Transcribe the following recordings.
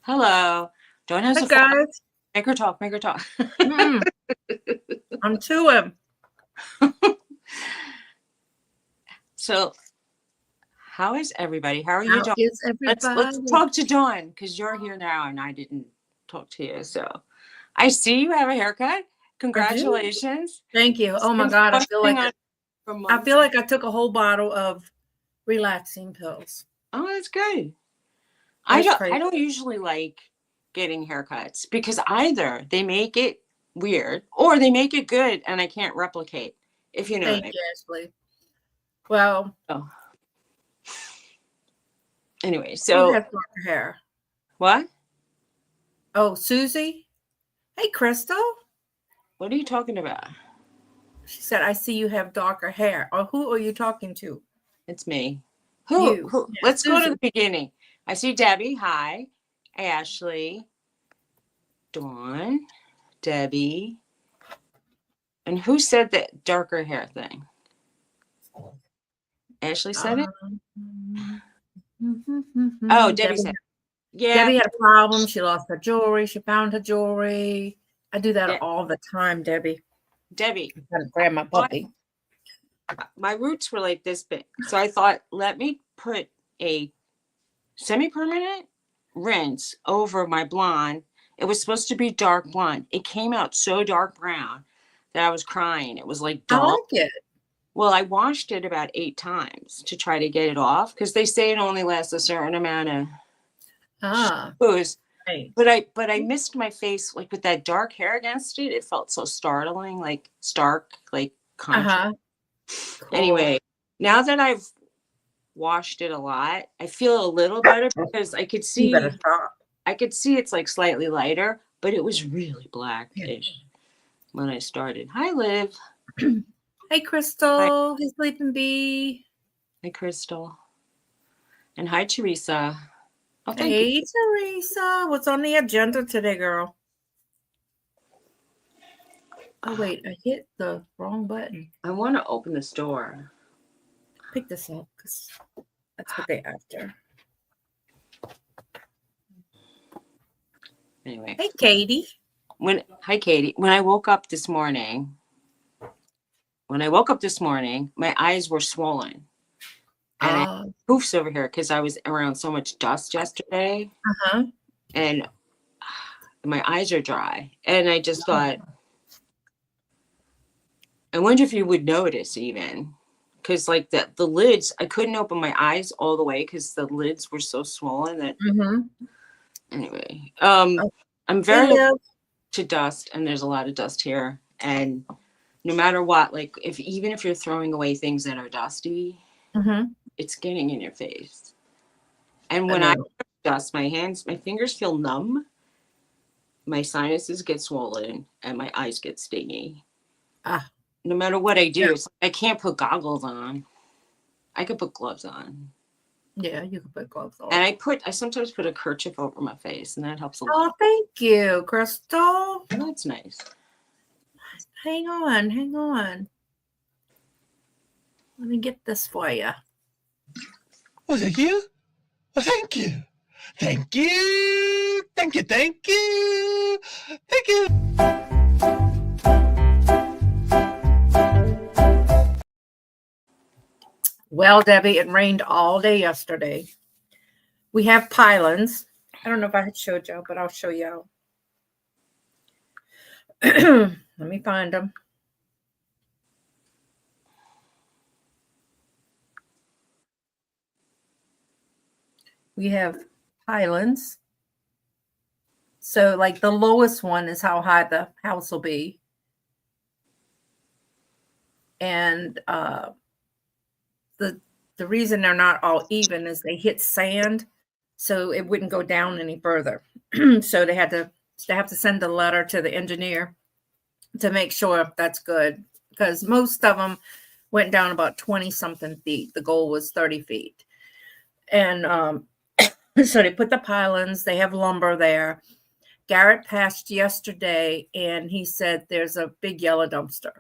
Hello. Don't have Hi the phone. guys. Make her talk. Make her talk. Mm-mm. I'm to him. So, how is everybody? How are you How doing? is Let's everybody? talk to Dawn because you're here now and I didn't talk to you. So, I see you have a haircut. I do. Congratulations. Thank you. It's Oh my been God. focusing on for I months. feel like I took a whole bottle of relaxing pills. Oh, that's good. I It's don't crazy. I don't usually like getting haircuts because either they make it weird or they make it good and I can't replicate. If you know what Thank I you, Ashley. Well, mean. Oh, anyway, who so has darker hair? what? Oh, Suzy. Hey, Crystal. What are you talking about? She said, I see you have darker hair. Or who are you talking to? It's me. Who? You. Who? Yeah, Let's go to Suzy. the beginning. I see Debbie. Hi. Ashley. Dawn. Debbie. And who said that darker hair thing? Ashley said it? Um, Oh, Debbie Debbie, said it. Yeah. Debbie had a problem. She lost her jewelry. She found her jewelry. I do that De- all the time, Debbie. Debbie. I'm trying to grab my Thought puppy. my roots were like this big. So I thought, let me put a semi permanent rinse over my blonde. It was supposed to be dark blonde. It came out so dark brown that I was crying. It was like I dull. like it. Well, I washed it about 8 times to try to get it off because they say it only lasts a certain amount of Ah, booze. right. But I missed my face like with that dark hair against it. It felt so startling, like stark, like contrast. Uh-huh. Cool. Anyway, now that I've washed it a lot, I feel a little better because You better stop. I could see it's like slightly lighter, but it was really blackish when I started. Hi, Liv. Hey, Hi, Crystal. Hey, Sleeping Bee. hi, Crystal. And hi, Teresa. Oh, thank you. Hey, Teresa. What's on the agenda today, girl? Oh, wait. I hit the wrong button. I want to open this door. Pick this up because that's what they after. Anyway, Hey, Katie. hi, Katie. When I woke up this morning, my eyes were swollen, and I had Uh, poofs over here because I was around so much dust yesterday, uh-huh. and my eyes are dry. And I just thought, I wonder if you would notice even, because like the lids, I couldn't open my eyes all the way because the lids were so swollen that. Mm-hmm. Anyway, Oh, I'm hey, very allergic Liv. to dust, and there's a lot of dust here, and no matter what, like even if you're throwing away things that are dusty, Mm-hmm. it's getting in your face. And I when I know. dust, my fingers feel numb, my sinuses get swollen, and my eyes get stingy. Ah, No matter what I yeah. do, it's like I can't put goggles on. I could put gloves on. Yeah, you can put gloves on. And I sometimes put a kerchief over my face, and that helps a little. Oh, thank you, Crystal. And that's nice. Hang on, hang on. Let me get this for you. Oh, thank you. Oh, thank you. Thank you. Thank you. Thank you. Thank you. Well, Debbie, it rained all day yesterday. We have pylons. I don't know if I had showed y'all, but I'll show y'all. Let me find them. We have pylons. So, like the lowest one is how high the house will be. And the reason they're not all even is they hit sand, so it wouldn't go down any further. So they have to send a letter to the engineer to make sure that's good, because most of them went down about 20 something feet. The goal was 30 feet. And so they put the pylons, they have lumber there. Garrett passed yesterday and he said there's a big yellow dumpster.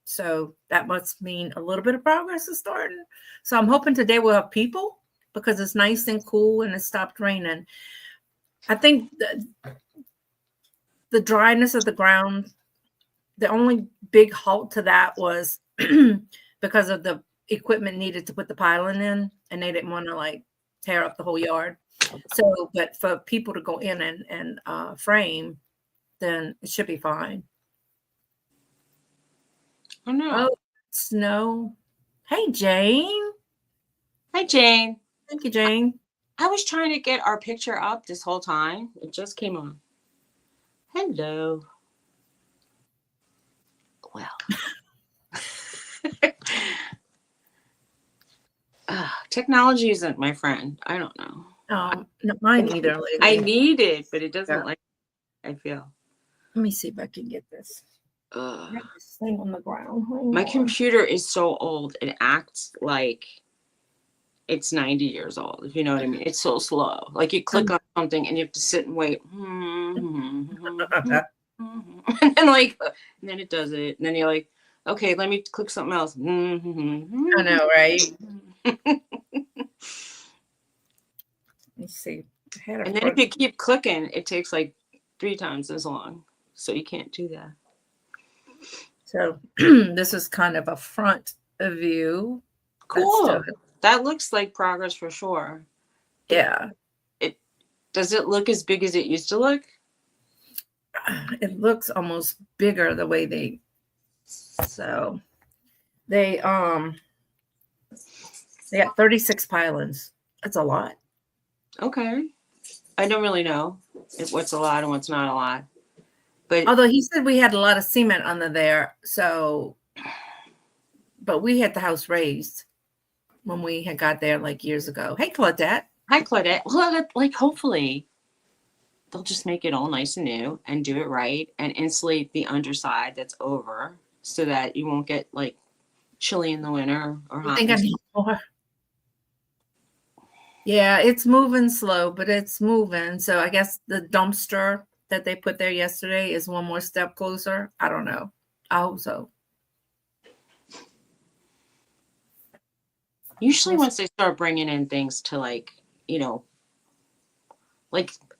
So that must mean a little bit of progress is starting. So I'm hoping today we'll have people because it's nice and cool and it stopped raining. I think the dryness of the ground, the only big halt to that was because of the equipment needed to put the piling in, and they didn't want to like tear up the whole yard. So, but for people to go in and frame, then it should be fine. Oh no. Oh, snow. Hey, Jane. Hi, Jane. Thank you, Jane. I was trying to get our picture up this whole time. It just came on. Hello. Well. Technology isn't my friend. I don't know. Not mine either. Lately. I need it, but it doesn't like it, I feel. Let me see if I can get this. I have this thing on the ground. My computer is so old. It acts like it's 90 years old, if you know what I mean. It's so slow. Like you click on something and you have to sit and wait. And then and then it does it. And then you're like, okay, let me click something else. I know, right? Let me see. And then if you keep clicking, it takes like 3 times as long. So you can't do that. So this is kind of a front view. Cool. That looks like progress for sure. Yeah. Does it look as big as it used to look? It looks almost bigger the way they got 36 pilings. That's a lot. Okay. I don't really know what's a lot and what's not a lot. But although he said we had a lot of cement under there, but we had the house raised when we had got there like years ago. Hey, Claudette. Hi, Claudette. Well, like hopefully they'll just make it all nice and new and do it right and insulate the underside that's over so that you won't get like chilly in the winter or hot. I think I need more. Yeah, it's moving slow, but it's moving. So I guess the dumpster that they put there yesterday is one more step closer. I don't know. I hope so. Usually once they start bringing in things to like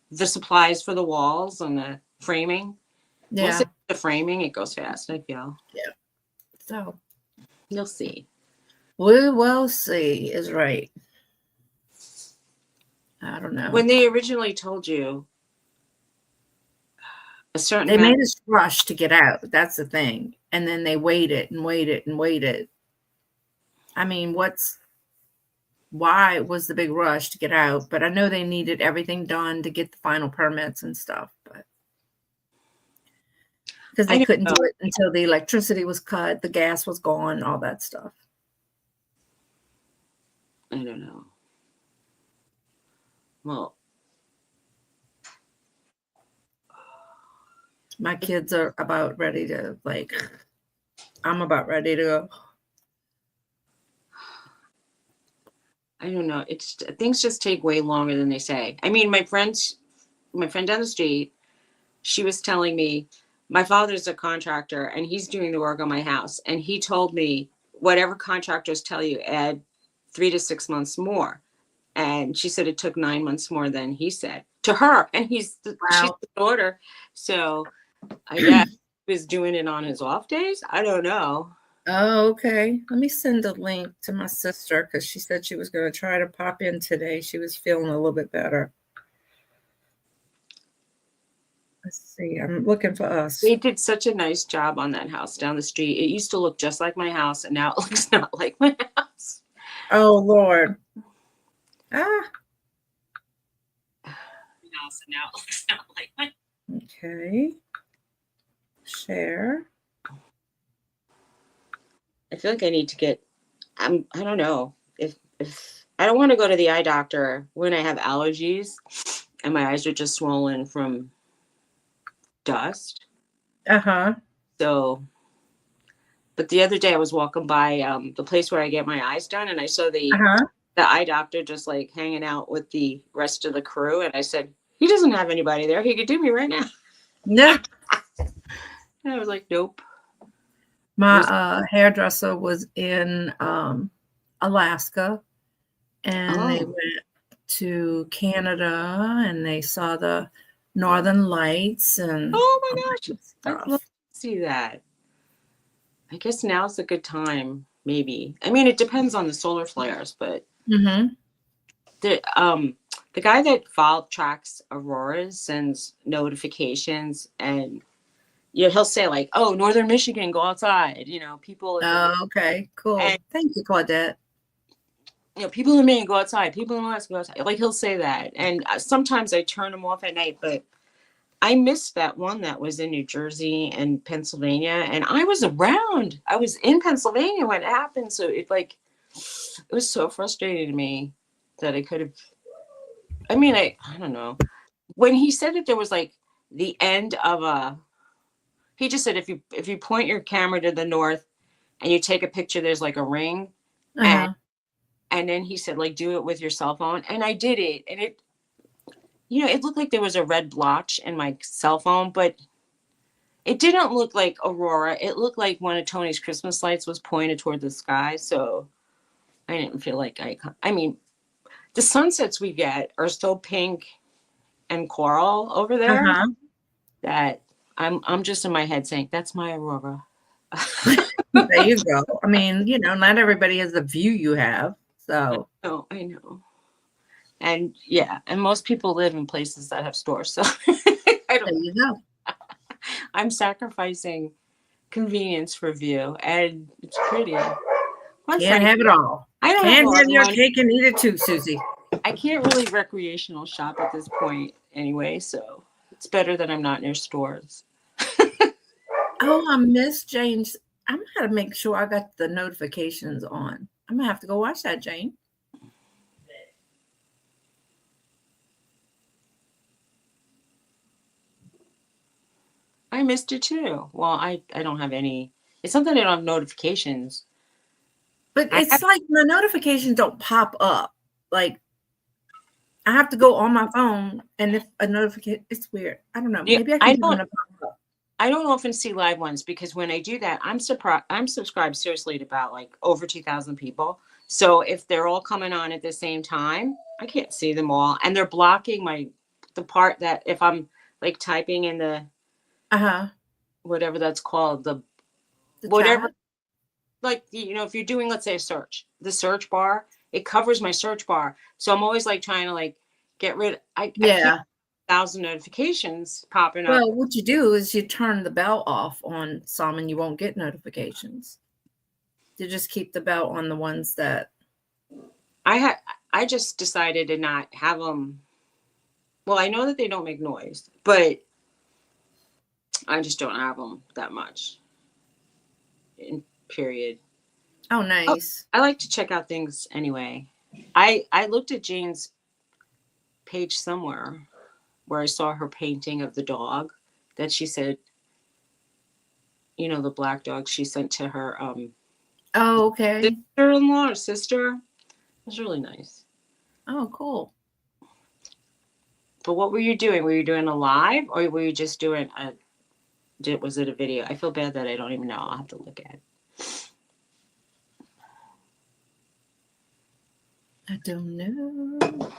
the supplies for the walls and the framing. Yeah. Once the framing, it goes fast, I feel. Yeah. So you'll see. We will see is right. I don't know. When they originally told you a certain they made us rush to get out. That's the thing. And then they waited and waited and waited. I mean, why was the big rush to get out? But I know they needed everything done to get the final permits and stuff, but because they couldn't do it until the electricity was cut, the gas was gone, all that stuff. I don't know. Well, my kids are about ready to I'm about ready to go. I don't know. Things just take way longer than they say. I mean, my friend down the street, she was telling me my father's a contractor and he's doing the work on my house. And he told me whatever contractors tell you, add 3 to 6 months more. And she said it took 9 months more than he said to her. And she's the daughter. So I guess he was doing it on his off days. I don't know. Oh, okay. Let me send a link to my sister because she said she was going to try to pop in today. She was feeling a little bit better. Let's see. I'm looking for us. They did such a nice job on that house down the street. It used to look just like my house, and now it looks not like my house. Oh, Lord. House, and now it looks not like my. Okay. Share. I feel like I need to get. I don't know if I don't want to go to the eye doctor when I have allergies, and my eyes are just swollen from dust. So, but the other day I was walking by the place where I get my eyes done, and I saw the eye doctor just like hanging out with the rest of the crew, and I said, he doesn't have anybody there. He could do me right now. No. And I was like, nope. My hairdresser was in Alaska, and they went to Canada and they saw the Northern Lights and Oh all my that gosh, good I'd love stuff. to see that. I guess now's a good time, maybe. I mean, it depends on the solar flares, but Mm-hmm. the guy that tracks auroras sends notifications, and he'll say like, "Oh, Northern Michigan, go outside." People in the Oh, okay, and cool. Thank you, Claudette. people in Maine go outside, people in Alaska go outside. Like he'll say that, and sometimes I turn him off at night, but I missed that one that was in New Jersey and Pennsylvania, and I was around. I was in Pennsylvania when it happened, so it was so frustrating to me that I could have. I mean, I don't know. When he said that there was like the end of he just said if you point your camera to the north and you take a picture, there's like a ring, and Uh-huh. and then he said like do it with your cell phone, and I did it, and it looked like there was a red blotch in my cell phone, but it didn't look like aurora. It looked like one of Tony's Christmas lights was pointed toward the sky, so I didn't feel like I mean, the sunsets we get are so pink and coral over there Uh-huh. that I'm just in my head saying that's my aurora. There you go. I mean, not everybody has the view you have. So Oh, I know. And yeah, and most people live in places that have stores, so I there don't. you go. I'm sacrificing convenience for view, and it's pretty. Quite Can't frankly, have it all. I don't have a Can't lot have of your money. cake and eat it too, Susie. I can't really recreational shop at this point anyway, so it's better that I'm not near stores. Oh, I missed Jane's. I'm gonna make sure I got the notifications on. I'm gonna have to go watch that, Jane. I missed it too. Well, I don't have any. It's not that I don't have notifications. But I it's have. like my notifications don't pop up. Like I have to go on my phone, and if a notification, it's weird. I don't know. Yeah, Maybe I can I get them don't. to pop up. I don't often see live ones because when I do that, I'm surprised. I'm subscribed seriously to about like over 2,000 people. So if they're all coming on at the same time, I can't see them all, and they're blocking the part that if I'm like typing in the Uh-huh. whatever that's called The whatever, chat. like if you're doing, let's say, a search, the search bar, it covers my search bar, so I'm always like trying to like get rid. I can't Yeah. 1,000 notifications popping up. Well, what you do is you turn the bell off on some, and you won't get notifications. You just keep the bell on the ones that. I just decided to not have them. Well, I know that they don't make noise, but I just don't have them that much. In period. Oh, Oh, nice. I like to check out things anyway. I looked at Jane's page somewhere where I saw her painting of the dog that she said, the black dog she sent to her Oh, okay. sister-in-law or sister. It was really nice. Oh, cool. But what were you doing? Were you doing a live or were you just doing was it a video? I feel bad that I don't even know. I'll have to look at it. I don't know.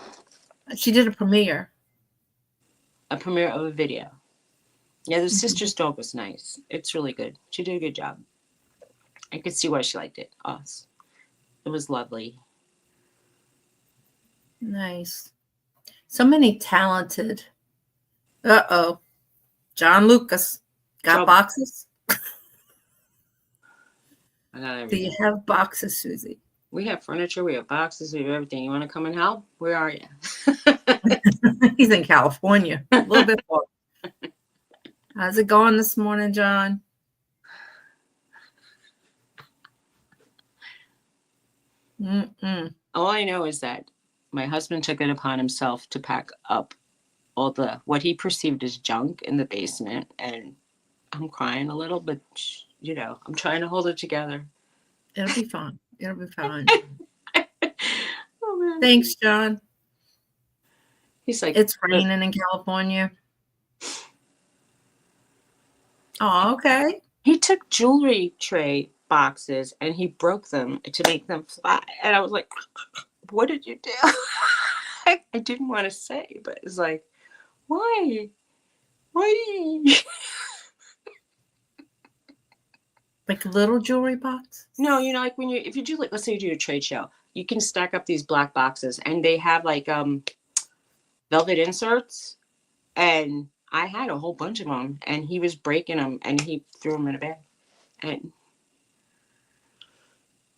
She did a premiere. A premiere of a video. Yeah, the Mhm. sister's dog was nice. It's really good. She did a good job. I could see why she liked it. Us. It was lovely. Nice. So many talented. Uh-oh. John Lucas. Got Trouble. boxes? I got Do you everything. have boxes, Suzy? We have furniture. We have boxes. We have everything. You want to come and help? Where are you? He's in California. A little bit more. How's it going this morning, John? Mm-mm. All I know is that my husband took it upon himself to pack up all what he perceived as junk in the basement, and I'm crying a little, but I'm trying to hold it together. It'll be fine. It'll be fine. Oh man. Thanks, John. He's like, It's raining in California. Oh, okay. he took jewelry tray boxes and he broke them to make them fly, and I was like, what did you do? I didn't want to say, but it's like, why? Why? Like a little jewelry box? No, like when if you do like, let's say you do a trade show, you can stack up these black boxes and they have like velvet inserts. And I had a whole bunch of them and he was breaking them and he threw them in a bag. And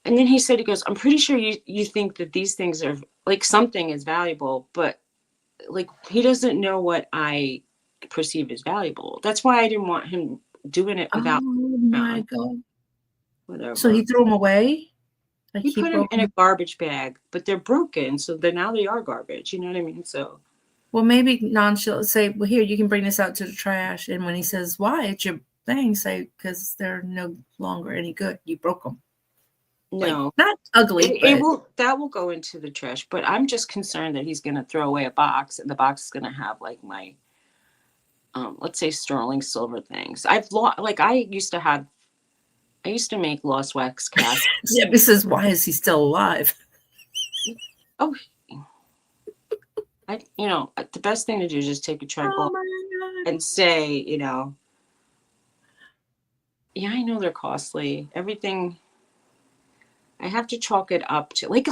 then he said, he goes, I'm pretty sure you think that these things are like something is valuable, but like he doesn't know what I perceive as valuable. That's why I didn't want him doing it without Oh my God. whatever. So he threw them away? Like He put them broke in a garbage bag, but they're broken, so now they are garbage. You know what I mean? So well, maybe nonchalant say, well, here, you can bring this out to the trash. And when he says, why? It's your thing, say, because they're no longer any good. You broke them. no, Like, not ugly, that will go into the trash. But I'm just concerned that he's going to throw away a box, and the box is going to have like my, let's say sterling silver things. I've lost, like I used to make lost wax casts. Yeah, this is why is he still alive? Oh, the best thing to do is just take a tranquil and say, yeah, I know they're costly. Everything, I have to chalk it up to like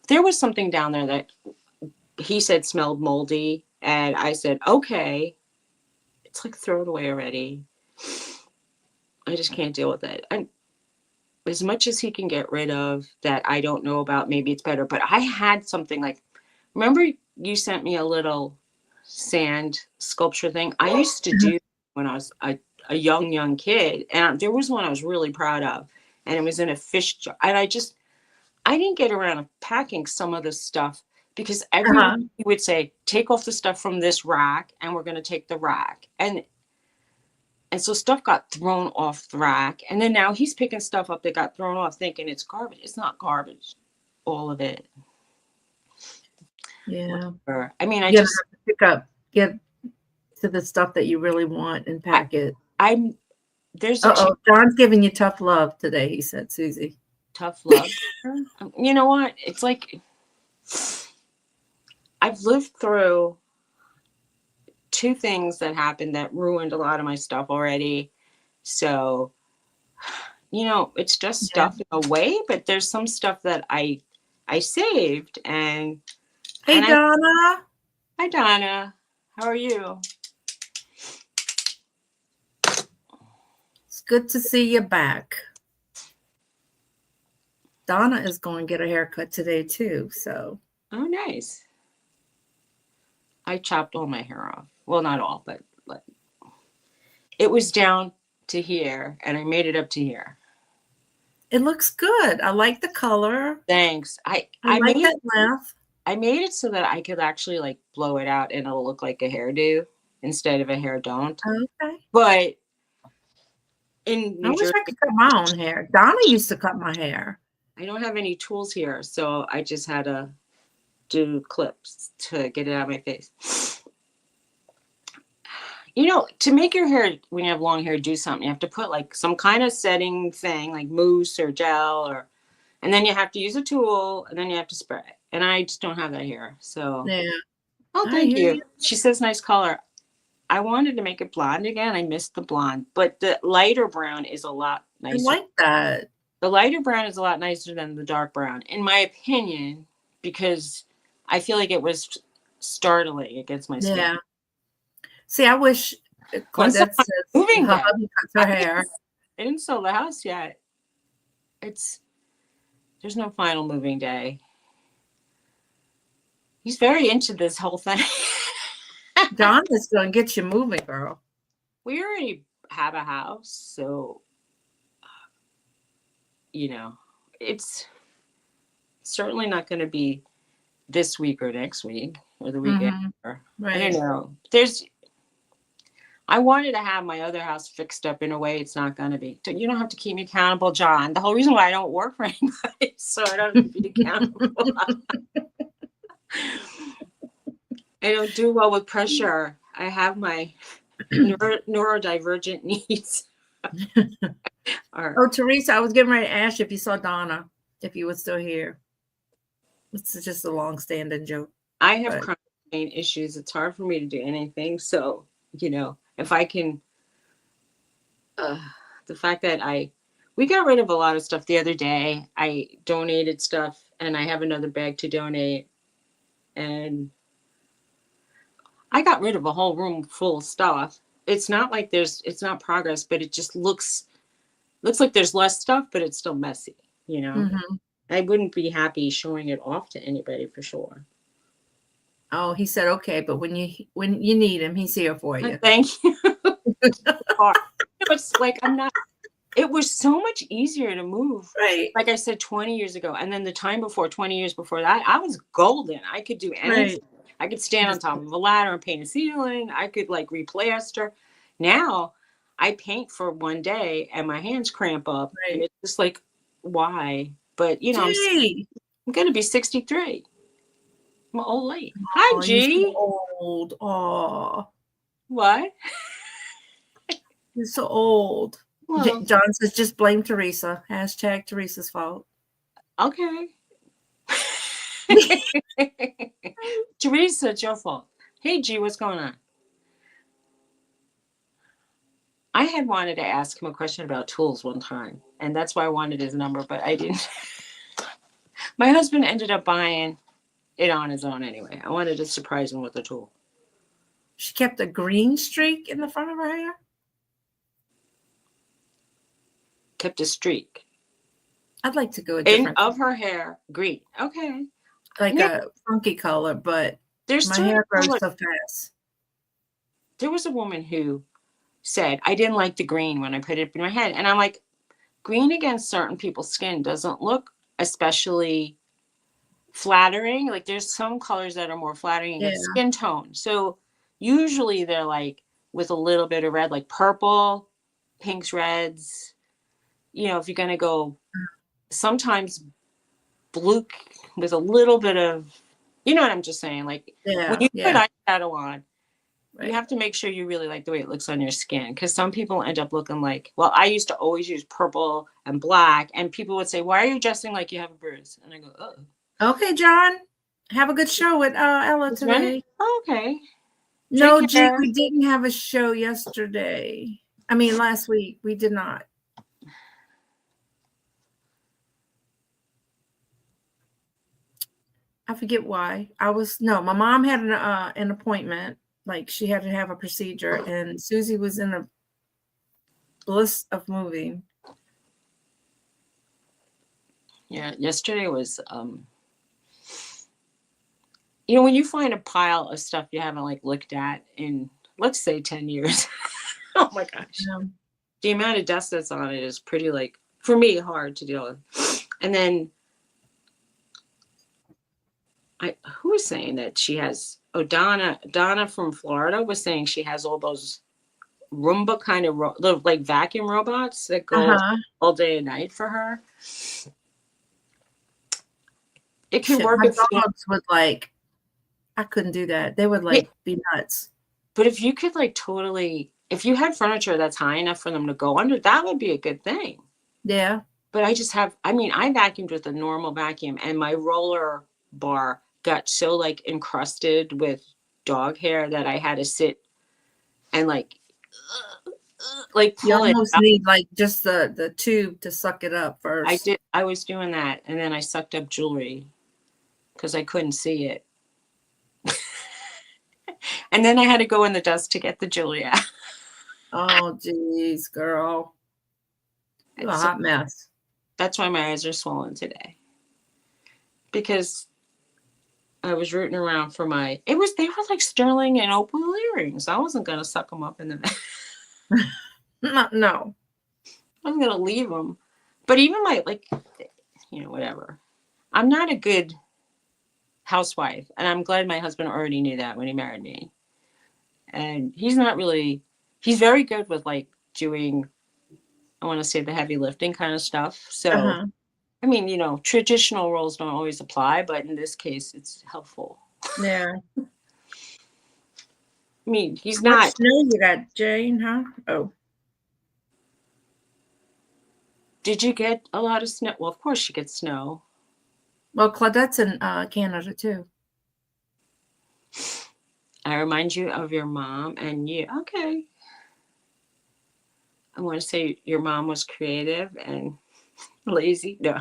there was something down there that he said smelled moldy, and I said, okay, it's like throw it away already. I just can't deal with it. As much as he can get rid of that I don't know about, maybe it's better. But I had something like, remember you sent me a little sand sculpture thing? I used to do when I was a young kid, and there was one I was really proud of, and it was in a fish jar. And I didn't get around to packing some of the stuff because everyone would say, take off the stuff from this rack, and we're going to take the rack. And so stuff got thrown off the rack. And then now he's picking stuff up that got thrown off thinking it's garbage. It's not garbage. All of it. Yeah. Whatever. I mean, get to the stuff that you really want and pack it. There's John's giving you tough love today, he said, Suzy. Tough love. You know what? It's like, I've lived through 2 things that happened that ruined a lot of my stuff already. So, it's just stuff in a way, but there's some stuff that I saved. And hey, Donna. Hi, Donna. How are you? It's good to see you back. Donna is going to get a haircut today too. So. Oh, nice. I chopped all my hair off. Well, not all, but it was down to here, and I made it up to here. It looks good. I like the color. Thanks. I like made that length. I made it so that I could actually like blow it out, and it'll look like a hairdo instead of a hair don't. Okay. But in New I wish Jersey, I could cut my own hair. Donna used to cut my hair. I don't have any tools here, so I just had to do clips to get it out of my face. To make your hair, when you have long hair, do something. You have to put like some kind of setting thing, like mousse or gel, and then you have to use a tool, and then you have to spray. And I just don't have that here. So, yeah. Oh, thank you. She says nice color. I wanted to make it blonde again. I missed the blonde, but the lighter brown is a lot nicer. I like that. The lighter brown is a lot nicer than the dark brown, in my opinion, because I feel like it was startling against my skin. Yeah. See, I wish Claudette says moving her hubby cuts her hair. I didn't sell the house yet. There's no final moving day. He's very into this whole thing. John is going to get you moving, girl. We already have a house, so it's certainly not going to be this week or next week or the week after. Right. I don't know. I wanted to have my other house fixed up in a way it's not going to be. You don't have to keep me accountable, John. The whole reason why I don't work for anybody, so I don't have to be accountable. I don't do well with pressure. I have my neurodivergent needs. Oh, Teresa, I was getting ready to ask you if you saw Donna, if you were still here. It's just a long-standing joke. I have But chronic pain issues. It's hard for me to do anything. So, if I can, uh, the fact that we got rid of a lot of stuff the other day. I donated stuff and I have another bag to donate. And I got rid of a whole room full of stuff. It's not like it's not progress, but it just looks like there's less stuff, but it's still messy. mhm. I wouldn't be happy showing it off to anybody for sure. Oh, he said, okay, but when you need him, he's here for you. Thank you. It's like it was so much easier to move. Right. Like I said, 20 years ago. And then the time before, 20 years before that, I was golden. I could do anything. Right. I could stand on top of a ladder and paint a ceiling. I could like replaster. Now I paint for one day and my hands cramp up. And Right. it's just like, why? But Gee. I'm going to be 63. I'm an old lady. Hi, Oh, you're G. so old. Oh, What? you're so old. Well, John says, just blame Teresa. Hashtag Teresa's fault. okay. Teresa, it's your fault. Hey, G, what's going on? I had wanted to ask him a question about tools one time, and that's why I wanted his number, but I didn't. My husband ended up buying it on his own anyway. I wanted to surprise him with a tool. She kept a green streak in the front of her hair. Kept a streak. I'd like to go a different of her hair, green. Okay. like Yeah. a funky color, but There's my certain hair grows colors- so fast. There was a woman who said, I didn't like the green when I put it in my head. And I'm like, green against certain people's skin doesn't look especially flattering. Like there's some colors that are more flattering against Yeah. skin tone. So usually they're like with a little bit of red, like purple, pinks, reds. If you're going to go sometimes blue with a little bit of, you know what I'm just saying? Like Yeah. when you Yeah. put eyeshadow on, Right. you have to make sure you really like the way it looks on your skin. Because some people end up looking like, well, I used to always use purple and black. And people would say, why are you dressing like you have a bruise? And I go, oh. Okay, John. Have a good show with Ella It's today. running? Oh, okay. No, Take G, care. we didn't have a show yesterday. I mean, last week. We did not. I forget why. My mom had an appointment. Like she had to have a procedure, and Suzy was in a bliss of moving. Yeah, yesterday was, when you find a pile of stuff you haven't like looked at in, let's say 10 years. Oh my gosh. The amount of dust that's on it is pretty, like, for me, hard to deal with. And then who was saying that she has, Donna from Florida was saying she has all those Roomba kind of like vacuum robots that go all day and night for her. It can work. My dogs would like, I couldn't do that. They would like be nuts. But if you could like totally, if you had furniture that's high enough for them to go under, that would be a good thing. Yeah. But I vacuumed with a normal vacuum and my roller bar got so like encrusted with dog hair that I had to sit and like You pull it almost out. need like just the tube to suck it up first. I was doing that and then I sucked up jewelry because I couldn't see it. And then I had to go in the dust to get the jewelry out. Oh, geez, girl. You're a hot mess. That's why my eyes are swollen today. Because I was rooting around for they were like sterling and opal earrings. I wasn't going to suck them up in the No. I was going to leave them. But even whatever. I'm not a good housewife. And I'm glad my husband already knew that when he married me. And he's very good with like doing, I want to say the heavy lifting kind of stuff. So, I mean, traditional roles don't always apply, but in this case, it's helpful. Yeah. I mean, he's How not. much snow you got, Jane, huh? Oh. Did you get a lot of snow? Well, of course you get snow. Well, Claudette's in Canada, too. I remind you of your mom and you. Okay. I want to say your mom was creative and lazy. No.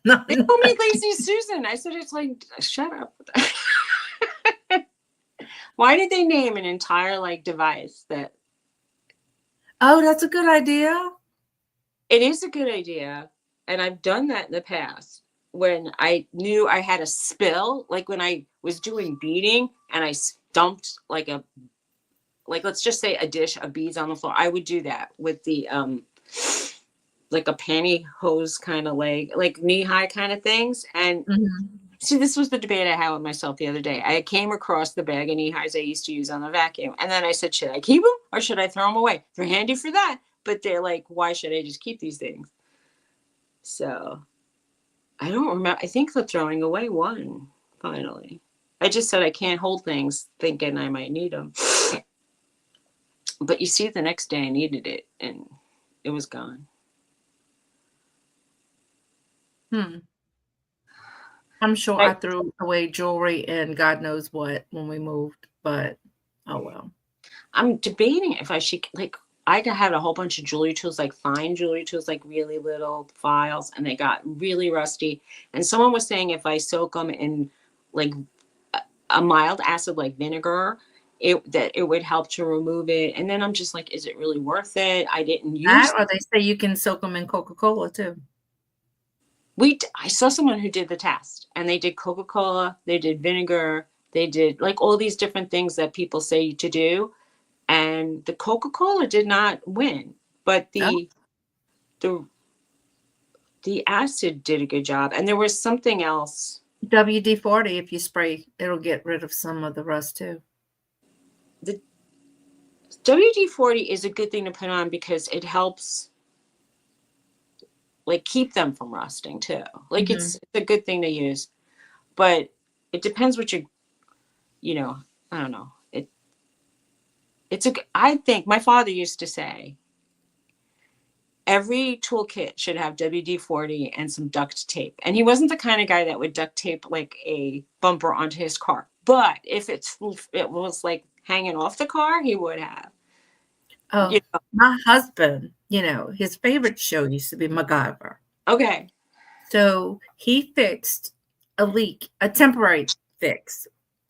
Not They call me Lazy Susan. I said, it's like, shut up. Why did they name an entire like device that? Oh, that's a good idea. It is a good idea. And I've done that in the past when I knew I had a spill, like when I was doing beading and I dumped like let's just say a dish of beads on the floor. I would do that with the like a pantyhose kind of like knee high kind of things. And see, this was the debate I had with myself the other day. I came across the bag of knee highs I used to use on the vacuum. And then I said, should I keep them or should I throw them away? They're handy for that. But they're like, why should I just keep these things? So I don't remember. I think the throwing away won finally. I just said I can't hold things thinking I might need them. But you see, the next day I needed it and it was gone. I'm sure I threw away jewelry and God knows what when we moved, but oh well. I'm debating if I should, like, I had a whole bunch of jewelry tools, like fine jewelry tools, like really little files, and they got really rusty. And someone was saying if I soak them in like a mild acid like vinegar, it would help to remove it. And then I'm just like, is it really worth it? I didn't use that, or they say you can soak them in Coca-Cola too. I saw someone who did the test, and they did Coca-Cola, they did vinegar, they did like all these different things that people say to do. And the Coca-Cola did not win, but the acid did a good job. And there was something else. WD-40, if you spray, it'll get rid of some of the rust too. The WD-40 is a good thing to put on because it helps like keep them from rusting too. Like it's a good thing to use, but it depends what I don't know. I think my father used to say every toolkit should have WD-40 and some duct tape. And he wasn't the kind of guy that would duct tape like a bumper onto his car. But if it was like hanging off the car, he would have. Oh, my husband, his favorite show used to be MacGyver. Okay. So he fixed a leak, a temporary fix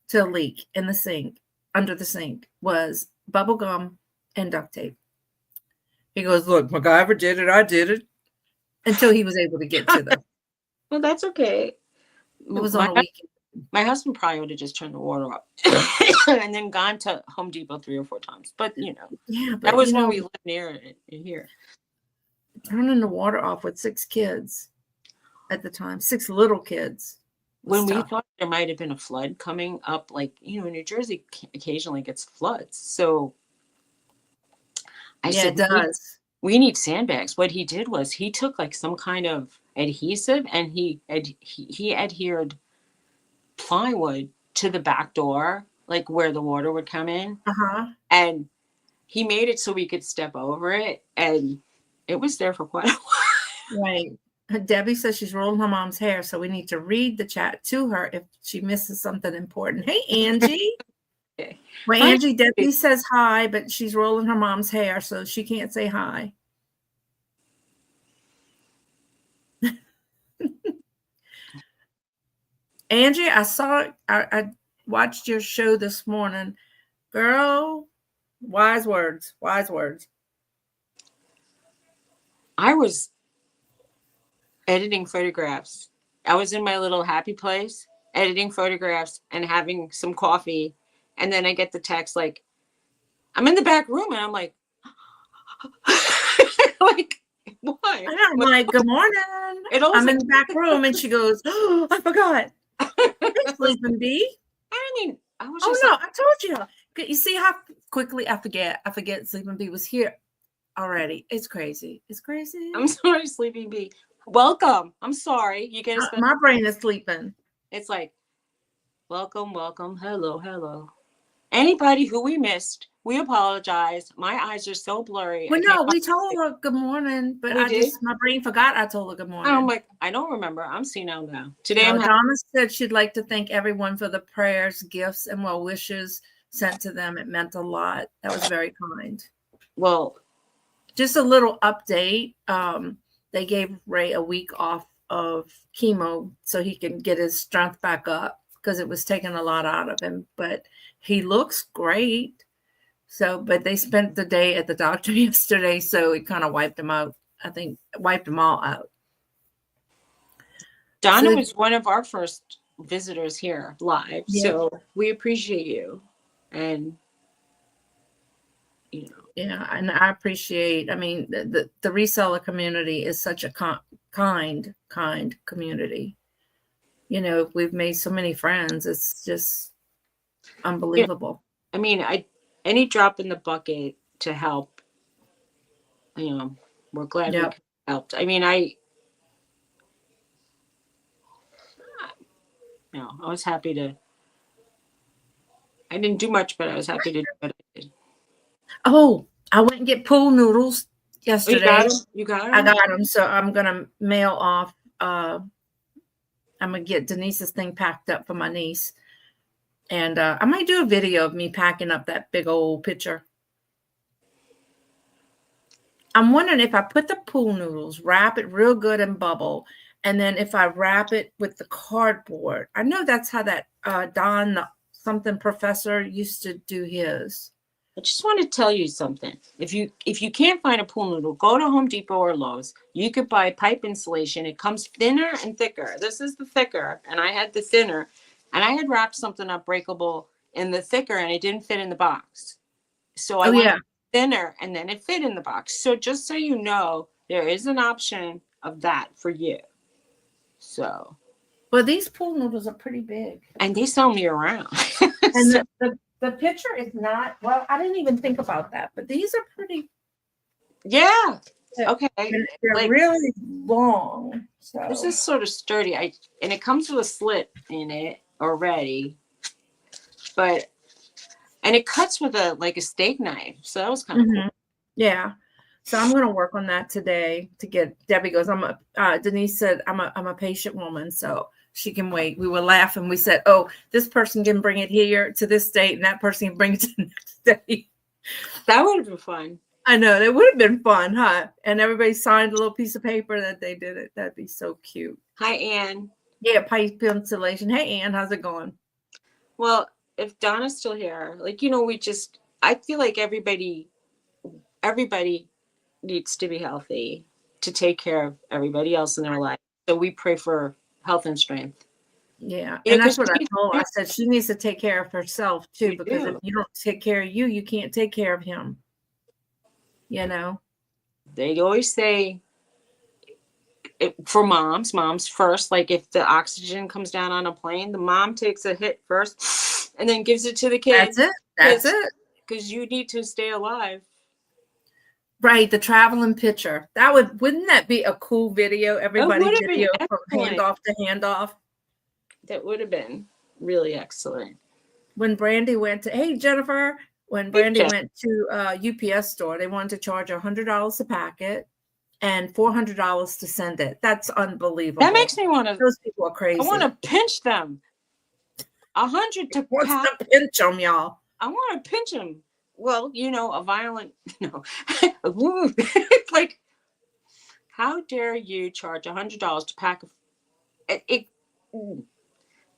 to a leak in the sink, under the sink, was bubble gum and duct tape. He goes, look, MacGyver did it, I did it, until he was able to get to them. Well, that's okay. It was on a weekend. My husband probably would have just turned the water up and then gone to Home Depot 3 or 4 times. But, that was when we lived near it here. Turning the water off with 6 kids at the time, 6 little kids. When we thought there might have been a flood coming up, like, New Jersey occasionally gets floods. So I said, it does. We need sandbags. What he did was he took like some kind of adhesive and he adhered plywood to the back door, like where the water would come in. And he made it so we could step over it. And it was there for quite a while. Right. Debbie says she's rolling her mom's hair, so we need to read the chat to her if she misses something important. Hey, Angie. Okay. Well, Angie, Debbie says hi, but she's rolling her mom's hair, so she can't say hi. Angie, I watched your show this morning. Girl, wise words. I was editing photographs. I was in my little happy place, editing photographs and having some coffee. And then I get the text like, I'm in the back room. And I'm like, like, what? And I'm like, good morning. I'm in the back room. And she goes, oh, I forgot. Hey, Sleeping Bee. I mean, I was just I told you. You see how quickly I forget. Sleeping Bee was here already. It's crazy. I'm sorry, Sleeping Bee. Welcome. I'm sorry. You get my brain is sleeping. It's like, welcome. Hello. Anybody who we missed, we apologize. My eyes are so blurry. Well, I can't no, we told her good morning, but We did? my brain forgot I told her good morning. I'm like, I don't remember. I'm senile now. Today No, I'm Donna said she'd like to thank everyone for the prayers, gifts, and well wishes sent to them. It meant a lot. That was very kind. well, Just a little update. They gave Ray a week off of chemo so he can get his strength back up because it was taking a lot out of him. But he looks great. So, but they spent the day at the doctor yesterday, so it kind of wiped him out. I think wiped them all out. Donna So- was one of our first visitors here live, Yeah. so we appreciate you, and you know, Yeah, and I appreciate. I mean, the reseller community is such a kind community. You know, we've made so many friends. It's just unbelievable. I mean, any drop in the bucket to help, you know, we're glad we Yep. helped. I mean, I was happy to. I didn't do much, but I was happy to do what I did. Oh, I went and get pool noodles Oh, yesterday. you got them? You got them? I got them, so I'm gonna mail off. I'm gonna get Denise's thing packed up for my niece, and I might do a video of me packing up that big old pitcher. I'm wondering if I put the pool noodles, wrap it real good in bubble, and then if I wrap it with the cardboard. I know that's how that Don something professor used to do his. I just want to tell you something. If you can't find a pool noodle, go to Home Depot or Lowe's. You could buy pipe insulation. It comes thinner and thicker. This is the thicker, and I had the thinner, and I had wrapped something up breakable in the thicker, and it didn't fit in the box. So I went thinner, and then it fit in the box. So just so you know, there is an option of that for you. So. Well, these pool noodles are pretty big, and they sell me around. and So, the picture is not. Well, I didn't even think about that, but these are pretty. yeah. Yeah. Okay. They're Like, really long. So this is sort of sturdy. And it comes with a slit in it already, and it cuts with a steak knife. So that was kind of cool. Yeah. So I'm going to work on that today to get. Debbie goes. Denise said I'm a patient woman, so she can wait. We were laughing. We said, oh, this person can bring it here to this date, and that person can bring it to the next date. That would have been fun. I know. That would have been fun, huh? And everybody signed a little piece of paper that they did it. That'd be so cute. Hi, Ann. Yeah, pipe insulation. Hey, Ann, how's it going? Well, if Donna's still here, I feel like everybody needs to be healthy to take care of everybody else in their life. So we pray for health and strength. Yeah, You and know, that's 'cause what I told her. I said she needs to take care of herself too, You because if do. you don't take care of you, you can't take care of him. You know? They always say for moms first, like if the oxygen comes down on a plane, the mom takes a hit first and then gives it to the kids. That's it. Because you need to stay alive. Right, the traveling picture. Wouldn't that be a cool video? Everybody would've been video from excellent. handoff to handoff. That would have been really excellent. When Brandy went to, hey Jennifer, when Brandy went to UPS store, they wanted to charge $100 a packet and $400 to send it. That's unbelievable. That makes me want to. Those people are crazy. I want to pinch them. 100 to Wants to pinch them, y'all. I want to pinch them. Well, a violent, like, how dare you charge $100 to pack it?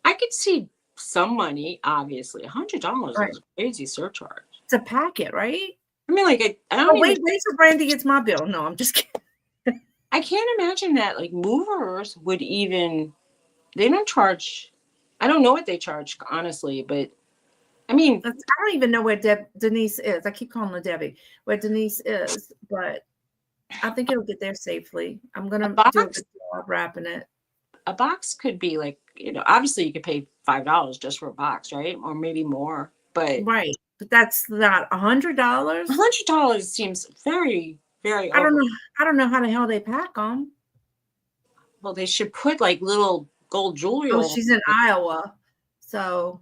I could see some money, obviously. $100 Right. is a crazy surcharge. It's a packet, right? I mean, like, I don't wait till Brandy gets my bill. No, I'm just kidding. I can't imagine that, like, movers would even, they don't charge, I don't know what they charge, honestly, but I mean, I don't even know where Denise is. I keep calling her Debbie, where Denise is, but I think it'll get there safely. I'm going to do a good job wrapping it. A box could be like, obviously you could pay $5 just for a box, right? Or maybe more, but. Right. But that's not $100. $100 seems very, very. I don't know how the hell they pack them. Well, they should put like little gold jewelry. Oh, she's in Iowa. So.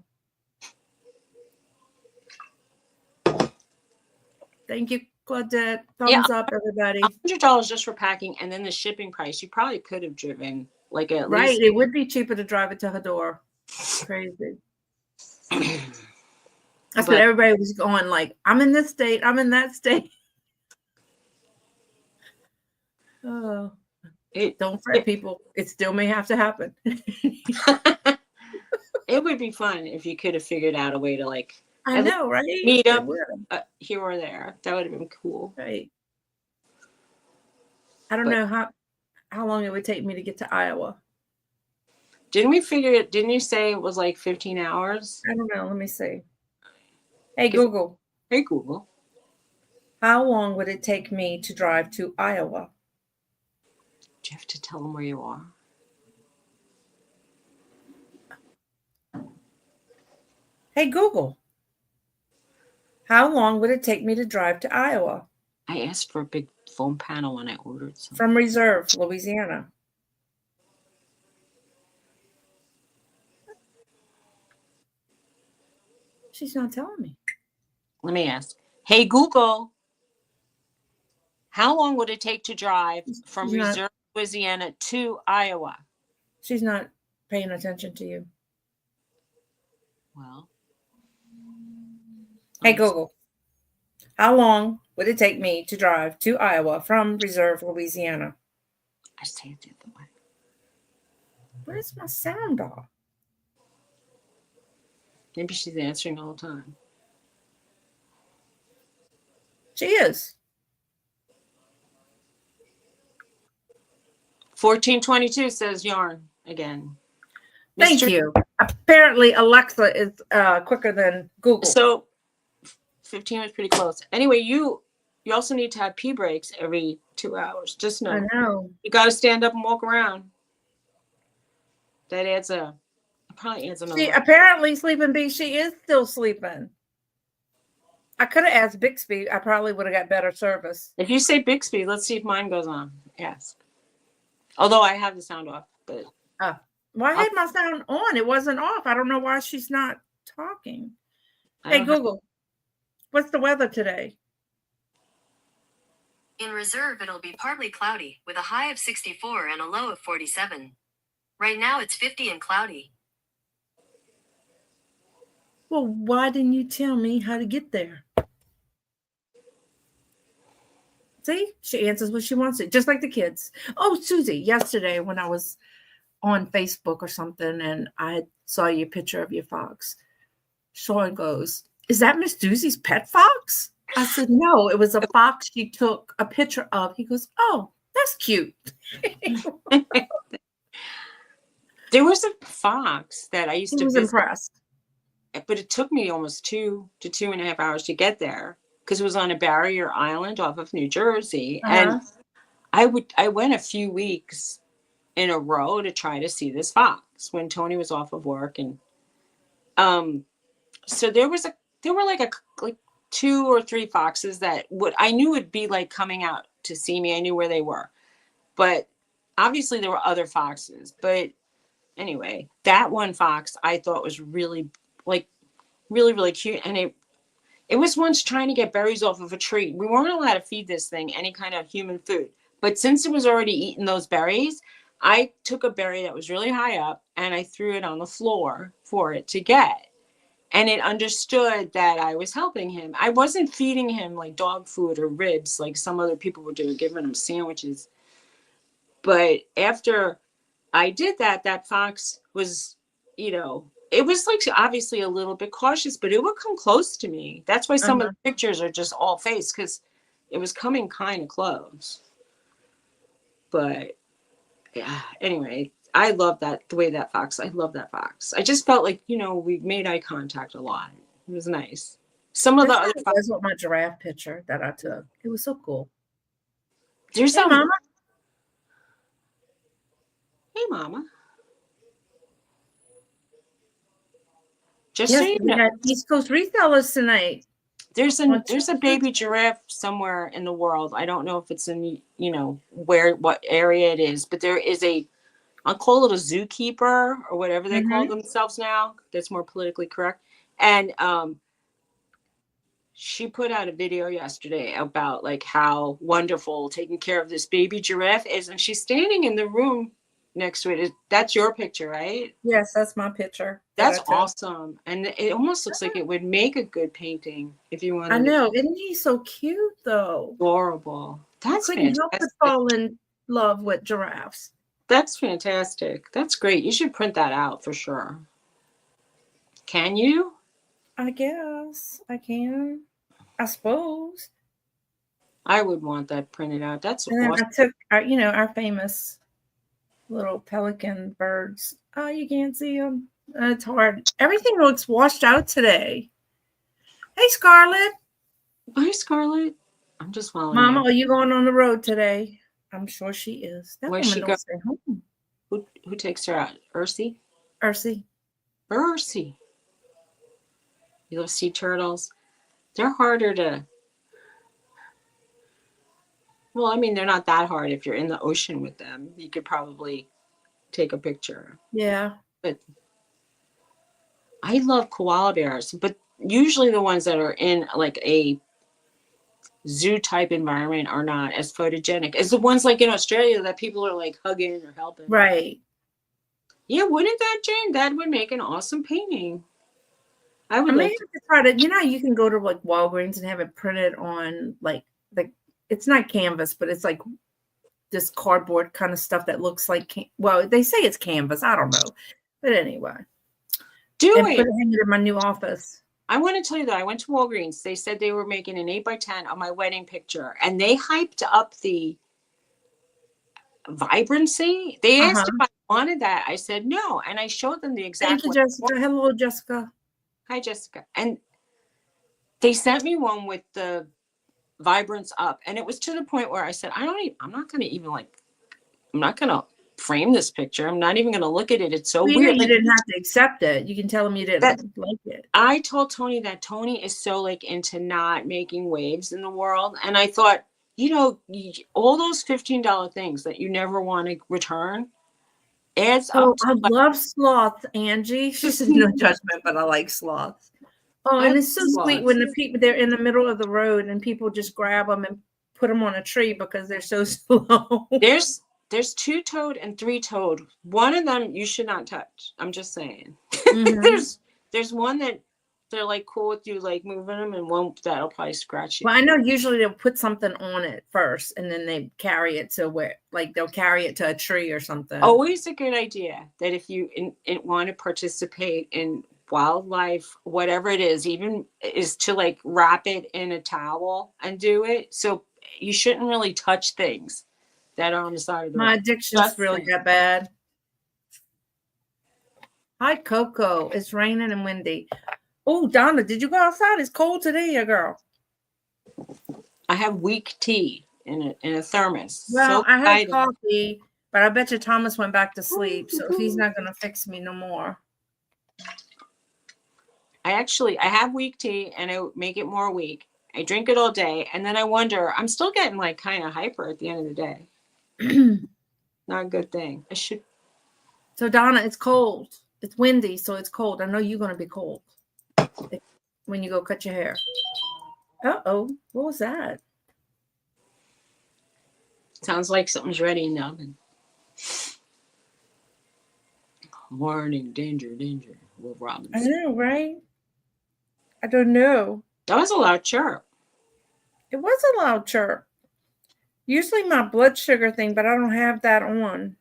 Thank you, Claudette. Yeah, Thumbs up, everybody. $100 just for packing, and then the shipping price. You probably could have driven like at Right. least. It would be cheaper to drive it to her door. Crazy. That's what But everybody was going like, I'm in this state. I'm in that state. Oh, don't fret, people. It still may have to happen. it would be fun if you could have figured out a way to like I at least know, right? meet It up would. here or there. That would have been cool. Right. I don't know how long it would take me to get to Iowa. Didn't we figure it? Didn't you say it was like 15 hours? I don't know. Let me see. Hey, Google. Hey, Google. How long would it take me to drive to Iowa? Do you have to tell them where you are? Hey, Google. How long would it take me to drive to Iowa? I asked for a big foam panel when I ordered some. From Reserve, Louisiana. She's not telling me. Let me ask. Hey, Google. How long would it take to drive from Reserve, Louisiana to Iowa? She's not paying attention to you. Well. Hey, Google. How long would it take me to drive to Iowa from Reserve, Louisiana? I say it the other way. Where's my sound off? Maybe she's answering all the time. She is. 1422 says yarn again. Thank you. Apparently, Alexa is quicker than Google. So 15 was pretty close. Anyway, you also need to have pee breaks every 2 hours. Just know. I know. You got to stand up and walk around. That probably adds another. See, apparently, Sleeping Bee, she is still sleeping. I could have asked Bixby. I probably would have got better service. If you say Bixby, let's see if mine goes on. Ask. Although I have the sound off, but. Well, I had my sound on. It wasn't off. I don't know why she's not talking. Hey, Google, what's the weather today? In Reserve, it'll be partly cloudy with a high of 64 and a low of 47. Right now, it's 50 and cloudy. Well, why didn't you tell me how to get there? See, she answers what she wants to, just like the kids. Oh, Suzy, yesterday when I was on Facebook or something and I saw your picture of your fox, Sean goes, "Is that Miss Suzy's pet fox?" I said, "No, it was a fox she took a picture of." He goes, "Oh, that's cute." There was a fox that I used to visit. Impressed. But it took me almost 2 to 2.5 hours to get there because it was on a barrier island off of New Jersey. And I went a few weeks in a row to try to see this fox when Tony was off of work. And so there were like 2 or 3 foxes that I knew would be like coming out to see me. I knew where they were, but obviously there were other foxes. But anyway, that one fox I thought was really really cute, and it was once trying to get berries off of a tree. We weren't allowed to feed this thing any kind of human food, but since it was already eating those berries, I took a berry that was really high up and I threw it on the floor for it to get, and it understood that I was helping him. I wasn't feeding him like dog food or ribs like some other people were doing, giving him sandwiches. But after I did that, that fox was, it was like obviously a little bit cautious, but it would come close to me. That's why some of the pictures are just all face, because it was coming kind of close. But yeah, anyway, I love that, the way that fox, I love that fox. I just felt like, we made eye contact a lot. It was nice. Some of the other foxes. That's my giraffe picture that I took. It was so cool. There's some Mama. Hey, Mama. Just so you know, East Coast resellers tonight. There's a baby giraffe somewhere in the world. I don't know if it's in what area it is, but there is I'll call it a zookeeper or whatever they call themselves now. That's more politically correct. And she put out a video yesterday about like how wonderful taking care of this baby giraffe is, and she's standing in the room next to it. That's your picture, right? Yes, that's my picture. That's awesome, and it almost looks like it would make a good painting if you I wanted. know, isn't he so cute though? Adorable. That's Couldn't help but fantastic. fall in love with giraffes. That's fantastic. That's great. You should print that out for sure. Can you? I guess I can. I suppose. I would want that printed out. That's And then awesome. I took our famous little pelican birds. Oh, you can't see them. It's hard. Everything looks washed out today. Hey, Scarlett. Bye, Scarlett. I'm just following Mama, you. are you going on the road today? I'm sure she is. That Where's woman she don't go? stay home. Who takes her out? Ursi? Ursi. Ursi. You love sea turtles. They're harder to. Well, I mean, they're not that hard if you're in the ocean with them. You could probably take a picture. Yeah. But I love koala bears, but usually the ones that are in like a zoo type environment are not as photogenic as the ones like in Australia that people are like hugging or helping. Right. Yeah, wouldn't that, Jane? That would make an awesome painting. I I would may like have to. to try to, you can go to like Walgreens and have it printed on like it's not canvas, but it's like this cardboard kind of stuff that looks like, well, they say it's canvas. I don't know. But anyway. Do And it. put it in my new office. I want to tell you that I went to Walgreens. They said they were making an 8x10 of my wedding picture, and they hyped up the vibrancy. They asked if I wanted that. I said no, and I showed them the exact. Thank you, Jessica. Hello, Jessica. Hi, Jessica. And they sent me one with the vibrance up, and it was to the point where I said, I'm not going to frame this picture. I'm not even going to look at it. It's so weird. You didn't have to accept it. You can tell them you didn't like it. I told Tony that Tony is so like into not making waves in the world. And I thought, all those $15 things that you never want to return adds up to. I love sloths, Angie. She said no judgment, but I like sloths. Oh, and it's so sweet when the people, they're in the middle of the road and people just grab them and put them on a tree because they're so slow. There's two-toed and three-toed. One of them you should not touch. I'm just saying. Mm-hmm. There's one that they're like cool with you like moving them, and one that'll probably scratch you. Well, I know usually they'll put something on it first and then they carry it to they'll carry it to a tree or something. Always a good idea that if you want to participate in wildlife, whatever it is, even is to like wrap it in a towel and do it. So you shouldn't really touch things that are on the side of the road. My addiction's really that bad. Hi, Coco. It's raining and windy. Oh, Donna, did you go outside? It's cold today, girl. I have weak tea in a thermos. Well, so I had coffee, but I bet you Thomas went back to sleep, so he's not going to fix me no more. I have weak tea, and I make it more weak. I drink it all day, and then I wonder, I'm still getting like kind of hyper at the end of the day. Not a good thing. I should. So Donna, it's cold. It's windy, so it's cold. I know you're going to be cold when you go cut your hair. Uh-oh. What was that? Sounds like something's ready in the oven. Warning, danger, danger. Will Robinson. I know, right? I don't know. That was a loud chirp. It was a loud chirp. Usually my blood sugar thing, but I don't have that on.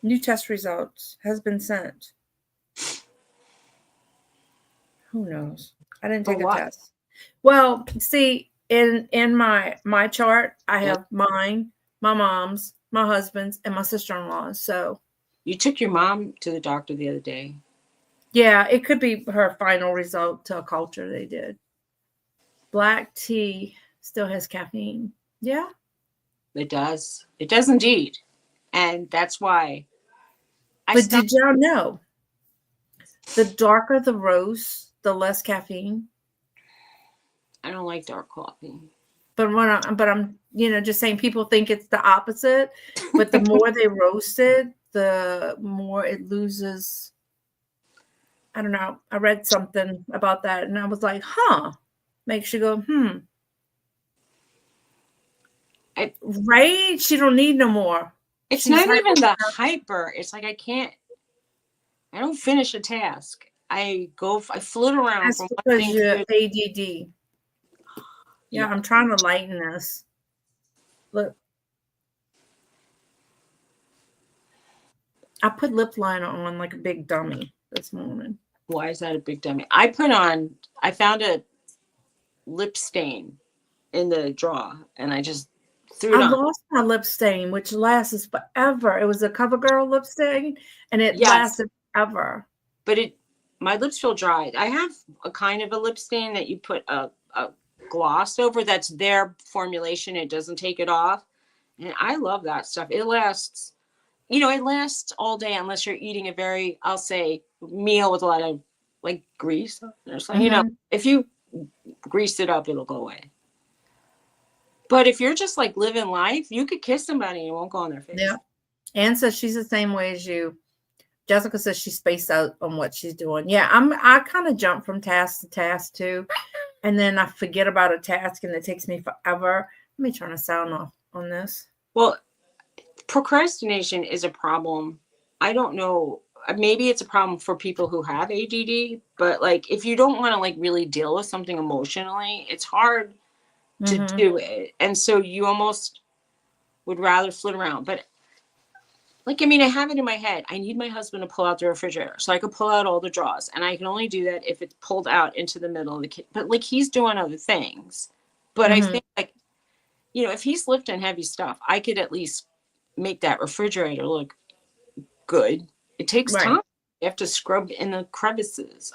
New test results has been sent. Who knows? I didn't take a test. Well, see, in my chart, I have mine, my mom's, my husband's, and my sister-in-law's. So you took your mom to the doctor the other day. Yeah, it could be her final result to a culture they did. Black tea still has caffeine. Yeah. It does. It does indeed. And that's why. But did y'all know the darker the roast, the less caffeine? I don't like dark coffee. But I'm just saying people think it's the opposite. But the more they roast it, the more it loses. I don't know. I read something about that and I was like, huh. makes you go, I- right? She don't need no more. It's She's not even the hyper. hyper. It's like I don't finish a task. I float around That's from one because thing to you're the ADD. Yeah, I'm trying to lighten this. Look, I put lip liner on like a big dummy this morning. Why is that a big dummy? I found a lip stain in the drawer and I just threw it I on. lost my lip stain, which lasts forever. It was a CoverGirl lip stain, and it Yes, lasted forever. but my lips feel dry. I have a kind of a lip stain that you put a gloss over. That's their formulation. It doesn't take it off. And I love that stuff. It lasts, it lasts all day unless you're eating a very, I'll say, meal with a lot of like grease or something. If you grease it up, it'll go away. But if you're just like living life, you could kiss somebody and it won't go on their face. Yeah. Anne says she's the same way as you. Jessica says she's spaced out on what she's doing. Yeah, I kind of jump from task to task too. And then I forget about a task and it takes me forever. Let me turn the sound off on this. Well, procrastination is a problem. I don't know. Maybe it's a problem for people who have ADD, but like if you don't want to like really deal with something emotionally, it's hard to do it. And so you almost would rather flit around. But like, I have it in my head. I need my husband to pull out the refrigerator so I could pull out all the drawers. And I can only do that if it's pulled out into the middle of the kitchen. But like he's doing other things. But I think like, if he's lifting heavy stuff, I could at least make that refrigerator look good. It takes time. You have to scrub in the crevices.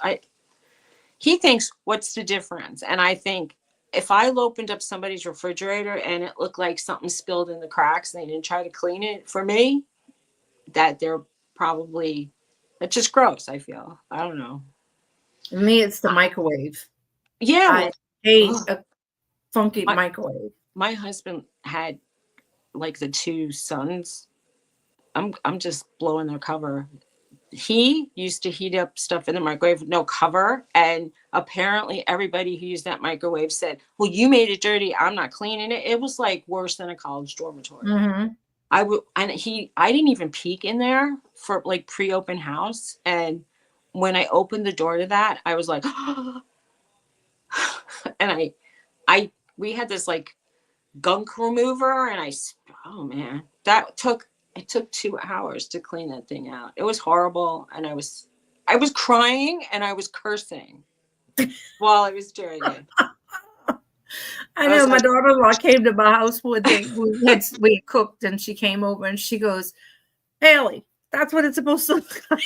He thinks, what's the difference? And I think if I opened up somebody's refrigerator and it looked like something spilled in the cracks and they didn't try to clean it, for me, that's just gross, I feel. I don't know. For me, it's the microwave. Yeah. I hate a funky microwave. My husband had like the two sons. I'm just blowing their cover. He used to heat up stuff in the microwave with no cover. And apparently everybody who used that microwave said, well, you made it dirty. I'm not cleaning it. It was like worse than a college dormitory. I didn't even peek in there for like pre-open house. And when I opened the door to that, I was like, and we had this like gunk remover and oh man, it took 2 hours to clean that thing out. It was horrible. And I was crying and I was cursing while I was doing it. I know my daughter-in-law came to my house one day. We had cooked and she came over and she goes, Haley, that's what it's supposed to look like.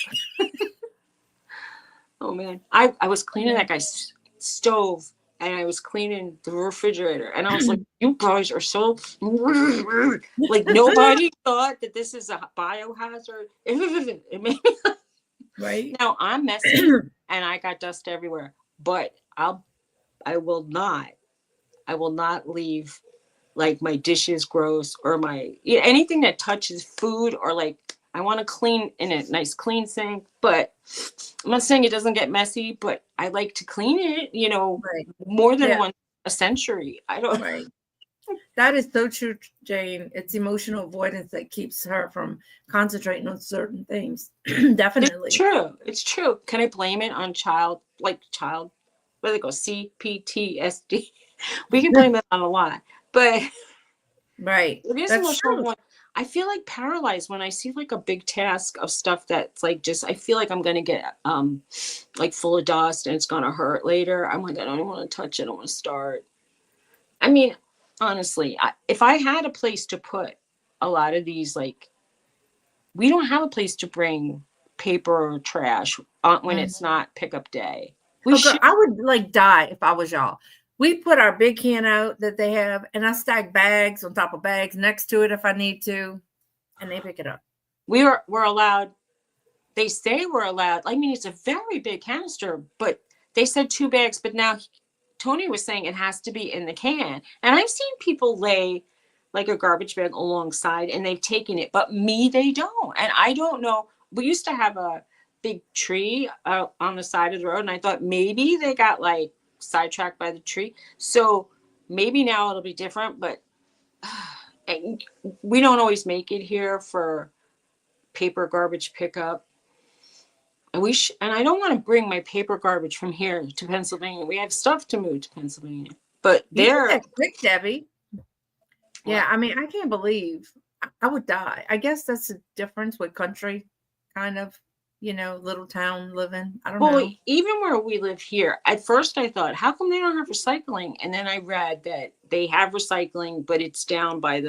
Oh man. I was cleaning that guy's stove and I was cleaning the refrigerator and I was like, you guys are so like nobody thought that this is a biohazard. It made me right now I'm messy and I got dust everywhere, but I will not leave like my dishes gross or anything that touches food or like I want to clean in a nice clean sink, but I'm not saying it doesn't get messy, but I like to clean it, more than a century. I don't. Right. That is so true, Jane. It's emotional avoidance that keeps her from concentrating on certain things. Definitely. It's true. Can I blame it on where they go, CPTSD? We can blame it on a lot, but right. It is emotional avoidance. I feel like paralyzed when I see like a big task of stuff that's like I feel like I'm going to get like full of dust and it's going to hurt later. I'm like, I don't want to touch it. I don't want to start. Honestly, if I had a place to put a lot of these, like we don't have a place to bring paper or trash when it's not pickup day. I would like die if I was y'all. We put our big can out that they have, and I stack bags on top of bags next to it if I need to, and they pick it up. We're allowed. They say we're allowed. It's a very big canister, but they said 2 bags. But now Tony was saying it has to be in the can, and I've seen people lay like a garbage bag alongside, and they've taken it, but me, they don't, and I don't know. We used to have a big tree on the side of the road, and I thought maybe they got like sidetracked by the tree. So maybe now it'll be different, but and we don't always make it here for paper garbage pickup. And and I don't want to bring my paper garbage from here to Pennsylvania. We have stuff to move to Pennsylvania. But You did there, that quick, Debbie. Yeah, What? I mean, I can't believe I would die. I guess that's the difference with country, kind of, little town living. I don't Well, know. even where we live here, at first I thought, how come they don't have recycling? And then I read that they have recycling, but it's down by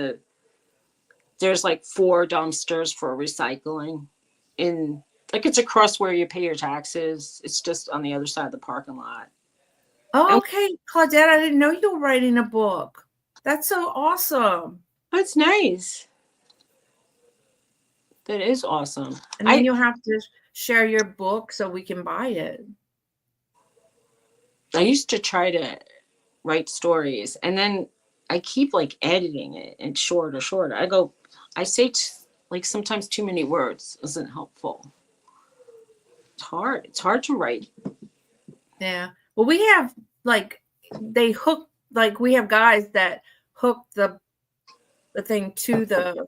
there's like 4 dumpsters for recycling in, like, it's across where you pay your taxes. It's just on the other side of the parking lot. Oh, And okay, Claudette, I didn't know you were writing a book. That's so awesome. that's nice. That is awesome. And then you'll have to share your book so we can buy it. I used to try to write stories, and then I keep like editing it and shorter. I say like sometimes too many words isn't helpful. It's hard. It's hard to write. Yeah. Well, we have we have guys that hook the thing to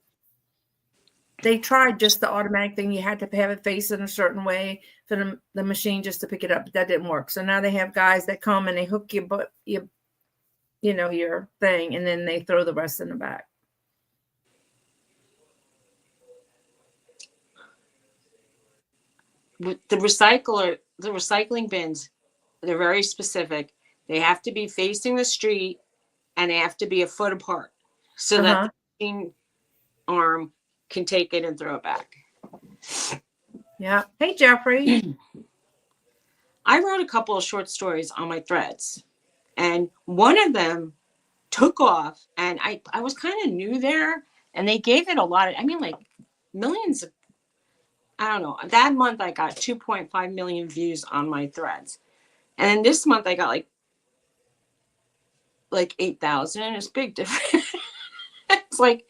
they tried just the automatic thing. You had to have it facing a certain way for the machine just to pick it up. But that didn't work. So now they have guys that come and they hook your thing, and then they throw the rest in the back. With the recycling bins, they're very specific. They have to be facing the street, and they have to be a foot apart so that the machine arm can take it and throw it back. Yeah. Hey, Jeffrey. I wrote a couple of short stories on my threads, and one of them took off, and I was kind of new there, and they gave it a lot of, like millions of, I don't know. That month I got 2.5 million views on my threads. And then this month I got like 8,000. It's a big difference. It's like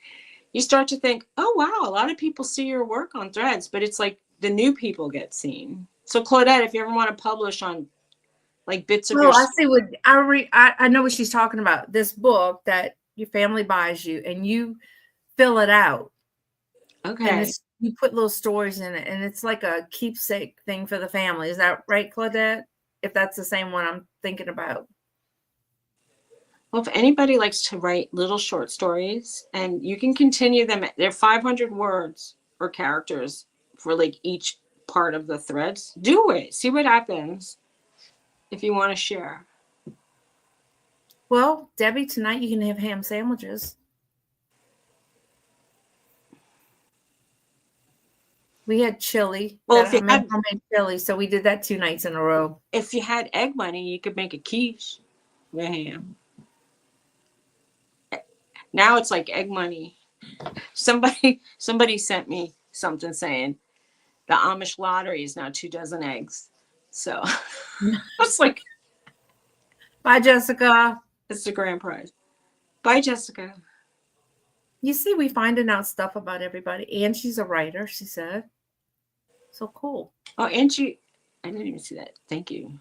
you start to think, oh wow, a lot of people see your work on threads, but it's like the new people get seen. So Claudette, if you ever want to publish on like bits of your, I see what I know what she's talking about. This book that your family buys you, and you fill it out. Okay. And you put little stories in it, and it's like a keepsake thing for the family. Is that right, Claudette? If that's the same one I'm thinking about. Well, if anybody likes to write little short stories, and you can continue them, they're 500 words or characters for like each part of the threads. Do it. See what happens if you want to share. Well, Debbie, tonight you can have ham sandwiches. We had chili. Well, if you had homemade chili, so we did that 2 nights in a row. If you had egg money, you could make a quiche with ham. Now it's like egg money. Somebody sent me something saying the Amish lottery is now 2 dozen eggs. So I was like, bye, Jessica. It's the grand prize. Bye, Jessica. You see, we finding out stuff about everybody. And she's a writer, she said. So cool. Oh, Angie, I didn't even see that. Thank you.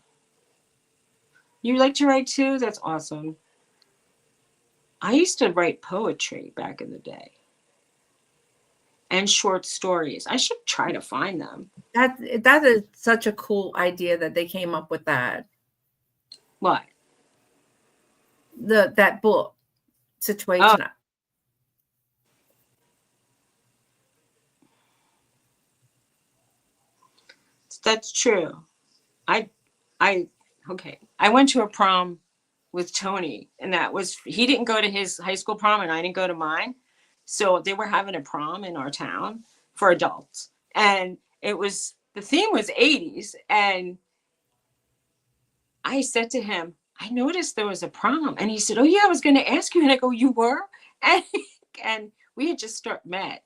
You like to write too? That's awesome. I used to write poetry back in the day. And short stories. I should try to find them. That is such a cool idea that they came up with that. What? That book situation. Oh. That's true. Okay. I went to a prom with Tony, and he didn't go to his high school prom and I didn't go to mine. So they were having a prom in our town for adults. And the theme was 80s. And I said to him, I noticed there was a prom. And he said, oh yeah, I was going to ask you. And I go, you were? And we had just met.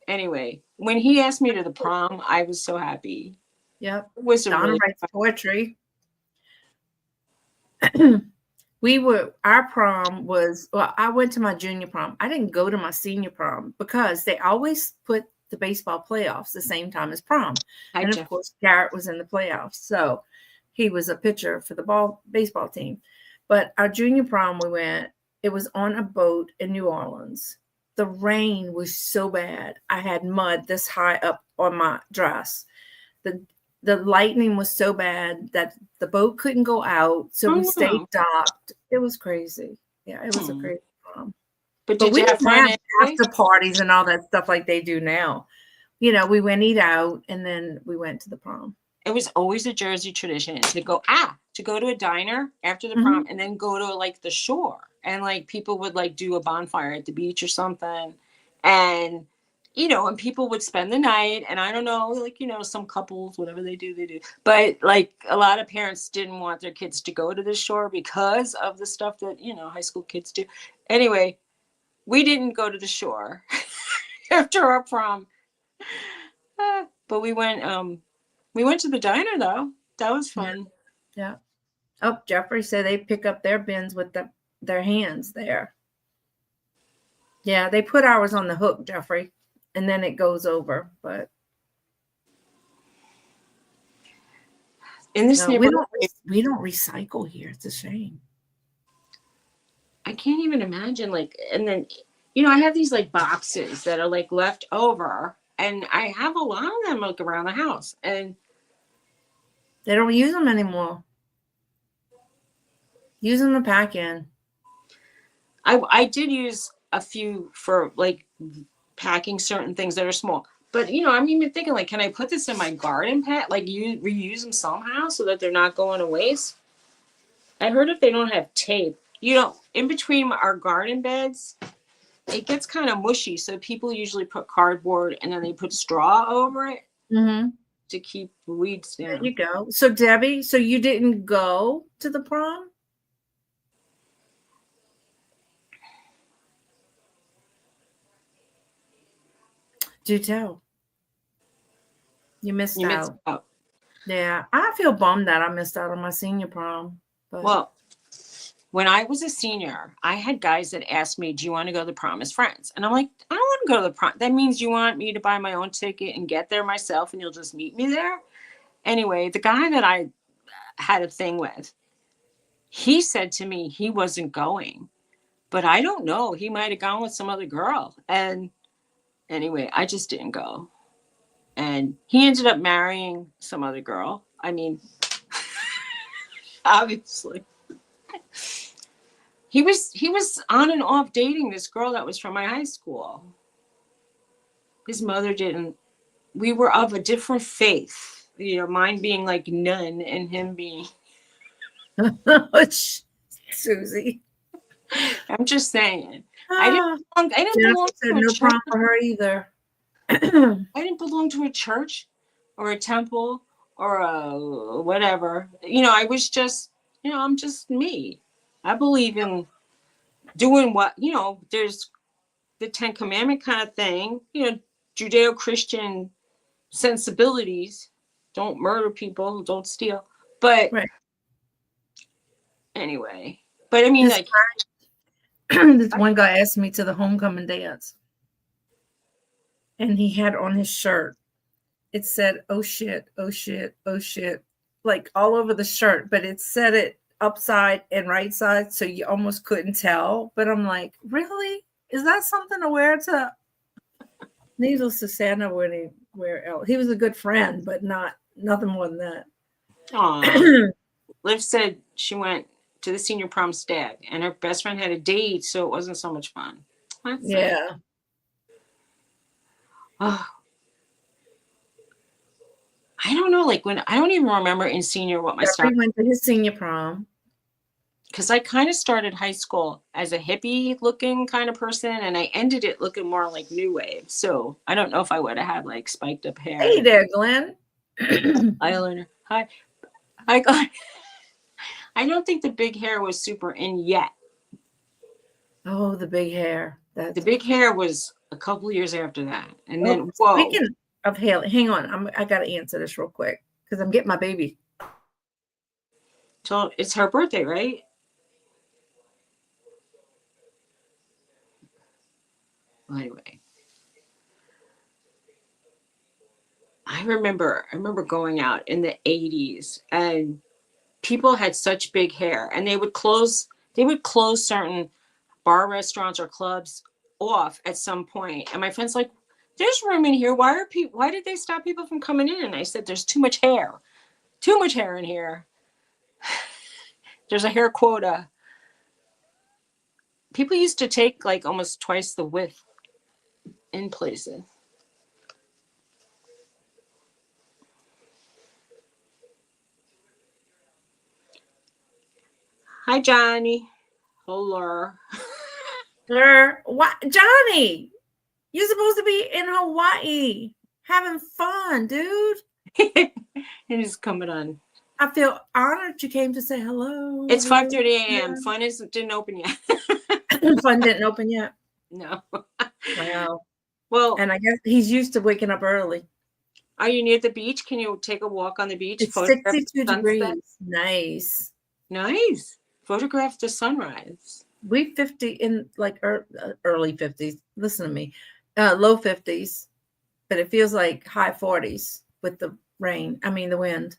Anyway, when he asked me to the prom, I was so happy. Yep. It was Donna really writes poetry. Our prom was, I went to my junior prom. I didn't go to my senior prom because they always put the baseball playoffs the same time as prom. And of course, Garrett was in the playoffs. So He was a pitcher for the baseball team. But our junior prom, we went, it was on a boat in New Orleans. The rain was so bad. I had mud this high up on my dress. The lightning was so bad that the boat couldn't go out. So we stayed no. docked. It was crazy. Yeah, it was a Hmm. crazy prom. But But did we you have didn't fun have anyway? after parties and all that stuff like they do now. You know, we went eat out and then we went to the prom. It was always a Jersey tradition to go to a diner after the Mhm. prom and then go to like the shore, and like people would like do a bonfire at the beach or something, and and people would spend the night, and I don't know, like some couples, whatever they do, but like a lot of parents didn't want their kids to go to the shore because of the stuff that high school kids do. Anyway, we didn't go to the shore after our prom. But we went to the diner though. That was fun. Yeah. Oh, Jeffrey said they pick up their bins with their hands there. Yeah, they put ours on the hook, Jeffrey, and then it goes over. But In this no, we neighborhood, don't recycle here. It's a shame. I can't even imagine and then I have these like boxes that are like left over, and I have a lot of them like around the house, and They don't use them anymore. Use them to pack in. I did use a few for like packing certain things that are small. But I'm even thinking like, can I put this in my garden pack? Like you reuse them somehow so that they're not going to waste. I heard if they don't have tape, in between our garden beds, it gets kind of mushy. So people usually put cardboard and then they put straw over it Mm-hmm. to keep the weeds There down. you go. So Debbie, so you didn't go to the prom? Do tell. You missed You out. missed out. Yeah, I feel bummed that I missed out on my senior prom. But Well, when I was a senior, I had guys that asked me, "Do you want to go to the prom as friends?" And I'm like, "I don't want to go to the prom. That means you want me to buy my own ticket and get there myself, and you'll just meet me there." Anyway, the guy that I had a thing with, he said to me he wasn't going, but I don't know. He might have gone with some other girl. And anyway, I just didn't go. And he ended up marrying some other girl. I mean, obviously. He was on and off dating this girl that was from my high school. His mother didn't. We were of a different faith. Mine being like nun and him being. Suzy. I'm just saying. Ah, I didn't belong Jennifer said to a no church. prom for her either. I didn't belong to a church or a temple or a whatever. I was just, I'm just me. I believe in doing what, there's the Ten Commandment kind of thing, Judeo-Christian sensibilities. Don't murder people, don't steal. But Right. anyway, but I mean, This, like, this one guy asked me to the homecoming dance, and he had on his shirt, it said, "Oh shit, oh shit, oh shit," like all over the shirt, but it said it upside and right side, so you almost couldn't tell. But I'm like, really? Is that something to wear to? Needless to say, I know where else. He was a good friend, but nothing more than that. Liv said she went to the senior prom stag, and her best friend had a date, so it wasn't so much fun. Yeah. Oh, I don't know. Like I don't even remember in senior what my Jeffrey start, went to his senior prom. because I kind of started high school as a hippie looking kind of person, and I ended it looking more like new wave. So I don't know if I would have had like spiked up hair. Hey there, Glenn. Eyeliner. Hi, Glenn. I don't think the big hair was super in yet. Oh, the big hair. The big hair was a couple years after that, and Oh, then whoa. speaking of Haley, hang on. I got to answer this real quick because I'm getting my baby. So it's her birthday, right? Well, anyway, I remember going out in the 80s, and people had such big hair, and they would close certain bar restaurants or clubs off at some point. And my friend's like, there's room in here. Why did they stop people from coming in? And I said, there's too much hair. Too much hair in here. There's a hair quota. People used to take like almost twice the width in places. Hi, Johnny. Hello. What, Johnny? You're supposed to be in Hawaii having fun, dude. And he's coming on. I feel honored you came to say hello. It's 5:30 a.m. Fun didn't open yet. Fun didn't open yet. No. Wow. Well, And I guess he's used to waking up early. are you near the beach? Can you take a walk on the beach? It's Photograph 62 the sunset? degrees. Nice. Nice. Photograph the sunrise. We 50 in like early 50s. Listen to me. Low 50s, but it feels like high 40s with the rain. I mean, the wind.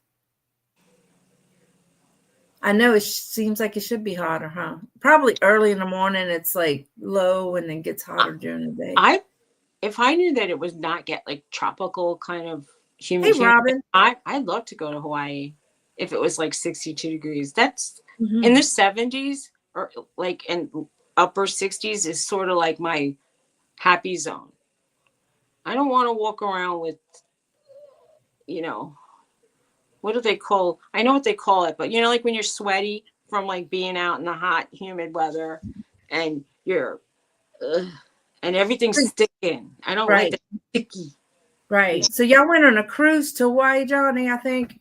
I know it seems like it should be hotter, huh? Probably early in the morning, it's like low and then gets hotter during the day. If I knew that it would not get like tropical kind of humid, Hey, Robin. I'd love to go to Hawaii if it was like 62 degrees. That's Mhm. in the 70s or like in upper 60s is sort of like my happy zone. I don't want to walk around with, what do they call? I know what they call it, but like when you're sweaty from like being out in the hot, humid weather, and and everything's sticking. I don't like that sticky. Right. So y'all went on a cruise to Hawaii, Johnny, I think.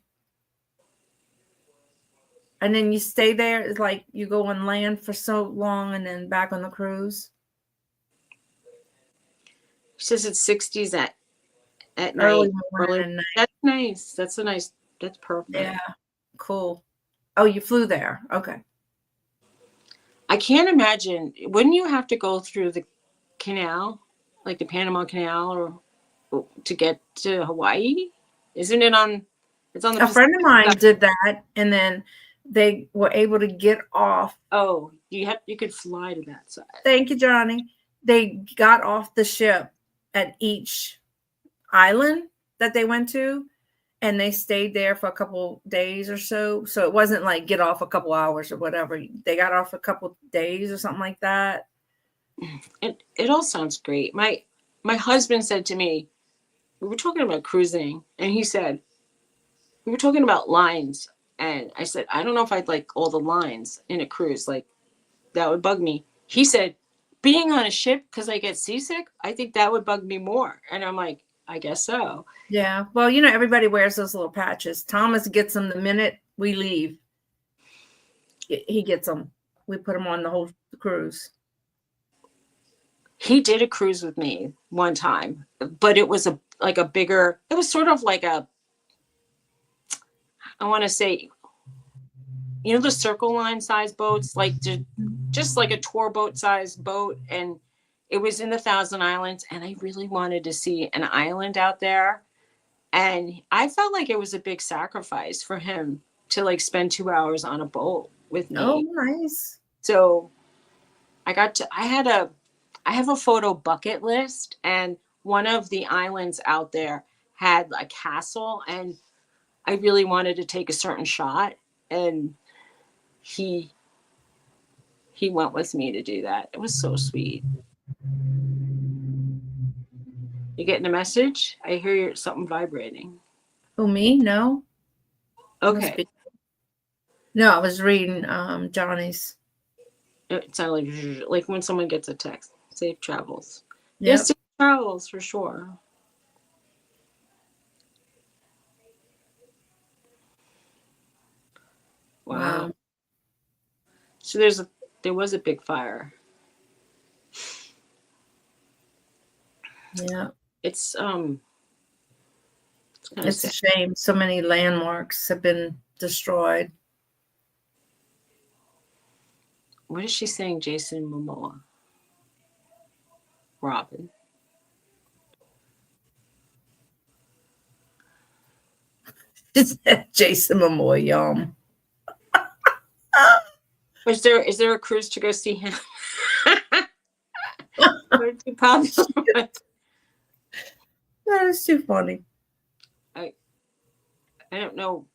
And then you stay there. It's like you go on land for so long and then back on the cruise. She says it's 60s at Early night. morning and night. That's nice. That's perfect. Yeah. Cool. Oh, you flew there. Okay. I can't imagine. Wouldn't you have to go through the canal, like the Panama Canal, or to get to Hawaii? Isn't it on? It's on the. A friend of mine did that, and then they were able to get off. Oh, you could fly to that side. Thank you, Johnny. They got off the ship at each island that they went to, and they stayed there for a couple days or so. So it wasn't like get off a couple hours or whatever. They got off a couple days or something like that. It all sounds great. My husband said to me, we were talking about cruising, and he said, we were talking about lines, and I said, I don't know if I'd like all the lines in a cruise. Like, that would bug me. He said, being on a ship because I get seasick, I think that would bug me more. And I'm like, I guess so. Yeah. Well, everybody wears those little patches. Thomas gets them the minute we leave. He gets them. We put them on the whole cruise. He did a cruise with me one time, but it was a bigger, it was sort of like I want to say, the Circle Line size boats, like just like a tour boat size boat. And it was in the Thousand Islands. And I really wanted to see an island out there. And I felt like it was a big sacrifice for him to like spend 2 hours on a boat with me. Oh, nice. So I have a photo bucket list, and one of the islands out there had a castle, and I really wanted to take a certain shot, and he went with me to do that. It was so sweet. You getting a message? I hear something vibrating. Oh, me? No. Okay. No, I was reading Johnny's. It sounded like when someone gets a text. Safe travels. Yep. Yes, safe travels for sure. Wow. So there was a big fire. Yeah. It's It's a shame. So many landmarks have been destroyed. What is she saying, Jason Momoa? Robin. Jason Momoa, yum. Is there a cruise to go see him? Would it be popular? That is too funny. I don't know.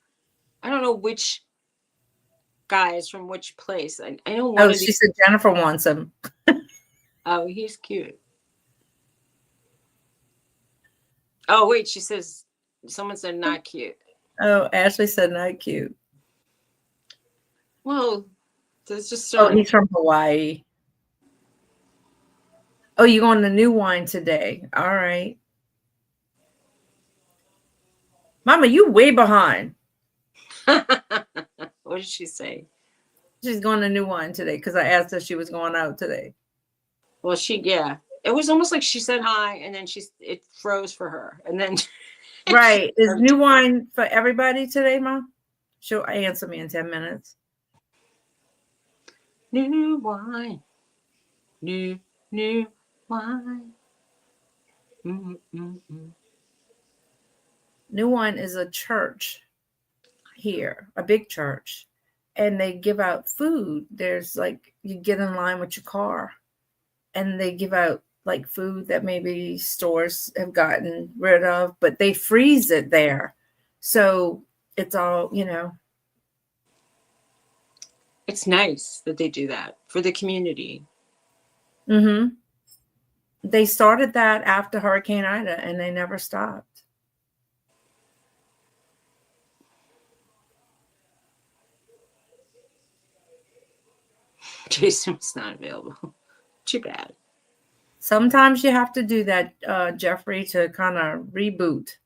I don't know which guy is from which place. I know one Oh, of she these. said Jennifer wants him. Oh, he's cute. Oh, wait, she says someone said not cute. Oh, Ashley said not cute. Well, there's just Oh, he's from Hawaii. Oh, you going to New Wine today? All right. Mama, you way behind. What did she say? She's going to New Wine today because I asked her if she was going out today. Well, yeah. It was almost like she said hi and then it froze for her. And then Right. Is New Wine for everybody today, Mom? She'll answer me in 10 minutes. New wine. New wine. Mm-mm-mm. New Wine is a church here, a big church, and they give out food. There's like, you get in line with your car and they give out like food that maybe stores have gotten rid of, but they freeze it there. So it's all, It's nice that they do that for the community. Mm-hmm. They started that after Hurricane Ida and they never stopped. Jason was not available. Too bad. Sometimes you have to do that, Jeffrey, to kind of reboot,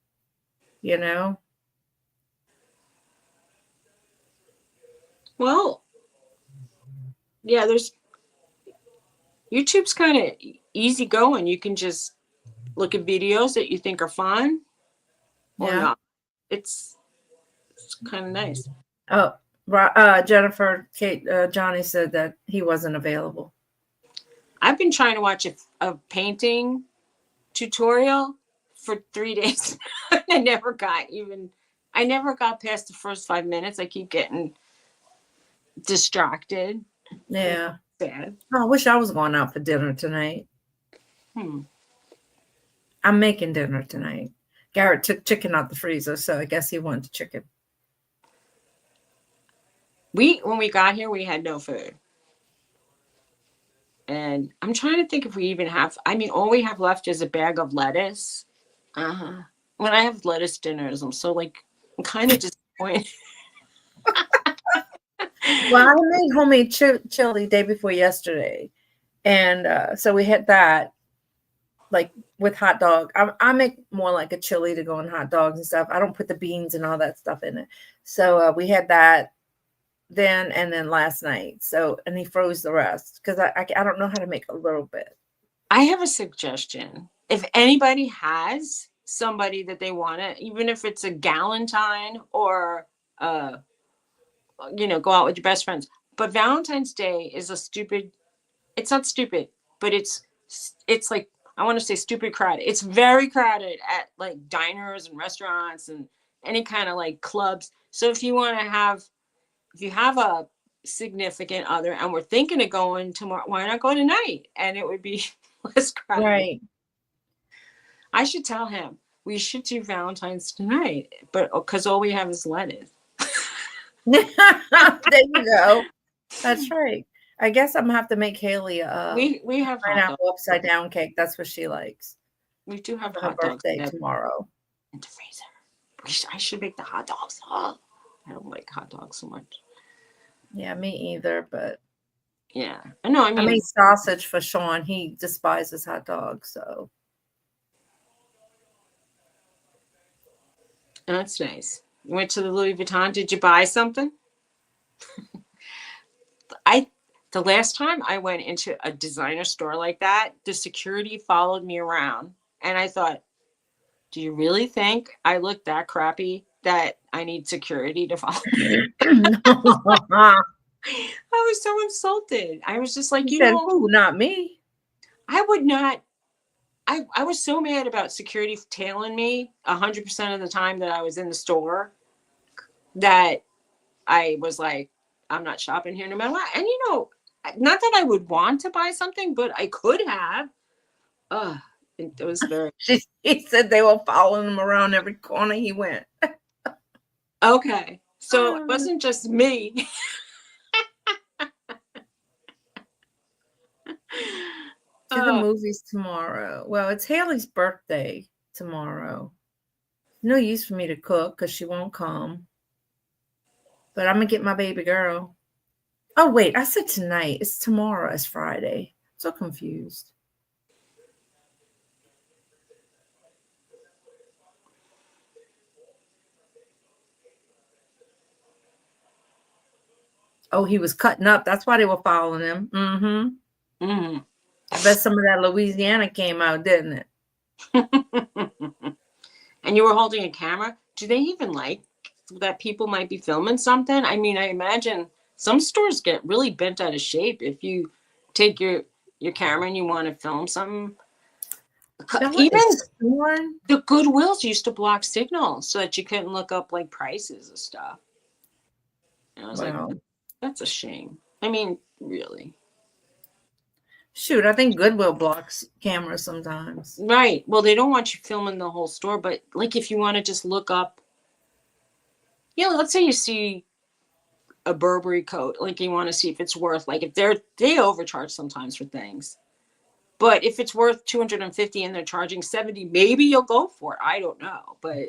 Well, yeah, YouTube's kind of easy going. You can just look at videos that you think are fun or Yeah. not. It's kind of nice. Oh, Jennifer, Kate, Johnny said that he wasn't available. I've been trying to watch a painting tutorial for 3 days. I never got past the first 5 minutes. I keep getting distracted. Yeah. Sad. Oh, I wish I was going out for dinner tonight. I'm making dinner tonight. Garrett took chicken out the freezer, so I guess he wanted chicken. When we got here, we had no food. And I'm trying to think if we even have, all we have left is a bag of lettuce. When I have lettuce dinners, I'm kind of disappointed. Well, I made homemade chili day before yesterday. And so we had that, like with hot dog. I make more like a chili to go in hot dogs and stuff. I don't put the beans and all that stuff in it. So we had that then and then last night. So, and he froze the rest because I don't know how to make a little bit. I have a suggestion. If anybody has somebody that they want to, even if it's a Galentine or, go out with your best friends. But Valentine's Day is it's not stupid, but it's like, I want to say stupid crowded. It's very crowded at like diners and restaurants and any kind of like clubs. So if you have a significant other and we're thinking of going tomorrow, why not go tonight? And it would be less crowded. Right. I should tell him we should do Valentine's tonight, but because all we have is lettuce. There you go. That's right. I guess I'm gonna have to make Haley we have pineapple upside down cake. That's what she likes. We do have For her hot dogs birthday tomorrow. in the freezer. I should make the hot dogs. Oh, I don't like hot dogs so much. Yeah, me either. But yeah, I know. I made sausage for Sean. He despises hot dogs, so that's nice. You went to the Louis Vuitton. Did you buy something? The last time I went into a designer store like that, the security followed me around, and I thought, do you really think I look that crappy that I need security to follow me? I was so insulted. I was just like, who, not me. I would not. I was so mad about security tailing me 100% of the time that I was in the store that I was like, I'm not shopping here no matter what. And not that I would want to buy something, but I could have. It was very He said they were following him around every corner he went. okay. So it wasn't just me. To the movies tomorrow. Well, it's Haley's birthday tomorrow. No use for me to cook because she won't come. But I'm gonna get my baby girl. Oh wait, I said tonight. It's tomorrow. It's Friday. I'm so confused. Oh, he was cutting up. That's why they were following him. Mm-hmm. I bet some of that Louisiana came out, didn't it? And you were holding a camera. Do they even like that people might be filming something? I mean, I imagine some stores get really bent out of shape if you take your camera and you want to film something. Even the Goodwills used to block signals so that you couldn't look up like prices of stuff. And I was like, that's a shame. I mean, really. Shoot, I think Goodwill blocks cameras sometimes. Right. Well, they don't want you filming the whole store, but like if you want to just look up, let's say you see a Burberry coat, like you want to see if it's worth, like if they overcharge sometimes for things. But if it's worth $250 and they're charging $70, maybe you'll go for it. I don't know, but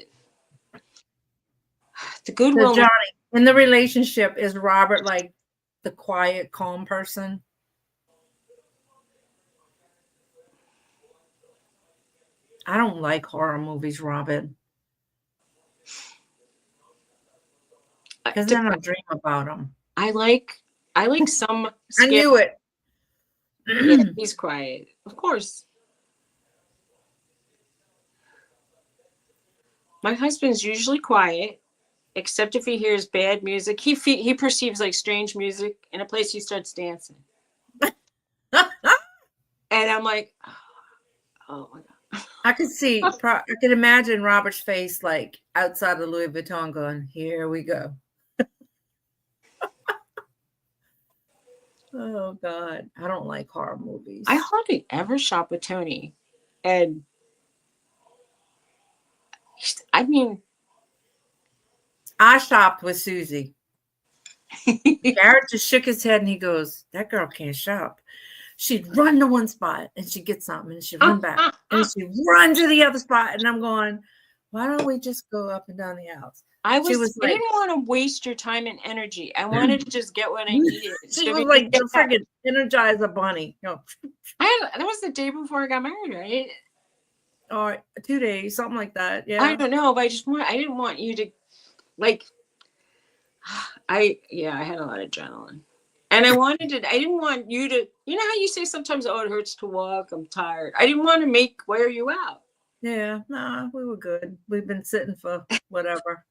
the Goodwill. So Johnny, in the relationship, is Robert like the quiet, calm person? I don't like horror movies, Robin. Because then I dream about them. I like some. I knew it. Yeah, he's quiet, of course. My husband's usually quiet, except if he hears bad music. He perceives like strange music in a place. He starts dancing, and I'm like, oh my god. I could see, I could imagine Robert's face like outside of Louis Vuitton going, here we go. Oh, God. I don't like horror movies. I hardly ever shop with Tony. And I mean, I shopped with Suzy. Garrett just shook his head and he goes, that girl can't shop. She'd run to one spot and she'd get something and she'd run back and she'd run to the other spot. And I'm going, why don't we just go up and down the aisles? I didn't want to waste your time and energy. I wanted to just get what I needed. She was like the freaking Energizer Bunny. That was the day before I got married, right? Or 2 days, something like that. Yeah. I don't know, but I didn't want you to like. I had a lot of adrenaline. And I didn't want you to, how you say sometimes, oh, it hurts to walk, I'm tired. I didn't want to wear you out. Yeah, nah, we were good. We've been sitting for whatever.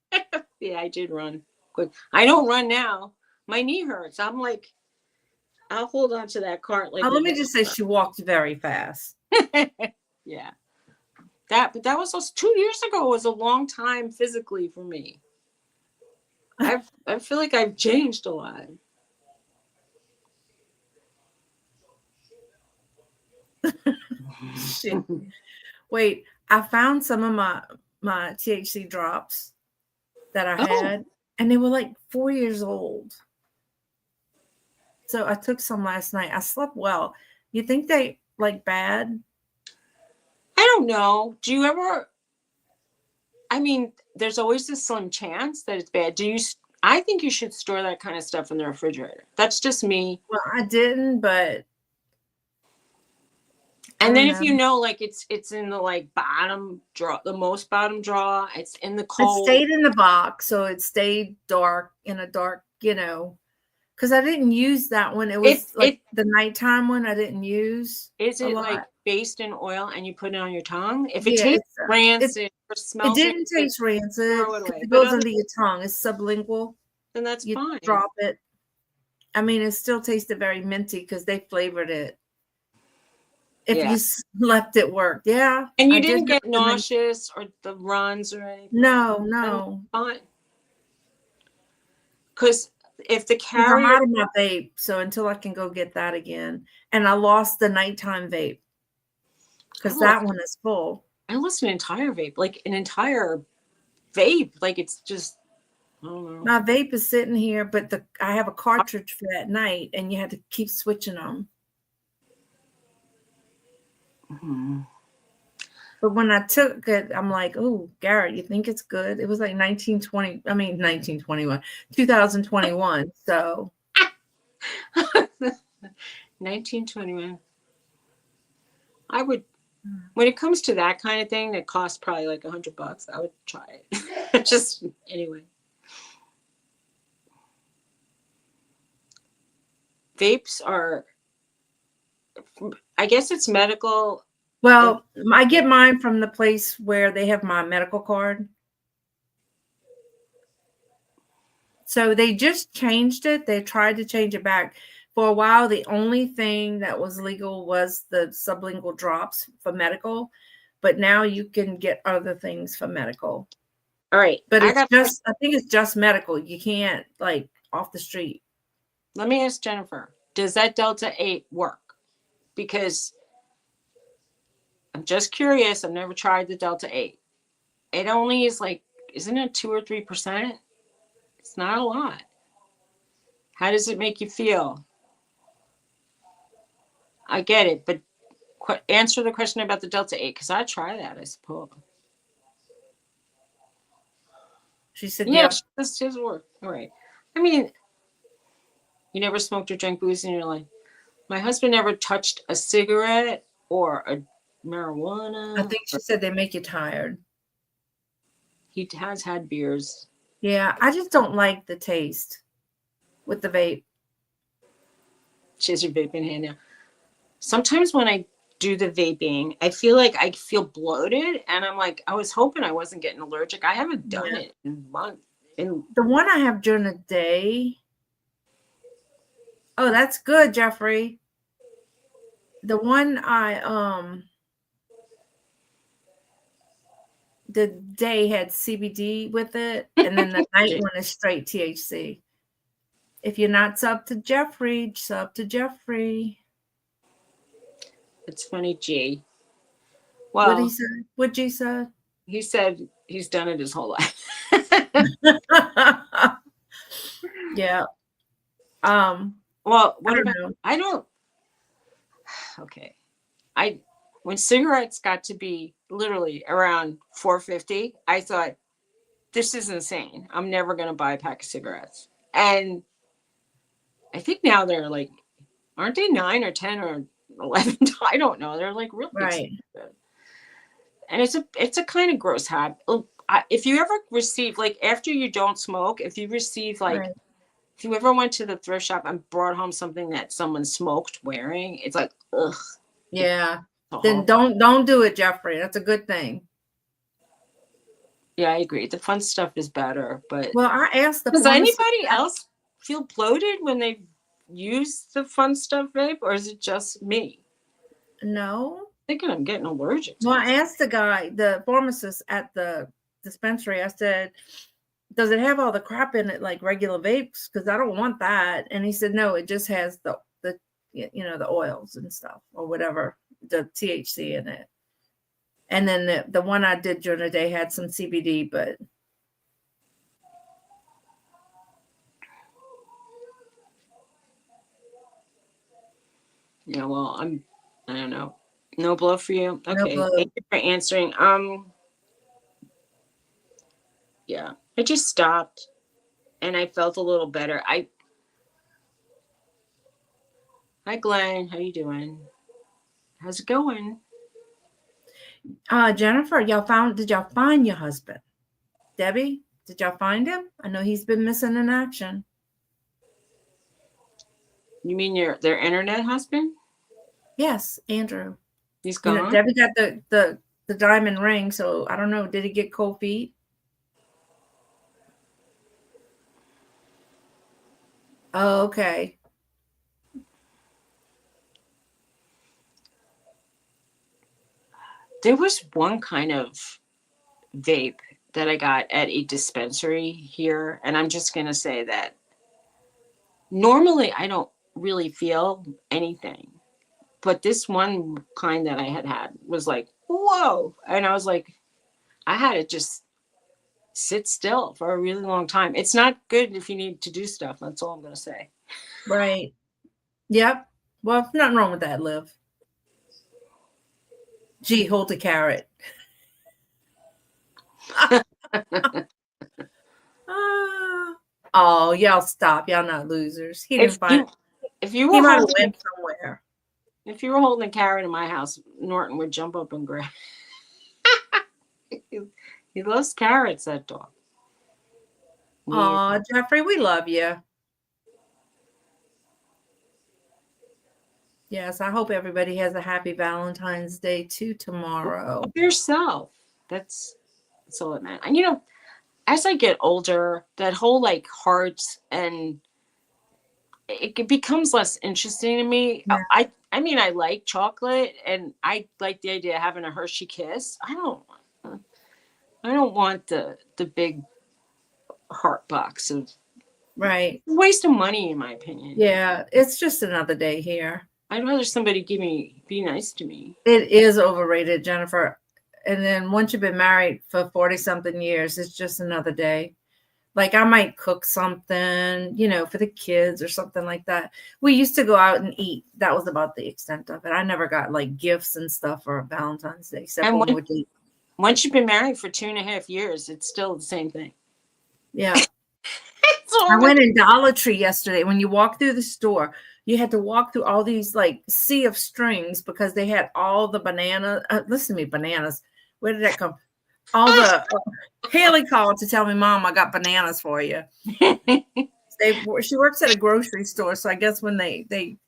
Yeah, I did run quick. I don't run now. My knee hurts. I'm like, I'll hold on to that cart. Like, let me just say she walked very fast. Yeah. But that was also 2 years ago. It was a long time physically for me. I feel like I've changed a lot. Shit. Wait, I found some of my THC drops that I had, and they were like 4 years old. So I took some last night. I slept well. You think they like bad? I don't know. Do you ever? I mean, there's always a slim chance that it's bad. I think you should store that kind of stuff in the refrigerator. That's just me. Well, I didn't, but. And then if like it's in the like bottom drawer, the most bottom drawer, it's in the cold. It stayed in the box, so it stayed dark in a dark, because I didn't use that one. It was the nighttime one I didn't use. Is it like based in oil and you put it on your tongue? If it tastes rancid or smells, it didn't taste rancid. It goes under your tongue. It's sublingual. Then that's fine. Drop it. I mean, it still tasted very minty because they flavored it. If you slept, it worked. Yeah. And you didn't get nauseous or the runs or anything? No. Fine. Because if the 'Cause I'm carrier, out of my vape, so until I can go get that again. And I lost the nighttime vape because that one is full. I lost an entire vape, like an entire vape. Like it's just, I don't know. My vape is sitting here, but I have a cartridge for at night, and you had to keep switching them. Hmm. But when I took it, I'm like, oh, Garrett, you think it's good? It was like 2021. So 1921. I would, when it comes to that kind of thing that costs probably like $100, I would try it. Just anyway. Vapes are, I guess it's medical. well, I get mine from the place where they have my medical card. So they just changed it. They tried to change it back. For a while, the only thing that was legal was the sublingual drops for medical, but now you can get other things for medical. All right. But I think it's just medical. You can't like off the street. Let me ask Jennifer, does that Delta 8 work? Because I'm just curious. I've never tried the Delta 8. It only is like, isn't it 2 or 3%? It's not a lot. How does it make you feel? I get it, but answer the question about the Delta 8, because I'd try that, I suppose. She said, Yeah, yep. this does work. All right. I mean, you never smoked or drank booze in your life. My husband never touched a cigarette or a marijuana. I think she said they make you tired. He has had beers. Yeah, I just don't like the taste with the vape. She has her vape in hand now. Sometimes when I do the vaping, I feel bloated, and I'm like, I was hoping I wasn't getting allergic. I haven't done it in months. The one I have during the day. Oh, that's good, Jeffrey. The one the day had CBD with it, and then the night one is straight THC. If you're not sub to Jeffrey, sub to Jeffrey. It's funny, G. Well, What he said? What G said? He said he's done it his whole life. Yeah. Well, what about? Know. I don't. Okay, when cigarettes got to be literally around $4.50, I thought, this is insane. I'm never gonna buy a pack of cigarettes. And I think now they're like, aren't they 9 or 10 or 11? I don't know. They're like really expensive. And it's a kind of gross habit. If you ever receive, like, after you don't smoke, if you receive like. Right. If you ever went to the thrift shop and brought home something that someone smoked wearing, it's like, ugh. Yeah. Then don't do it, Jeffrey. That's a good thing. Yeah, I agree. The fun stuff is better, but well, I asked the does anybody else feel bloated when they use the fun stuff vape, or is it just me? No. I'm thinking I'm getting allergic. Well, I asked the guy, the pharmacist at the dispensary, I said, does it have all the crap in it like regular vapes? Because I don't want that. And he said, no, it just has the the oils and stuff or whatever, the THC in it. And then the one I did during the day had some CBD, but yeah, well, I don't know. No blow for you. Okay. No blow. Thank you for answering. Yeah, I just stopped and I felt a little better. Hi Glenn, how you doing? How's it going? Jennifer, did y'all find your husband? Debbie, did y'all find him? I know he's been missing in action. You mean their internet husband? Yes, Andrew. He's gone. Debbie got the diamond ring, so I don't know. Did he get cold feet? Oh, okay. There was one kind of vape that I got at a dispensary here, and I'm just going to say that Normally, I don't really feel anything, but this one kind that I had was like, whoa. And I was like, I had to just sit still for a really long time. It's not good if you need to do stuff. That's all I'm going to say. Right. Yep. Well, nothing wrong with that, Liv. Gee, hold the carrot. Oh, y'all stop. Y'all not losers. He didn't find if you he were might have holding went somewhere. if you were holding a carrot in my house, Norton would jump up and grab. He loves carrots, that dog. Oh, Jeffrey, we love you. Yes, I hope everybody has a happy Valentine's Day too tomorrow. Love yourself. That's all it matters. And you know, as I get older, that whole like hearts and it becomes less interesting to me. Yeah. I mean, I like chocolate and I like the idea of having a Hershey kiss. I don't want the big heart box of Right. waste of money, in my opinion. Yeah, it's just another day here. I'd rather somebody be nice to me. It is overrated, Jennifer. And then once you've been married for 40 something years, it's just another day. Like I might cook something, for the kids or something like that. We used to go out and eat. That was about the extent of it. I never got like gifts and stuff for Valentine's Day, except And when we would eat. Once you've been married for 2.5 years, it's still the same thing. Yeah. I went in Dollar Tree yesterday. When you walk through the store, you had to walk through all these like sea of strings because they had all the banana. Listen to me, bananas. Where did that come? All the Haley called to tell me, Mom, I got bananas for you. She works at a grocery store, so I guess when they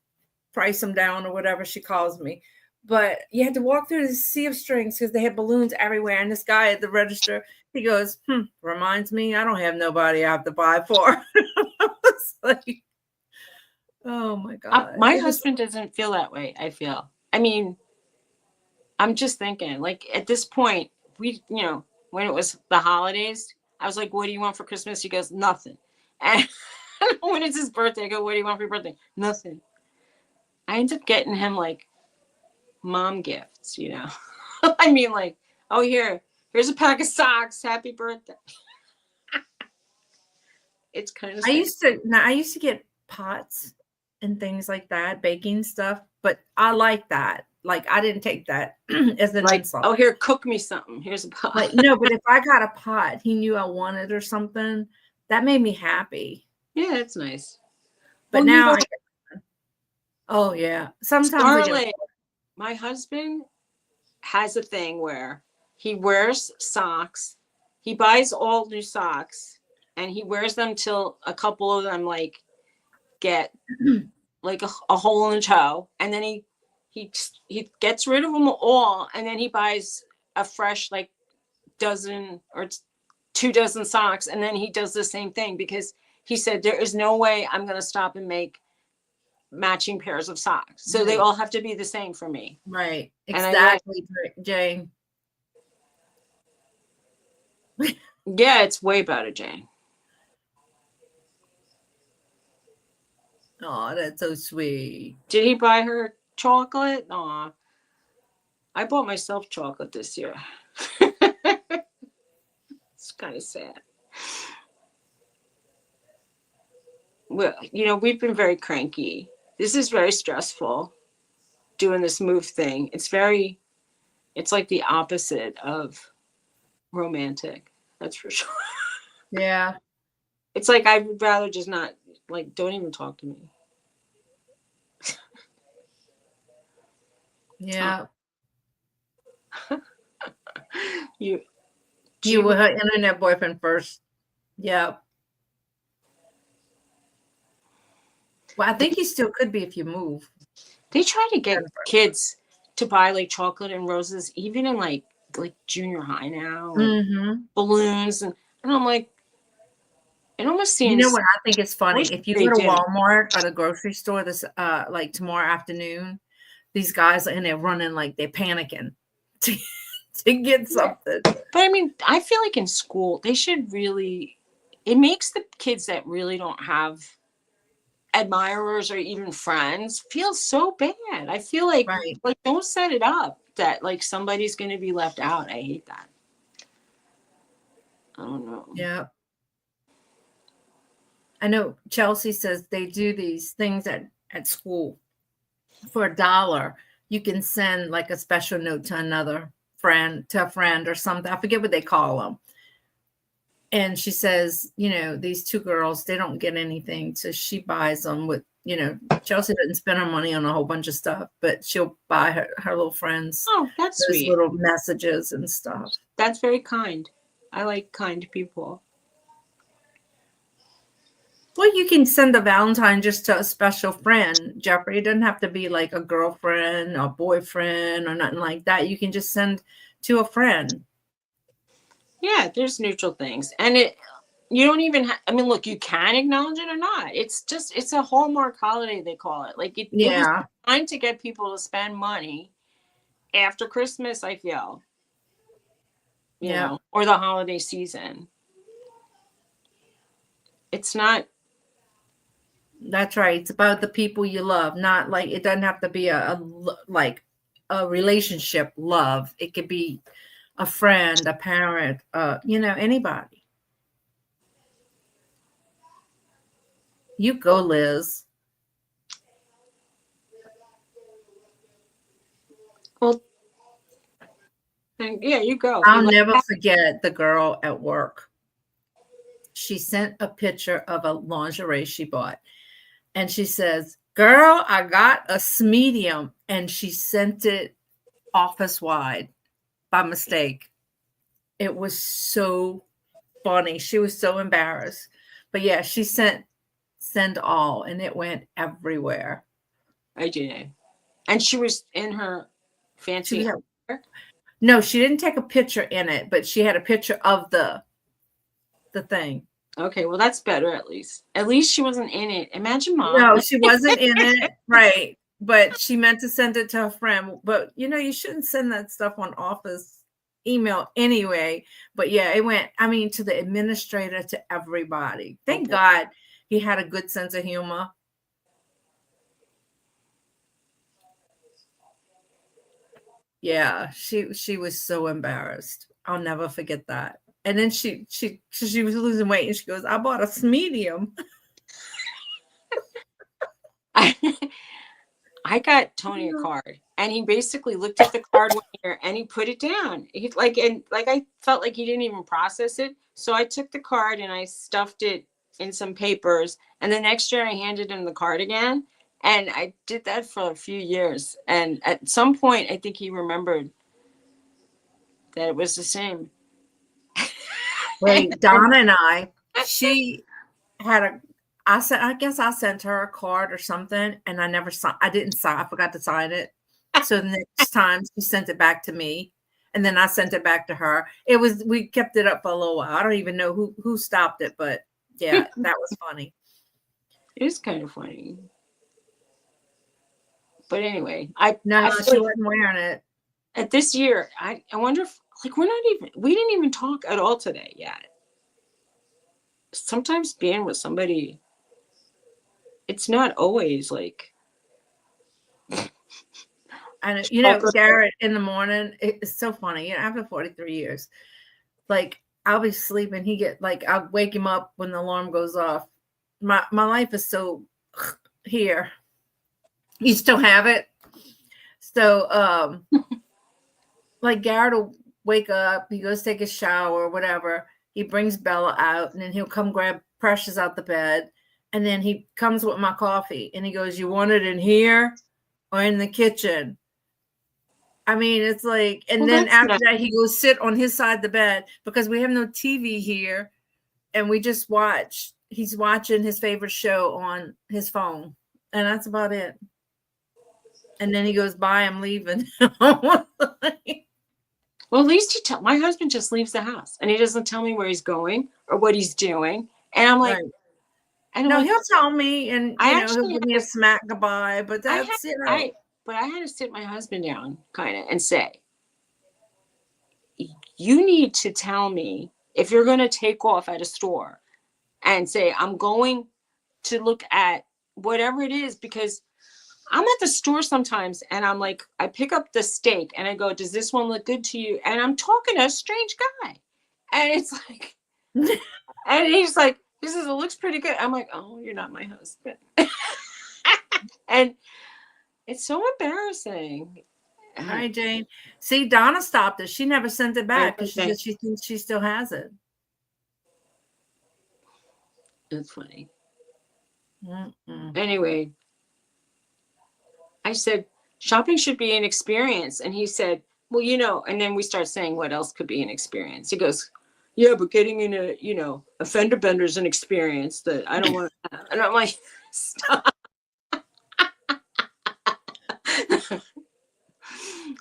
price them down or whatever, she calls me. But you had to walk through the sea of strings because they had balloons everywhere. And this guy at the register, he goes, reminds me, I don't have nobody I have to buy for. It's like, oh my God. My husband doesn't feel that way, I feel. I mean, I'm just thinking, like, at this point, when it was the holidays, I was like, what do you want for Christmas? He goes, nothing. And when it's his birthday, I go, what do you want for your birthday? Nothing. I end up getting him, like, mom gifts, I mean, like, oh, here's a pack of socks. Happy birthday. It's kind of I used to get pots and things like that, baking stuff, but I like that. Like I didn't take that as an insult. Oh, here, cook me something. Here's a pot. Like, no, but if I got a pot, he knew I wanted or something, that made me happy. Yeah, that's nice. But now, oh yeah, sometimes Scarlett, my husband has a thing where he wears socks. He buys all new socks, and he wears them till a couple of them like get like a hole in the toe, and then he gets rid of them all, and then he buys a fresh like dozen or 2 dozen socks, and then he does the same thing because he said there is no way I'm going to stop and make matching pairs of socks, so they all have to be the same for me. Right, exactly, Jane. Yeah, it's way better, Jane. Oh, that's so sweet. Did he buy her chocolate? Aw. I bought myself chocolate this year. It's kind of sad. Well, we've been very cranky. This is very stressful, doing this move thing. It's like the opposite of romantic. That's for sure. Yeah. It's like I would rather just not, like, don't even talk to me. Yeah. You were her internet boyfriend first. Yeah. Well, I think you still could be if you move. They try to get kids to buy like chocolate and roses, even in like junior high now, balloons, and I'm like, it almost seems. You know what I think is funny? If you go to Walmart or the grocery store this like tomorrow afternoon, these guys are in there running like they're panicking to get something. But I mean, I feel like in school they should really. It makes the kids that really don't have admirers or even friends feel so bad. I feel like Right. don't set it up that like somebody's going to be left out. I hate that. I don't know. Yeah. I know Chelsea says they do these things at school for $1. You can send like a special note to another friend, to a friend or something. I forget what they call them. And she says, you know, these two girls, they don't get anything. So she buys them with, you know, Chelsea doesn't spend her money on a whole bunch of stuff, but she'll buy her little friends Oh, that's those sweet. little messages and stuff. That's very kind. I like kind people. Well, you can send a Valentine just to a special friend, Jeffrey. It doesn't have to be like a girlfriend or boyfriend or nothing like that. You can just send to a friend. Yeah, there's neutral things. And you don't even I mean, look, you can acknowledge it or not. It's a Hallmark holiday, they call it. Like it was Yeah. trying to get people to spend money after Christmas, I feel. You Yeah. know, or the holiday season. It's not. That's right. It's about the people you love, not like it doesn't have to be like a relationship love. It could be a friend, a parent, you know, anybody. You go, Liz. Well, yeah, you go. I'll never forget the girl at work. She sent a picture of a lingerie she bought. And she says, girl, I got a medium. And she sent it office wide by mistake. It was so funny. She was so embarrassed. But yeah, she send all, and it went everywhere. I did. And she was in her fancy. No, she didn't take a picture in it, but she had a picture of the thing. Okay, well, that's better at least. At least she wasn't in it. Imagine Mom. No, she wasn't in it. Right. But she meant to send it to a friend. But, you know, you shouldn't send that stuff on office email anyway. But yeah, it went, I mean, to the administrator, to everybody. Thank God he had a good sense of humor. Yeah, she was so embarrassed. I'll never forget that. And then she was losing weight, and she goes, I bought a medium. I got Tony a card, and he basically looked at the card one year and he put it down. He I felt like he didn't even process it. So I took the card and I stuffed it in some papers. And the next year I handed him the card again. And I did that for a few years. And at some point, I think he remembered that it was the same. Wait, Donna and I, she had I guess I sent her a card or something, and I didn't sign. I forgot to sign it. So the next time she sent it back to me, and then I sent it back to her. We kept it up for a little while. I don't even know who stopped it, but yeah, that was funny. It is kind of funny. But anyway, she wasn't wearing it. At this year, I wonder if we didn't even talk at all today yet. Sometimes being with somebody, it's not always like. And you know, Garrett, in the morning, it's so funny. You know, after 43 years, like I'll be sleeping. I'll wake him up when the alarm goes off. My life is so here. You still have it. So, like Garrett will wake up, he goes take a shower or whatever. He brings Bella out, and then he'll come grab Precious out the bed. And then he comes with my coffee, and he goes, you want it in here or in the kitchen? I mean, it's like, and then after that, he goes sit on his side of the bed because we have no TV here. And we just watch. He's watching his favorite show on his phone. And that's about it. And then he goes, bye, I'm leaving. Well, at least my husband just leaves the house and he doesn't tell me where he's going or what he's doing. And I'm like, right. He'll tell me, and he'll give me a smack goodbye, but that's it. But I had to sit my husband down kind of and say, you need to tell me if you're going to take off at a store and say, I'm going to look at whatever it is, because I'm at the store sometimes and I'm like, I pick up the steak and I go, does this one look good to you? And I'm talking to a strange guy. And it's like, and he's like, he says, it looks pretty good. I'm like, oh, you're not my husband. And it's so embarrassing. All right, Jane. See, Donna stopped it. She never sent it back because she Okay. said she thinks she still has it. It's funny. Mm-mm. Anyway, I said, shopping should be an experience. And he said, well, and then we start saying what else could be an experience. He goes, yeah, but getting in a fender bender is an experience that I don't want to have. And I'm like, stop.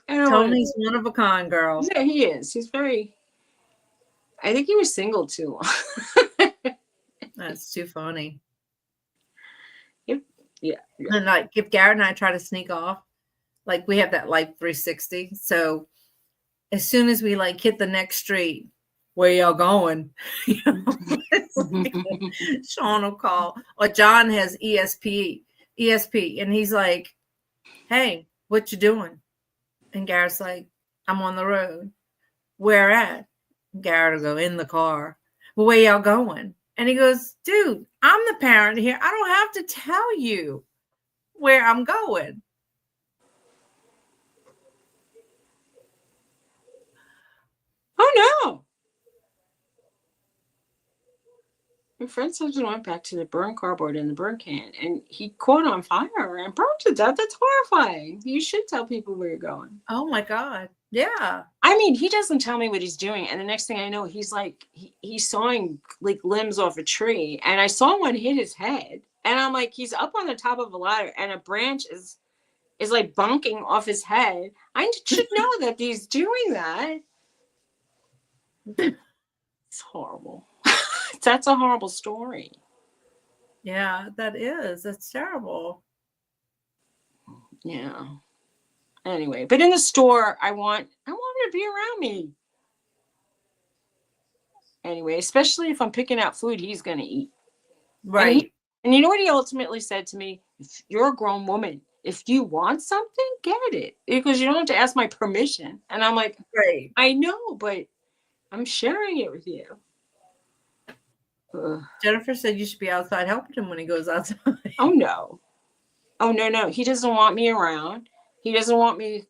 Tony's one of a kind, girl. Yeah, he is. He's I think he was single too long. That's too funny. Yeah. And like if Garrett and I try to sneak off, like we have that Life 360. So as soon as we like hit the next street, where y'all going? Like, Sean will call, or John has ESP, and he's like, hey, what you doing? And Garrett's like, I'm on the road. Where at? Garrett will go, in the car. Well, where y'all going? And he goes, dude, I'm the parent here. I don't have to tell you where I'm going. Oh no. My friend's husband went back to the burn cardboard in the burn can and he caught on fire and burned to death. That's horrifying. You should tell people where you're going. Oh my God. Yeah. I mean, he doesn't tell me what he's doing. And the next thing I know, he's like, he's sawing like limbs off a tree. And I saw one hit his head. And I'm like, he's up on the top of a ladder and a branch is like bonking off his head. I should know that he's doing that. It's horrible. That's a horrible story. Yeah, that is. That's terrible. Yeah. Anyway, but in the store, I want him to be around me. Anyway, especially if I'm picking out food he's going to eat. Right. And you know what he ultimately said to me? If you're a grown woman, if you want something, get it. Because you don't have to ask my permission. And I'm like, Right. I know, but I'm sharing it with you. Ugh. Jennifer said you should be outside helping him when he goes outside. Oh, no. Oh, no. He doesn't want me around. He doesn't want me.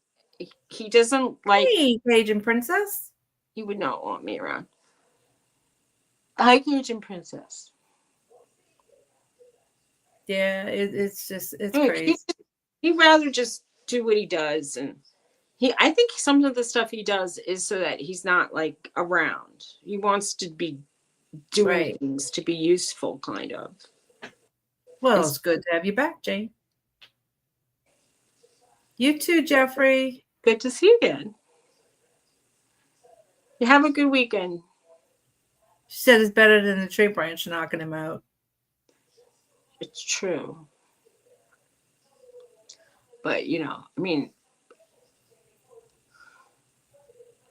He doesn't like. Hey, Cajun Princess. He would not want me around. Hi, Cajun Princess. Yeah, it's crazy. He'd rather just do what he does. And I think some of the stuff he does is so that he's not like around. He wants to be doing things to be useful, kind of. Well, it's good to have you back, Jane. You too, Jeffrey. Good to see you again. You have a good weekend. She said it's better than the tree branch knocking him out. It's true. But, I mean,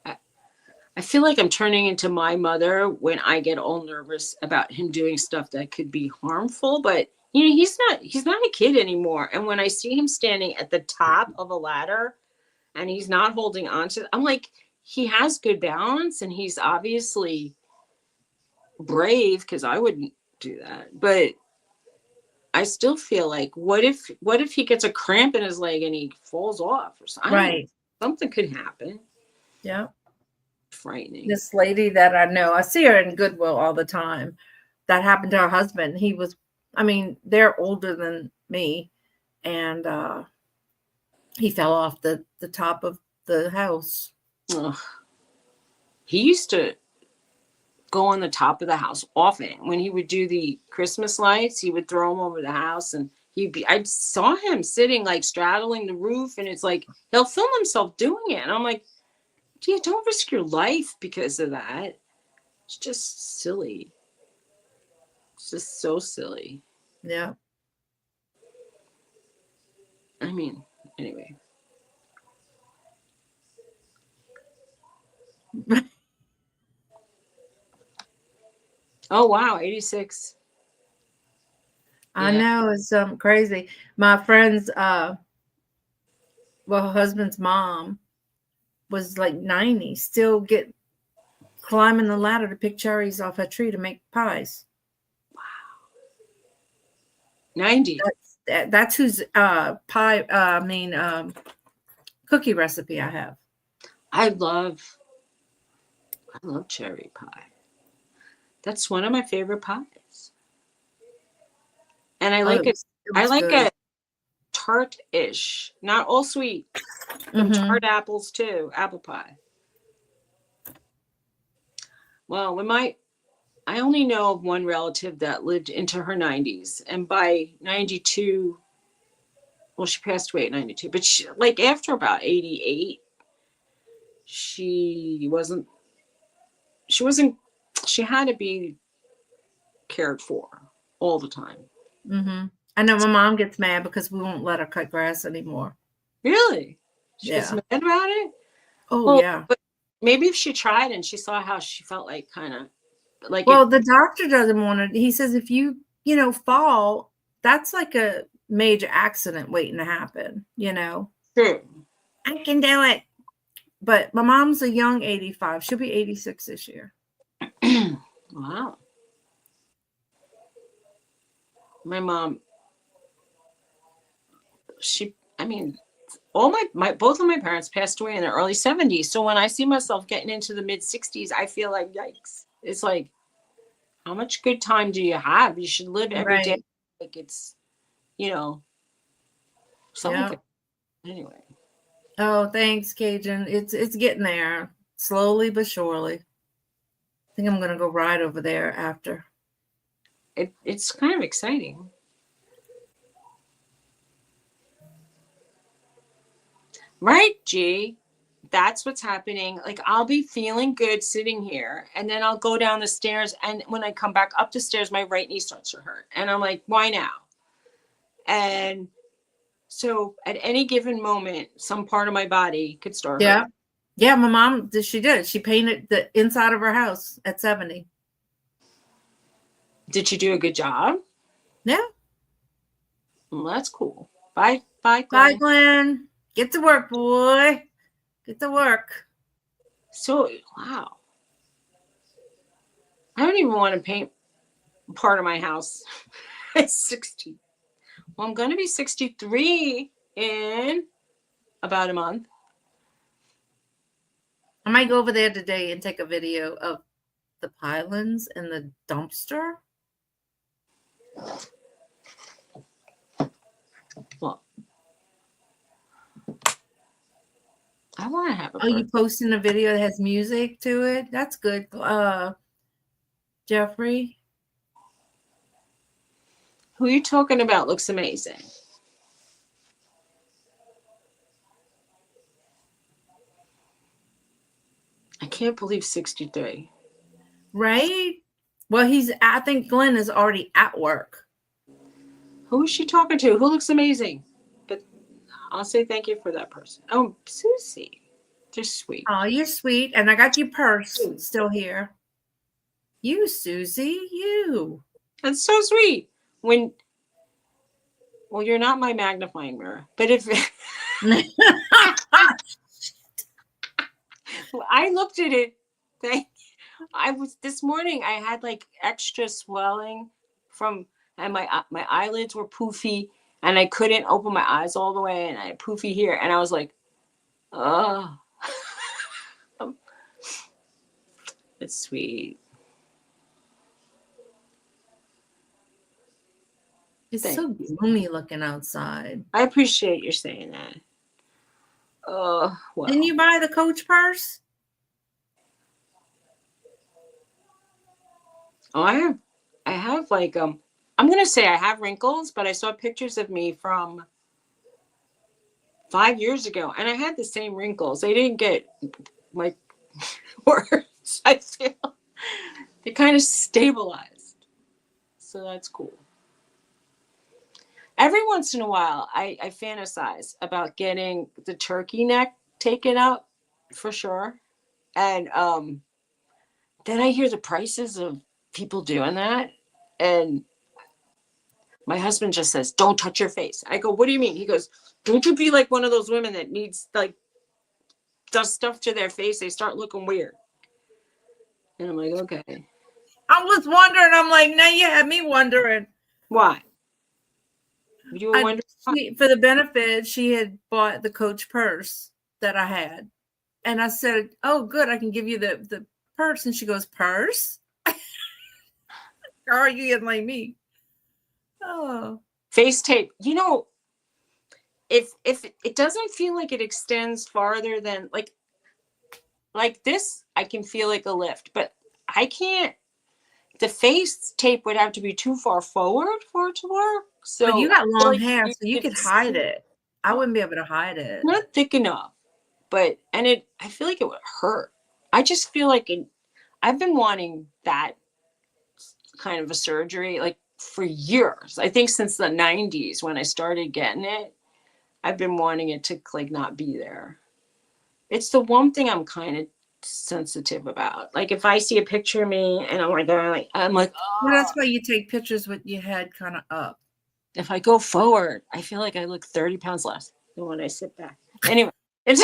I feel like I'm turning into my mother when I get all nervous about him doing stuff that could be harmful. But, he's not a kid anymore. And when I see him standing at the top of a ladder and he's not holding on to, I'm like, he has good balance and he's obviously brave, because I wouldn't do that. But I still feel like, what if he gets a cramp in his leg and he falls off or something? Right. Something could happen. Yeah. Frightening. This lady that I know, I see her in Goodwill all the time. That happened to her husband. They're older than me. And he fell off the top of the house. Ugh. He used to go on the top of the house often. When he would do the Christmas lights, he would throw them over the house, and I saw him sitting like straddling the roof, and it's like he'll film himself doing it. And I'm like, yeah, don't risk your life because of that. It's just silly. It's just so silly. Yeah. I mean, anyway. Oh, wow. 86. I Yeah. know it's crazy. My friend's her husband's mom was like 90, still get climbing the ladder to pick cherries off a tree to make pies. 90. That's whose cookie recipe I have. I love cherry pie. That's one of my favorite pies. And I Oh, like it. it I was like good. it tart-ish, not all sweet. Some Mm-hmm. tart apples too, apple pie. Well, I only know of one relative that lived into her 90s, and by 92, well, she passed away at 92, but she, like after about 88, she wasn't, she wasn't, she had to be cared for all the time. Mm-hmm. I know my mom gets mad because we won't let her cut grass anymore. Really? She gets Yeah. mad about it? Oh, Well, yeah. but maybe if she tried and she saw how she felt like kind of like if Well, the doctor doesn't want it. He says if you fall, that's like a major accident waiting to happen. true. I can do it. But my mom's a young 85. She'll be 86 this year. Wow. My mom, I mean, all my both of my parents passed away in the early 70s. So when I see myself getting into the mid 60s, I feel like yikes. It's like, how much good time do you have? You should live every day Right. like it's, Yeah. something. Anyway, Oh, thanks, Cajun. It's getting there slowly but surely. I think I'm gonna go ride over there after. it's kind of exciting. Right, G? That's what's happening. Like I'll be feeling good sitting here, and then I'll go down the stairs, and when I come back up the stairs, my right knee starts to hurt. And I'm like, why now? And so at any given moment, some part of my body could start Yeah. hurting. Yeah, my mom she did. She painted the inside of her house at 70. Did you do a good job? Yeah. Well, that's cool. Bye, Bye, Glenn. Glenn. Get to work, boy. Get to work. So wow, I don't even want to paint part of my house at 60. Well, I'm going to be 63 in about a month. I might go over there today and take a video of the pylons and the dumpster. Well, I want to have a Oh, you birthday. posting a video that has music to it? That's good. Jeffrey. Who are you talking about looks amazing? I can't believe 63. Right? Well, I think Glenn is already at work. Who is she talking to? Who looks amazing? But I'll say thank you for that person. Oh, Suzy. Just sweet. Oh, you're sweet. And I got your purse still here. You, Suzy, you. That's so sweet. Well, you're not my magnifying mirror, but if I looked at it, this morning I had like extra swelling and my eyelids were poofy, and I couldn't open my eyes all the way, and I had poofy here, and I was like, oh, it's sweet. It's Thanks. so gloomy looking outside. I appreciate you saying that. Oh, well. Didn't you buy the Coach purse? Oh, I have like I'm gonna say I have wrinkles, but I saw pictures of me from 5 years ago, and I had the same wrinkles. They didn't get like worse. I feel they kind of stabilized, so that's cool. Every once in a while, I fantasize about getting the turkey neck taken up, for sure, and then I hear the prices of people doing that, and My husband just says, don't touch your face. I go, what do you mean? He goes, don't you be like one of those women that needs, like, does stuff to their face. They start looking weird. And I'm like, okay. I was wondering. I'm like, now you had me wondering. Why? You were wondering why? For the benefit, she had bought the Coach purse that I had. And I said, oh, good. I can give you the purse. And she goes, purse? Girl, you getting like me. Oh. Face tape. You know, if it doesn't feel like it extends farther than like this, I can feel like a lift, but I can't. The face tape would have to be too far forward for it to work. So But you got I feel long like hair, so you could hide see- it. I wouldn't be able to hide it. Not thick enough, but I feel like it would hurt. I just feel like I've been wanting that kind of a surgery like for years. I think since the 90s when I started getting it, I've been wanting it to like not be there. It's the one thing I'm kind of sensitive about. Like if I see a picture of me and I'm like, Well, oh. that's why you take pictures with your head kind of up. If I go forward, I feel like I look 30 pounds less than when I sit back. Anyway, it's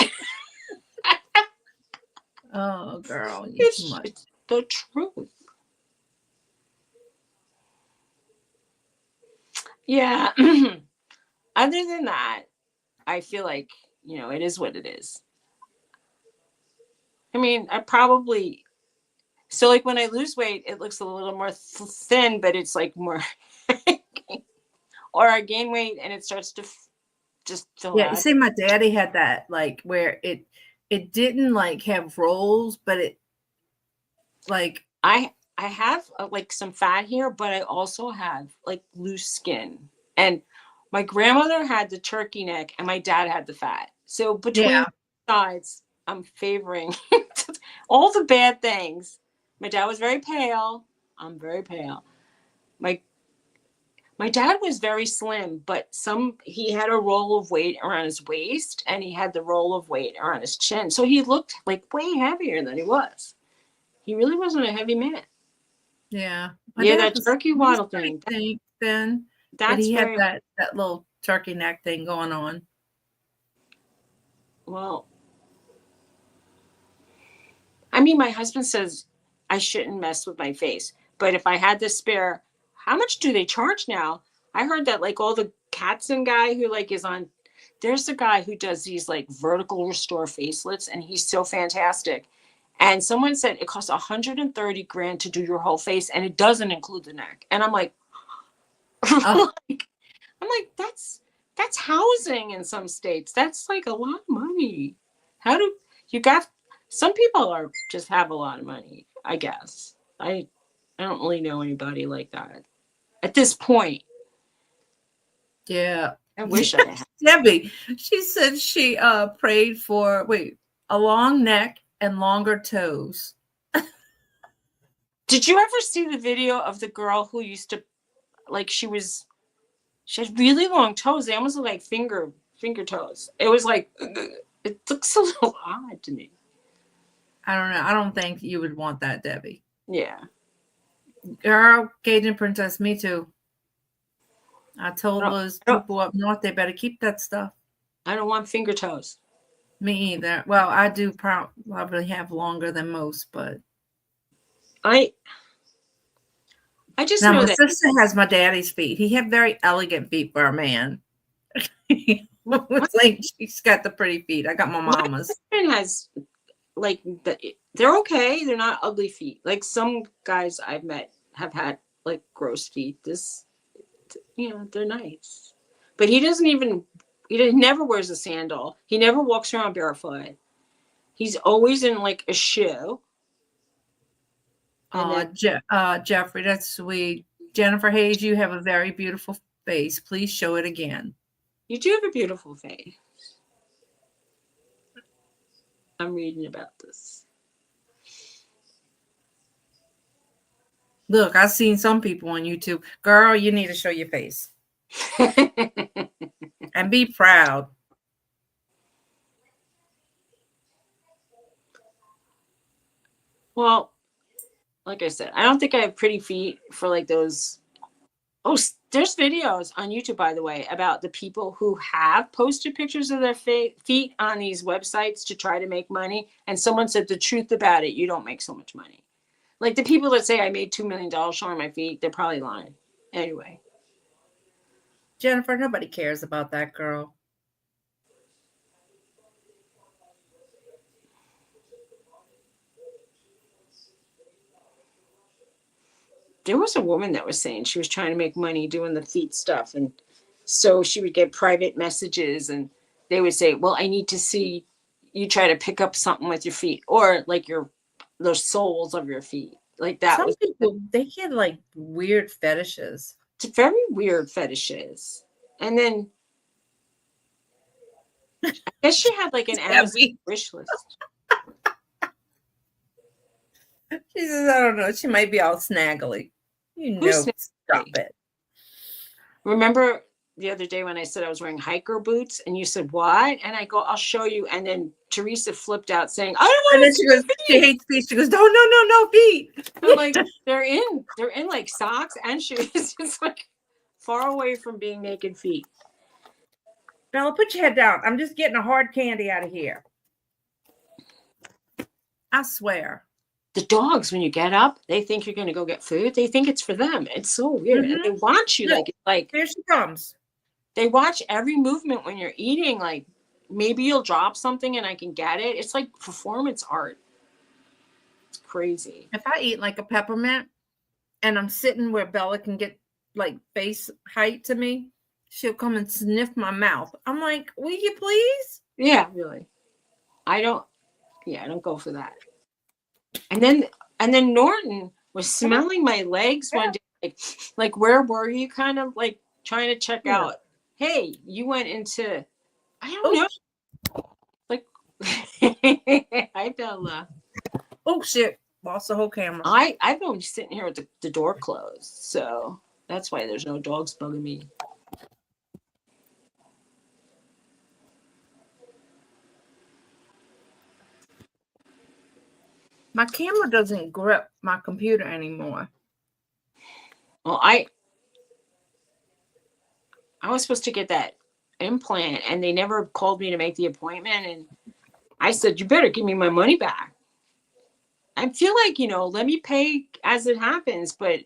Oh, girl, you too much. it's the truth. Yeah. Other than that, I feel like, it is what it is. I mean, so like when I lose weight, it looks a little more thin, but it's like more, or I gain weight and it starts to just fill Yeah, you out. see, my daddy had that, like, where it didn't like have rolls, but it like I have like some fat here, but I also have like loose skin. And my grandmother had the turkey neck and my dad had the fat. So between sides, I'm favoring all the bad things. My dad was very pale. I'm very pale. My dad was very slim, but he had a roll of weight around his waist and he had the roll of weight around his chin. So he looked like way heavier than he was. He really wasn't a heavy man. yeah. Yeah, that turkey waddle thing. Then, but That's he had very that little turkey neck thing going on. well. I mean, my husband says I shouldn't mess with my face, but if I had the spare, how much do they charge now? I heard that like all the Katzen guy who like is on. There's a guy who does these like vertical restore facelifts, and he's so fantastic. And someone said it costs 130 grand to do your whole face, and it doesn't include the neck. And I'm like, Oh. I'm like, that's housing in some states. That's like a lot of money. How do you got? Some people are just have a lot of money. I guess I don't really know anybody like that at this point. Yeah. I wish I had. Debbie, she said she prayed for a long neck and longer toes. Did you ever see the video of the girl who used to like she had really long toes. They almost look like finger toes. It was like it looks a little odd to me. I don't know. I don't think you would want that, Debbie. Yeah. Girl, Cajun Princess, me too. I told those I don't- people up north they better keep that stuff. I don't want finger toes. Me either. Well, I do probably have longer than most, but I just now know my that sister has my daddy's feet. He had very elegant feet for a man. It's like she's got the pretty feet. I got my mama's. my husband has like they're okay. They're not ugly feet. Like some guys I've met have had like gross feet. They're nice. But he never wears a sandal. He never walks around barefoot. He's always in like a shoe. Jeffrey, that's sweet. Jennifer Hayes, you have a very beautiful face. Please show it again. You do have a beautiful face. I'm reading about this. Look, I've seen some people on YouTube. Girl, you need to show your face and be proud. Well, like I said, I don't think I have pretty feet for like those. Oh, There's videos on YouTube, by the way, about the people who have posted pictures of their feet on these websites to try to make money. And someone said the truth about it, you don't make so much money. Like the people that say I made $2 million showing my feet, they're probably lying. Anyway. Jennifer, nobody cares about that girl. There was a woman that was saying she was trying to make money doing the feet stuff. And so she would get private messages and they would say, well, I need to see you try to pick up something with your feet or like the soles of your feet. Like that. Some people, they get like weird fetishes. It's very weird fetishes. And then I guess she had like an Amazon wish list. She says, I don't know. She might be all snaggly. Stop it. Remember the other day when I said I was wearing hiker boots and you said, what? And I go, I'll show you. And then Teresa flipped out saying, I don't want to see feet. She hates feet. She goes, no, feet. I'm like, they're in like socks and shoes. It's like far away from being naked feet. Bella, put your head down. I'm just getting a hard candy out of here. I swear. The dogs, when you get up, they think you're going to go get food. They think it's for them. It's so weird. And they watch you like here she comes. They watch every movement when you're eating. Like maybe you'll drop something and I can get it. It's like performance art. It's crazy. If I eat like a peppermint and I'm sitting where Bella can get like face height to me, she'll come and sniff my mouth. I'm like, will you please? Yeah, really. I don't go for that. And then Norton was smelling my legs one day, like where were you? Kind of like trying to check out. Hey, you went into, I don't know. Like, hi Bella. Oh shit! Lost the whole camera. I've been sitting here with the door closed, so that's why there's no dogs bugging me. My camera doesn't grip my computer anymore. Well, I was supposed to get that implant and they never called me to make the appointment. And I said, you better give me my money back. I feel like, let me pay as it happens, but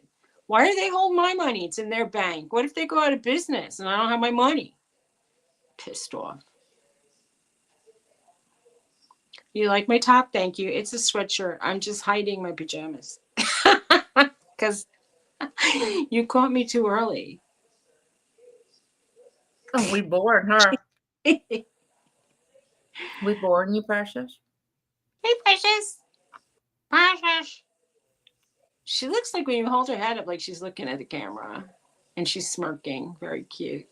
why are they holding my money? It's in their bank. What if they go out of business and I don't have my money? Pissed off. You like my top? Thank you. It's a sweatshirt. I'm just hiding my pajamas because you caught me too early. Oh, we bored her. We bored you, Precious? Hey, Precious. Precious. She looks like when you hold her head up, like she's looking at the camera and she's smirking. Very cute.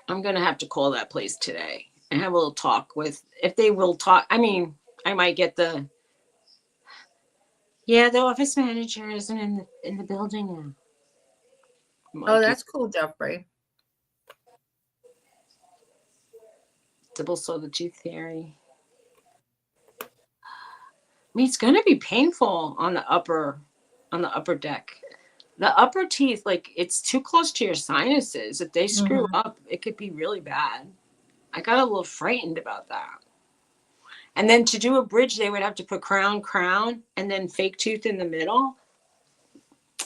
I'm going to have to call that place today and have a little talk if they will talk. I mean, I might get the office manager isn't in the building now. Oh, that's cool, Jeffrey. Double saw the tooth fairy. I mean, it's going to be painful on the upper deck. The upper teeth, like it's too close to your sinuses. If they screw up, it could be really bad. I got a little frightened about that. And then to do a bridge, they would have to put crown, and then fake tooth in the middle.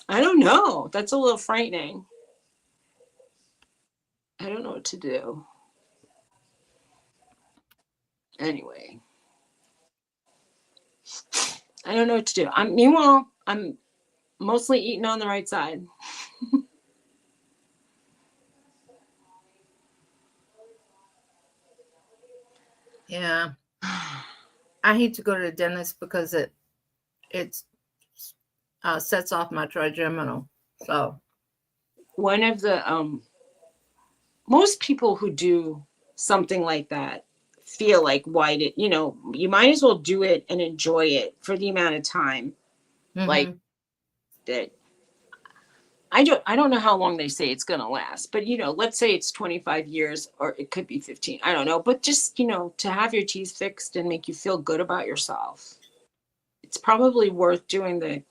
I don't know. That's a little frightening. I don't know what to do. Anyway. I don't know what to do. Meanwhile, I'm mostly eating on the right side. Yeah. I hate to go to the dentist because it sets off my trigeminal. So one of the most people who do something like that feel like you might as well do it and enjoy it for the amount of time. Like that. I don't know how long they say it's going to last, but let's say it's 25 years or it could be 15. I don't know, but just, to have your teeth fixed and make you feel good about yourself. it's probably worth doing the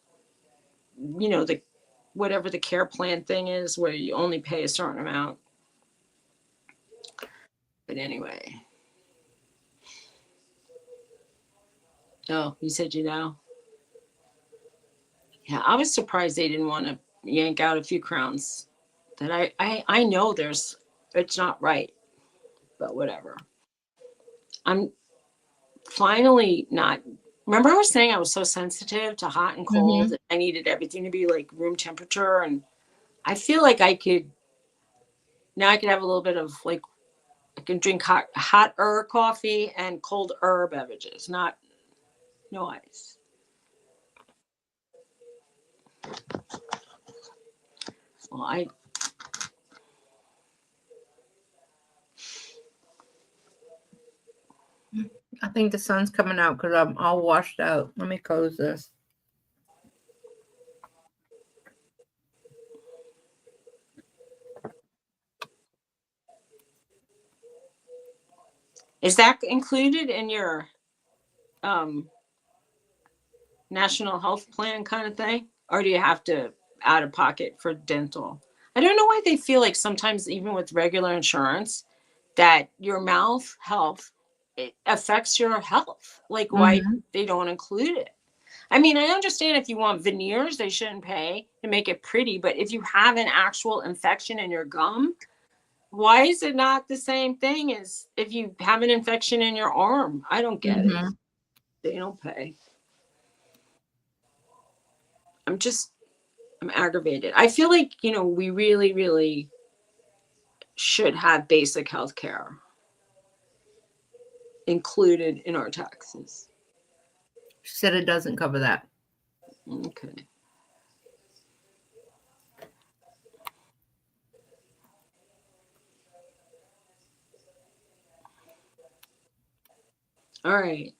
whatever the care plan thing is where you only pay a certain amount. But anyway. Oh, you said you know? Yeah, I was surprised they didn't want to yank out a few crowns. That I know it's not right, but whatever. I'm finally not. Remember, I was saying I was so sensitive to hot and cold. Mm-hmm. I needed everything to be like room temperature, and I feel like I could have a little bit of like I can drink hot coffee and cold beverages, not no ice. Well, I think the sun's coming out because I'm all washed out. Let me close this. is that included in your national health plan kind of thing, or do you have to out of pocket for dental? I don't know why they feel like sometimes even with regular insurance that your mouth health it affects your health, like why Mm-hmm. they don't include it. I mean, I understand if you want veneers they shouldn't pay to make it pretty, but if you have an actual infection in your gum, why is it not the same thing as if you have an infection in your arm? I don't get it. Mm-hmm. They don't pay. I'm aggravated. I feel like, we really, really should have basic health care included in our taxes. She said it doesn't cover that. Okay. All right.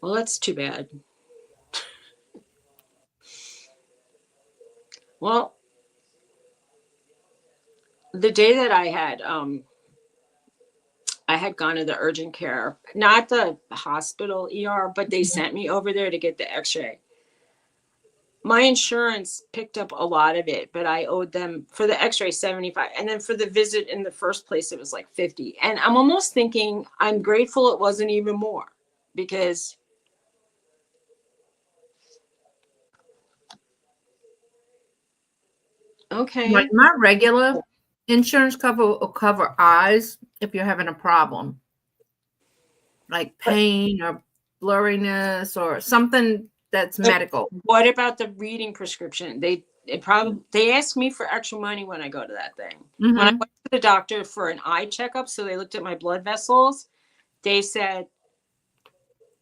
Well, that's too bad. Well, the day that I had gone to the urgent care, not the hospital ER, but they sent me over there to get the x-ray. My insurance picked up a lot of it, but I owed them for the x-ray 75. And then for the visit in the first place, it was like 50. And I'm almost thinking I'm grateful it wasn't even more because okay. Like my regular insurance cover will cover eyes if you're having a problem, like pain or blurriness or something that's medical. What about the reading prescription? They ask me for extra money when I go to that thing. Mm-hmm. When I went to the doctor for an eye checkup, so they looked at my blood vessels, they said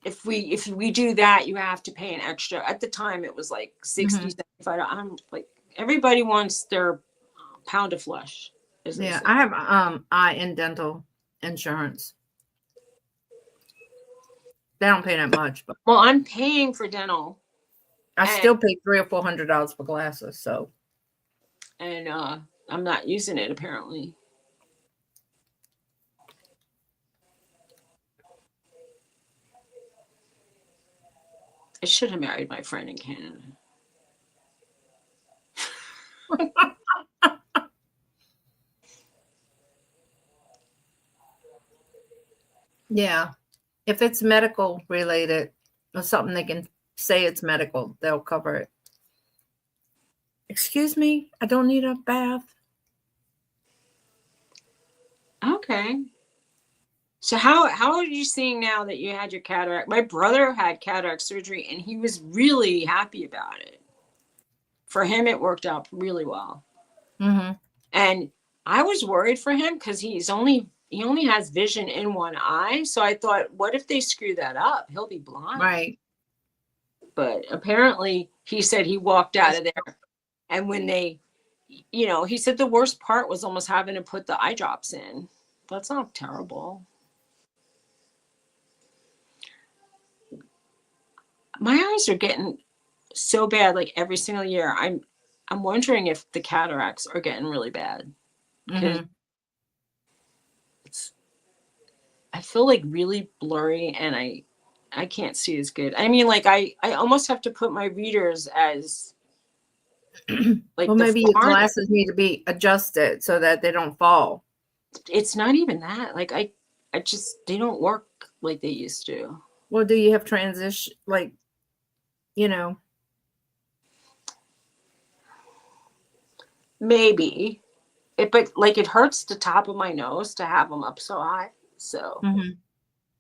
if we do that, you have to pay an extra. At the time it was like 60, Mm-hmm. $75. I'm like, everybody wants their pound of flesh. Yeah, I have eye and dental insurance. They don't pay that much, but Well, I'm paying for dental. I still pay $300 or $400 for glasses. So, and I'm not using it apparently. I should have married my friend in Canada. yeah, if it's medical related or something, they can say it's medical. They'll cover it. Excuse me, I don't need a bath. Okay. So how are you seeing now that you had your cataract? My brother had cataract surgery and he was really happy about it. For him, it worked out really well. Mm-hmm. And I was worried for him because he only has vision in one eye. So I thought, what if they screw that up? He'll be blind. Right. But apparently he said he walked out of there. And when they, he said the worst part was almost having to put the eye drops in. That's not terrible. My eyes are getting so bad like every single year. I'm wondering if the cataracts are getting really bad. Mm-hmm. I feel like really blurry and I I can't see as good. I mean, like I almost have to put my readers as like Well, the maybe your far. glasses need to be adjusted so that they don't fall. It's not even that. Like I just they don't work like they used to. Well, do you have transition, like, you know? Maybe it, but like it hurts the top of my nose to have them up so high. So Mhm.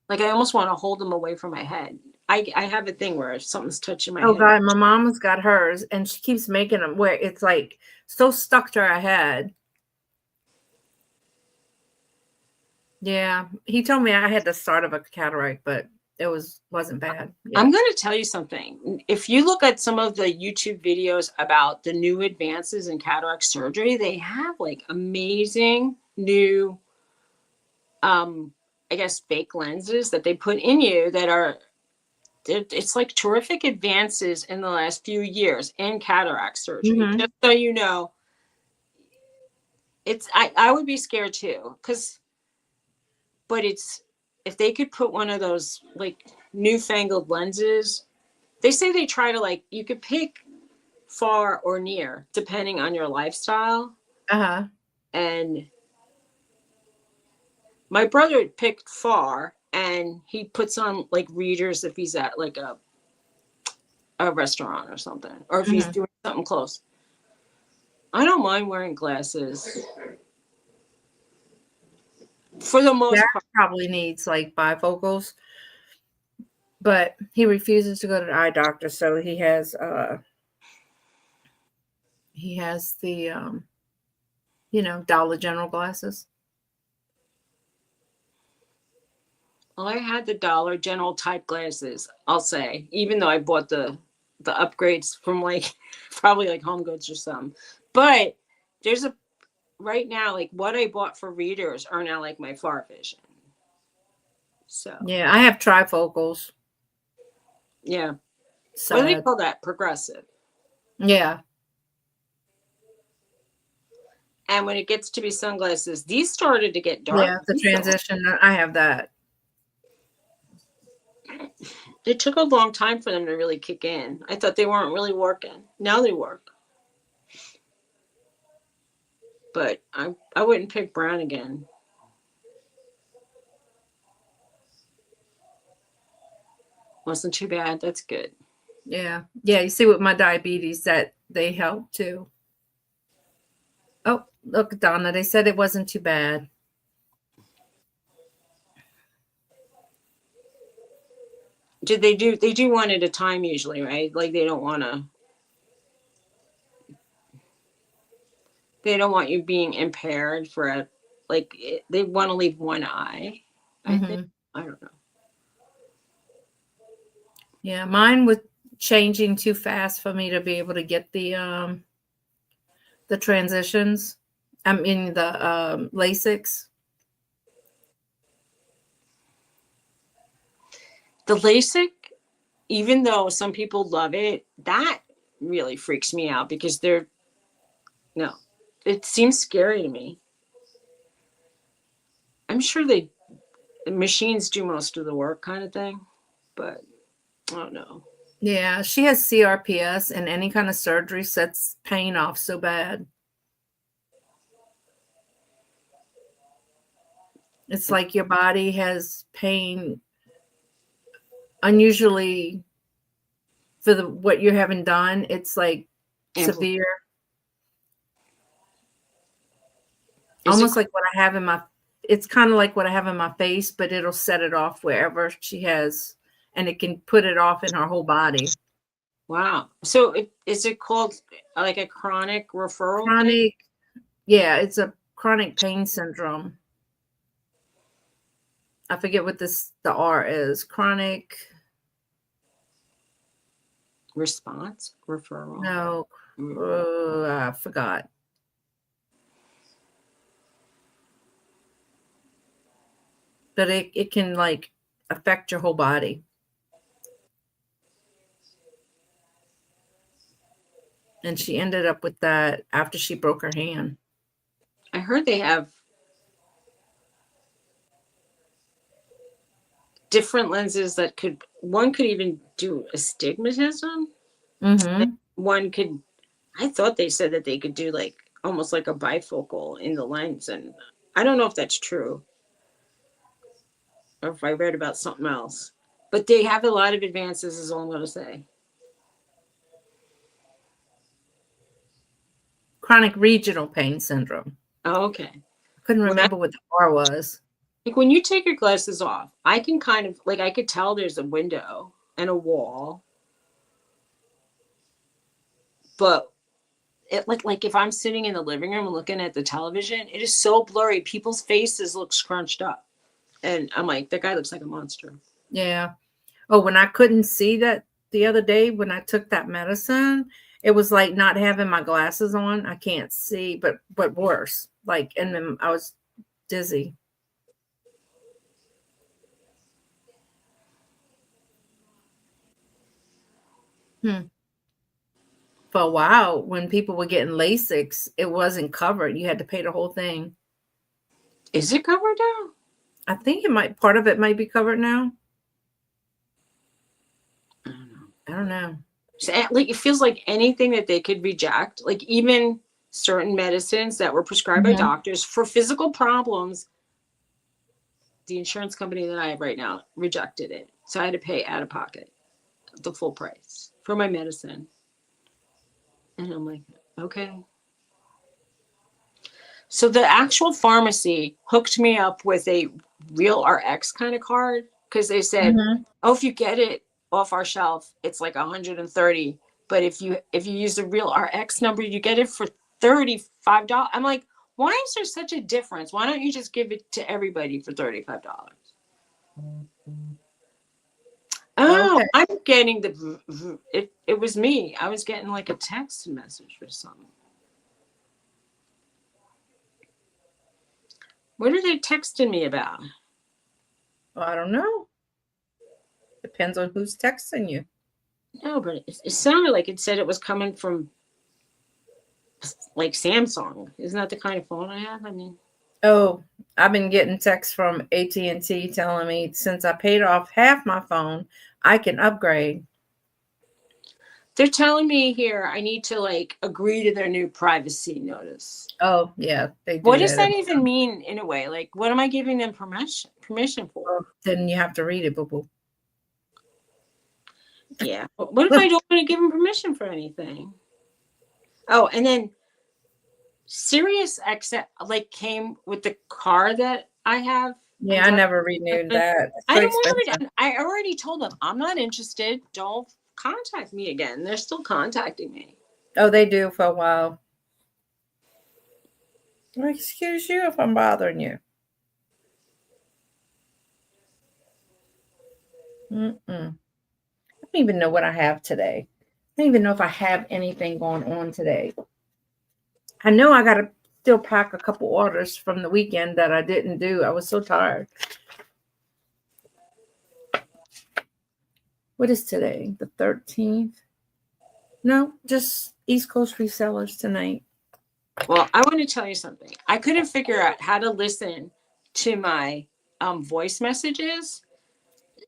like I almost want to hold them away from my head. I have a thing where if something's touching my Oh, head, God, my mama's got hers, and she keeps making them where it's like so stuck to her head. Yeah, he told me I had the start of a cataract, but it wasn't bad. Yeah. I'm going to tell you something. If you look at some of the YouTube videos about the new advances in cataract surgery, they have like amazing new, I guess, fake lenses that they put in you that are, it's like terrific advances in the last few years in cataract surgery. Mhm. Just so you know, I would be scared too, but if they could put one of those like newfangled lenses, they say they try to like, you could pick far or near depending on your lifestyle. Uh-huh. And my brother picked far, and he puts on like readers if he's at like a restaurant or something, or if he's Mhm. doing something close. I don't mind wearing glasses for the most Jack part. probably needs like bifocals, but he refuses to go to the eye doctor, so he has the Dollar General glasses. Well, I had the Dollar General type glasses, I'll say, even though I bought the upgrades from like probably like Home Goods or something. But there's a right now, like what I bought for readers are now like my far vision. So Yeah, I have trifocals. yeah. What do they Sad. call that? Progressive. Yeah. And when it gets to be sunglasses, these started to get dark. Yeah, the transition, I have that. It took a long time for them to really kick in. I thought they weren't really working. Now they work. But I wouldn't pick brown again. Wasn't too bad. That's good. Yeah. Yeah, you see with my diabetes that they help too. Oh, look, Donna, they said it wasn't too bad. They do one at a time usually, right? Like they don't want you being impaired for they want to leave one eye. I think. Mhm. I don't know. Yeah, mine was changing too fast for me to be able to get the transitions. I mean the LASIKs. The LASIK, even though some people love it, that really freaks me out because no, it seems scary to me. I'm sure the machines do most of the work kind of thing, but I don't know. Yeah, she has CRPS, and any kind of surgery sets pain off so bad. It's like your body has pain unusually for what you're having done. It's like severe. Almost like what I have in my, it's kind of like what I have in my face, but it'll set it off wherever she has, and it can put it off in her whole body. Wow. So is it called like a chronic referral thing? Chronic, yeah, it's a chronic pain syndrome. I forget what the R is. Chronic. Response referral. No, I forgot. But it can like affect your whole body. And she ended up with that after she broke her hand. I heard they have different lenses that one could even do astigmatism. Mm-hmm. One could, I thought they said that they could do like almost like a bifocal in the lens. And I don't know if that's true or if I read about something else. But they have a lot of advances, is all I'm going to say. Chronic regional pain syndrome. Oh, okay. I couldn't remember what the R was. Like when you take your glasses off, I can kind of like I could tell there's a window and a wall. But it like if I'm sitting in the living room and looking at the television, it is so blurry. People's faces look scrunched up. And I'm like, that guy looks like a monster. Yeah. Oh, when I couldn't see that the other day when I took that medicine, it was like not having my glasses on. I can't see, but worse. Like, and then I was dizzy. For a while, when people were getting LASIKs, it wasn't covered. You had to pay the whole thing. Is it covered now? I think part of it might be covered now. I don't know. So, like it feels like anything that they could reject, like even certain medicines that were prescribed by doctors for physical problems, the insurance company that I have right now rejected it. So I had to pay out of pocket the full price for my medicine. And I'm like, okay. So the actual pharmacy hooked me up with a Real RX kind of card because they said, oh, if you get it off our shelf, it's like 130. But if you use the Real RX number, you get it for $35. I'm like, why is there such a difference? Why don't you just give it to everybody for $35? Oh, Okay. I'm getting it was me. I was getting like a text message or something. What are they texting me about? Well, I don't know. Depends on who's texting you. No, but it sounded like it said it was coming from like Samsung. Isn't that the kind of phone I have? I mean, oh, I've been getting texts from AT&T telling me since I paid off half my phone, I can upgrade. they're telling me here I need to like agree to their new privacy notice. Oh, yeah, they do. What does that even mean in a way? Like, what am I giving them permission for? Oh, then you have to read it, boo-boo. Yeah. What if I don't want to give them permission for anything? Oh, and then Sirius XM like came with the car that I have. Yeah, I never renewed that. I don't want to. I already told them I'm not interested. Don't contact me again. They're still contacting me. Oh, they do for a while. Well, excuse you if I'm bothering you. I don't even know what I have today. I don't even know if I have anything going on today. I know I got to still pack a couple orders from the weekend that I didn't do. I was so tired. What is today? The 13th? No, just East Coast resellers tonight. Well, I want to tell you something. I couldn't figure out how to listen to my voice messages.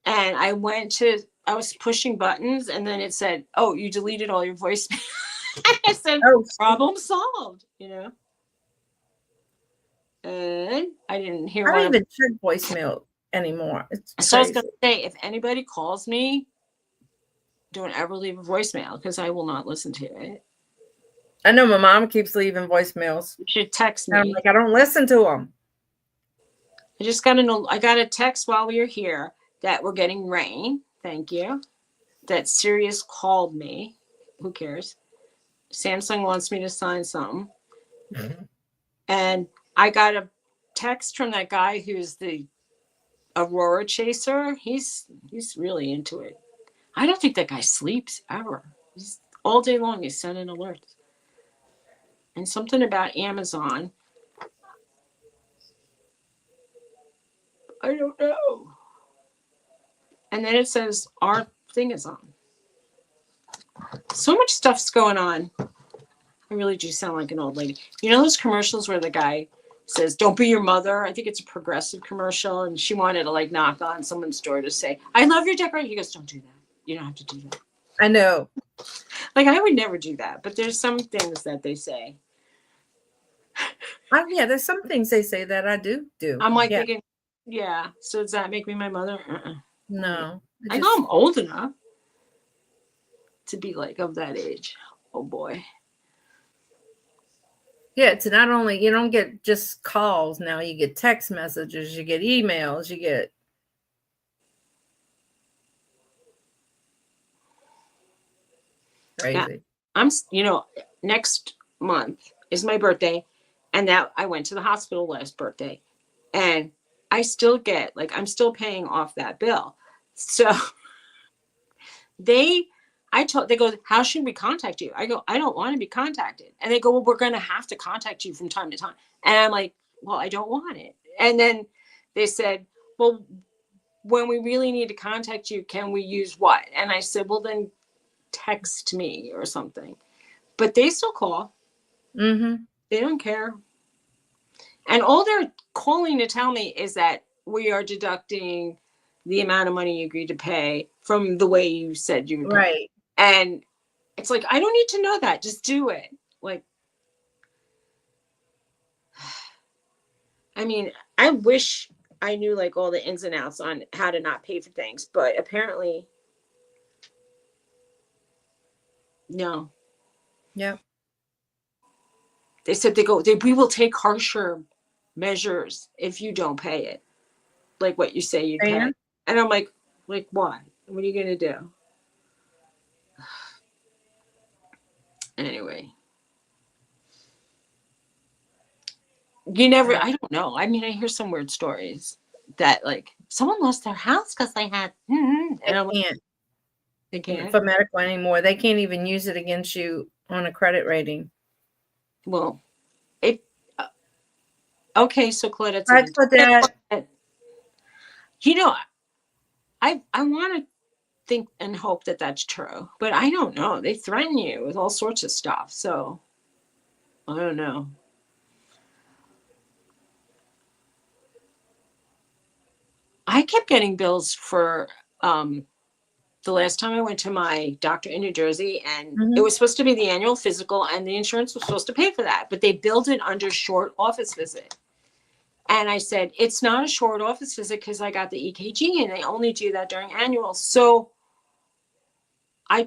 And I was pushing buttons and then it said, oh, you deleted all your voice. I said, problem solved, you know? And I didn't hear I don't even check voicemail anymore. So I was going to say, if anybody calls me, don't ever leave a voicemail because I will not listen to it. I know my mom keeps leaving voicemails. You should text me. I'm like, I don't listen to them. I just got to know. I got a text while we were here that we're getting rain. Thank you. That Sirius called me. Who cares? Samsung wants me to sign something. And I got a text from that guy who's the Aurora chaser. He's really into it. I don't think that guy sleeps ever. He's all day long. He's sending alerts. And something about Amazon. I don't know. And then it says our thing is on. So much stuff's going on. I really do sound like an old lady. You know those commercials where the guy says, "Don't be your mother." I think it's a Progressive commercial, and she wanted to like knock on someone's door to say, "I love your decoration." He goes, "Don't do that. You don't have to do that." I know. Like I would never do that, but there's some things that they say. Yeah, there's some things they say that I do. I'm like Yeah. thinking, yeah. So does that make me my mother? No. I know I'm old enough to be like of that age. Oh boy. Yeah, it's not only you don't get just calls now, you get text messages, you get emails, you get crazy. I'm, next month is my birthday, and that I went to the hospital last birthday, and I still get like I'm still paying off that bill. So they go, "How should we contact you?" I go, "I don't want to be contacted." And they go, "Well, we're going to have to contact you from time to time." And I'm like, "Well, I don't want it." And then they said, "Well, when we really need to contact you, can we use what?" And I said, "Well, then text me or something." But they still call. Mm-hmm. They don't care. And all they're calling to tell me is that we are deducting the amount of money you agreed to pay from the way you said you would pay. Right. And it's like, I don't need to know that. Just do it. Like, I mean, I wish I knew like all the ins and outs on how to not pay for things, but apparently, no. Yep. They said we will take harsher measures if you don't pay it, like what you say you pay. And And I'm like what? What are you gonna do? Anyway, I don't know. I mean, I hear some weird stories that like someone lost their house because they had, and I'm like, can't they can't. for medical anymore. They can't even use it against you on a credit rating. Well, it. Okay, so Claudette, That's what that. you know, I want to think and hope that that's true, but I don't know. They threaten you with all sorts of stuff, so I don't know. I kept getting bills for the last time I went to my doctor in New Jersey, and it was supposed to be the annual physical, and the insurance was supposed to pay for that, but they billed it under short office visit. And I said, it's not a short office visit because I got the EKG, and they only do that during annual. So I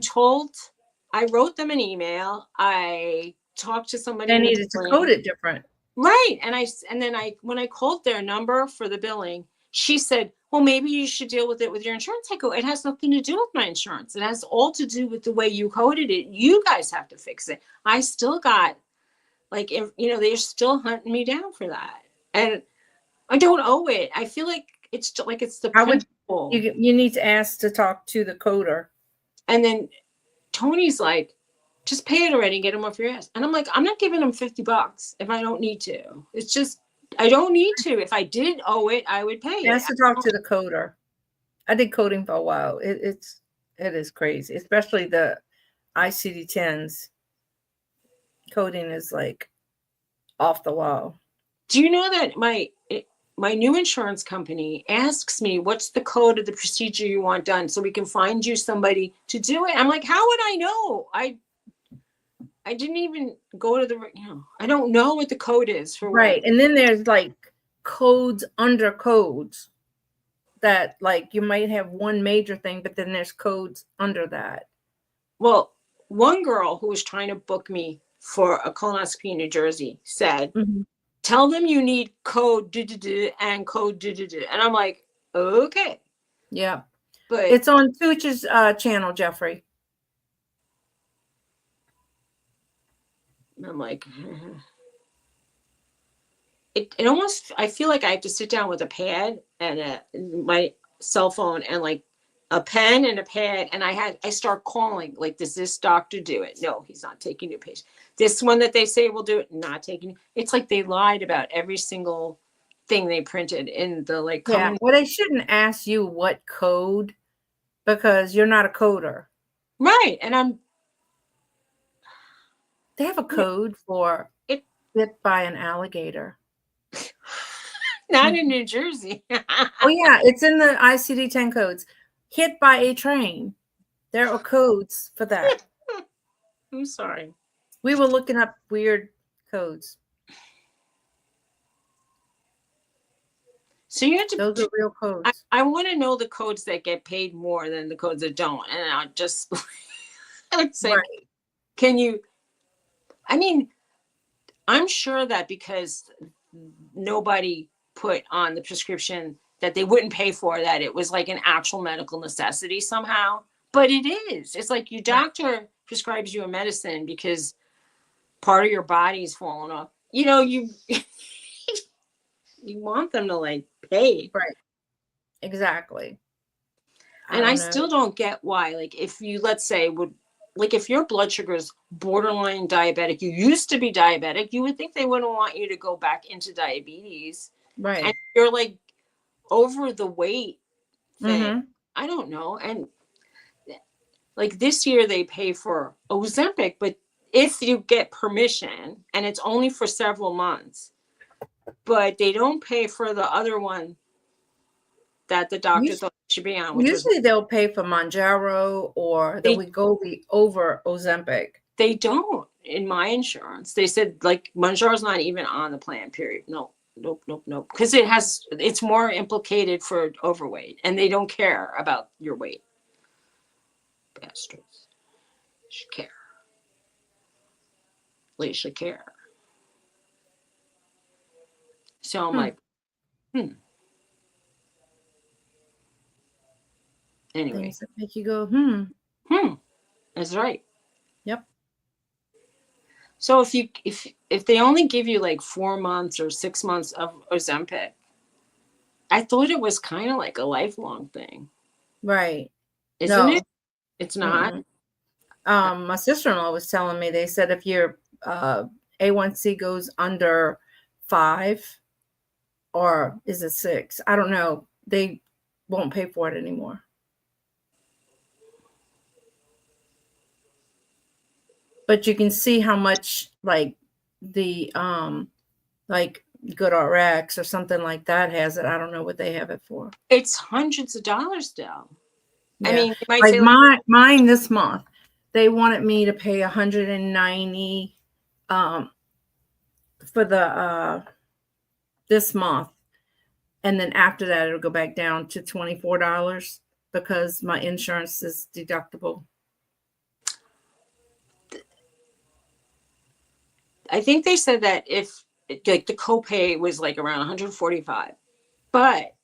wrote them an email. I talked to somebody. They needed to code it different. Right. And then when I called their number for the billing, she said, "Well, maybe you should deal with it with your insurance." I go, "It has nothing to do with my insurance. It has all to do with the way you coded it. You guys have to fix it." I still got like, they're still hunting me down for that. And I don't owe it. I feel like it's the principal. You need to ask to talk to the coder. And then Tony's like, "Just pay it already and get them off your ass." And I'm like, I'm not giving them $50 if I don't need to. It's just, I don't need to. If I did owe it, I would pay it. Ask to talk to the coder. I did coding for a while. It is crazy, especially the ICD-10s. Coding is like off the wall. Do you know that my new insurance company asks me, "What's the code of the procedure you want done so we can find you somebody to do it?" I'm like, how would I know? I didn't even go to I don't know what the code is for right. And then there's like codes under codes that like you might have one major thing, but then there's codes under that. Well, one girl who was trying to book me for a colonoscopy in New Jersey said, "Tell them you need code and code." And I'm like, okay. Yeah. But it's on Tooch's channel, Jeffrey. I'm like, it almost, I feel like I have to sit down with a pad and my cell phone and like a pen and a pad. And I start calling, like, "Does this doctor do it?" "No, he's not taking your patient." "This one that they say will do it," "Not taking." It's like they lied about every single thing they printed in the like. Yeah. Well, they shouldn't ask you what code because you're not a coder. Right. And they have a code for it bit by an alligator. Not in New Jersey. Oh yeah, it's in the ICD-10 codes. Hit by a train. There are codes for that. I'm sorry. We were looking up weird codes. So you have Those to. are real codes. I want to know the codes that get paid more than the codes that don't, and I just I would say, Right. can you? I mean, I'm sure that because nobody put on the prescription that they wouldn't pay for, that it was like an actual medical necessity somehow. But it is. It's like your doctor prescribes you a medicine because part of your body's falling off. You know, you you want them to like pay. Right. Exactly. And I don't know. still don't get why. Like if you, let's say, would, like if your blood sugar is borderline diabetic, you used to be diabetic, you would think they wouldn't want you to go back into diabetes. Right. And you're like over the weight thing. Mm-hmm. I don't know. And like this year they pay for Ozempic, but if you get permission, and it's only for several months, but they don't pay for the other one that the doctor thought it should be on, which was, Usually they'll pay for Mounjaro or the They- Wegovy over Ozempic. they don't in my insurance. They said like Mounjaro's not even on the plan, period. No, nope. Because it's more implicated for overweight, and they don't care about your weight. Bastards. Should care. They should care. So I'm like, Anyway, Things that make you go, that's right. Yep. So if they only give you like 4 months or 6 months of Ozempic, I thought it was kind of like a lifelong thing, Right. isn't No. it? It's not. My sister-in-law was telling me, they said if your A1C goes under 5 or is it 6, I don't know, they won't pay for it anymore. But you can see how much like the like GoodRx or something like that has it. I don't know what they have it for. It's hundreds of dollars still. Yeah. I mean, you might like say mine this month, they wanted me to pay $190 for the this month, and then after that it'll go back down to $24 because my insurance is deductible. I think they said that if like the copay was like around 145, but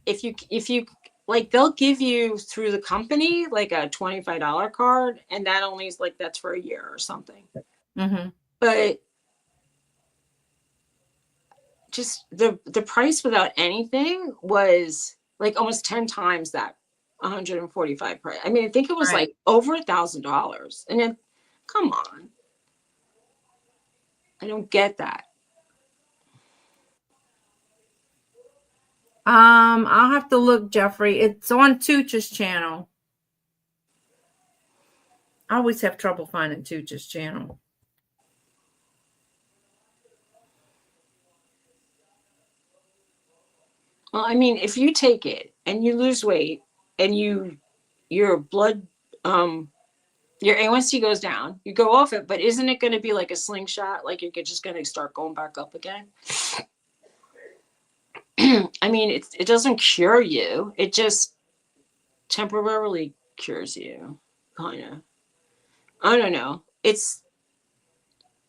if you like, they'll give you through the company like a $25 card, and that only is like, that's for a year or something. Mm-hmm. But just the price without anything was like almost 10 times that 145 price. I mean, I think it was Right. like over $1,000, and then come on. I don't get that. I'll have to look, Jeffrey. It's on Tooch's channel. I always have trouble finding Tooch's channel. Well, I mean, if you take it and you lose weight and your blood, your A1C goes down, you go off it, but isn't it going to be like a slingshot? Like you're just going to start going back up again? I mean, it doesn't cure you. It just temporarily cures you, kind of. I don't know. It's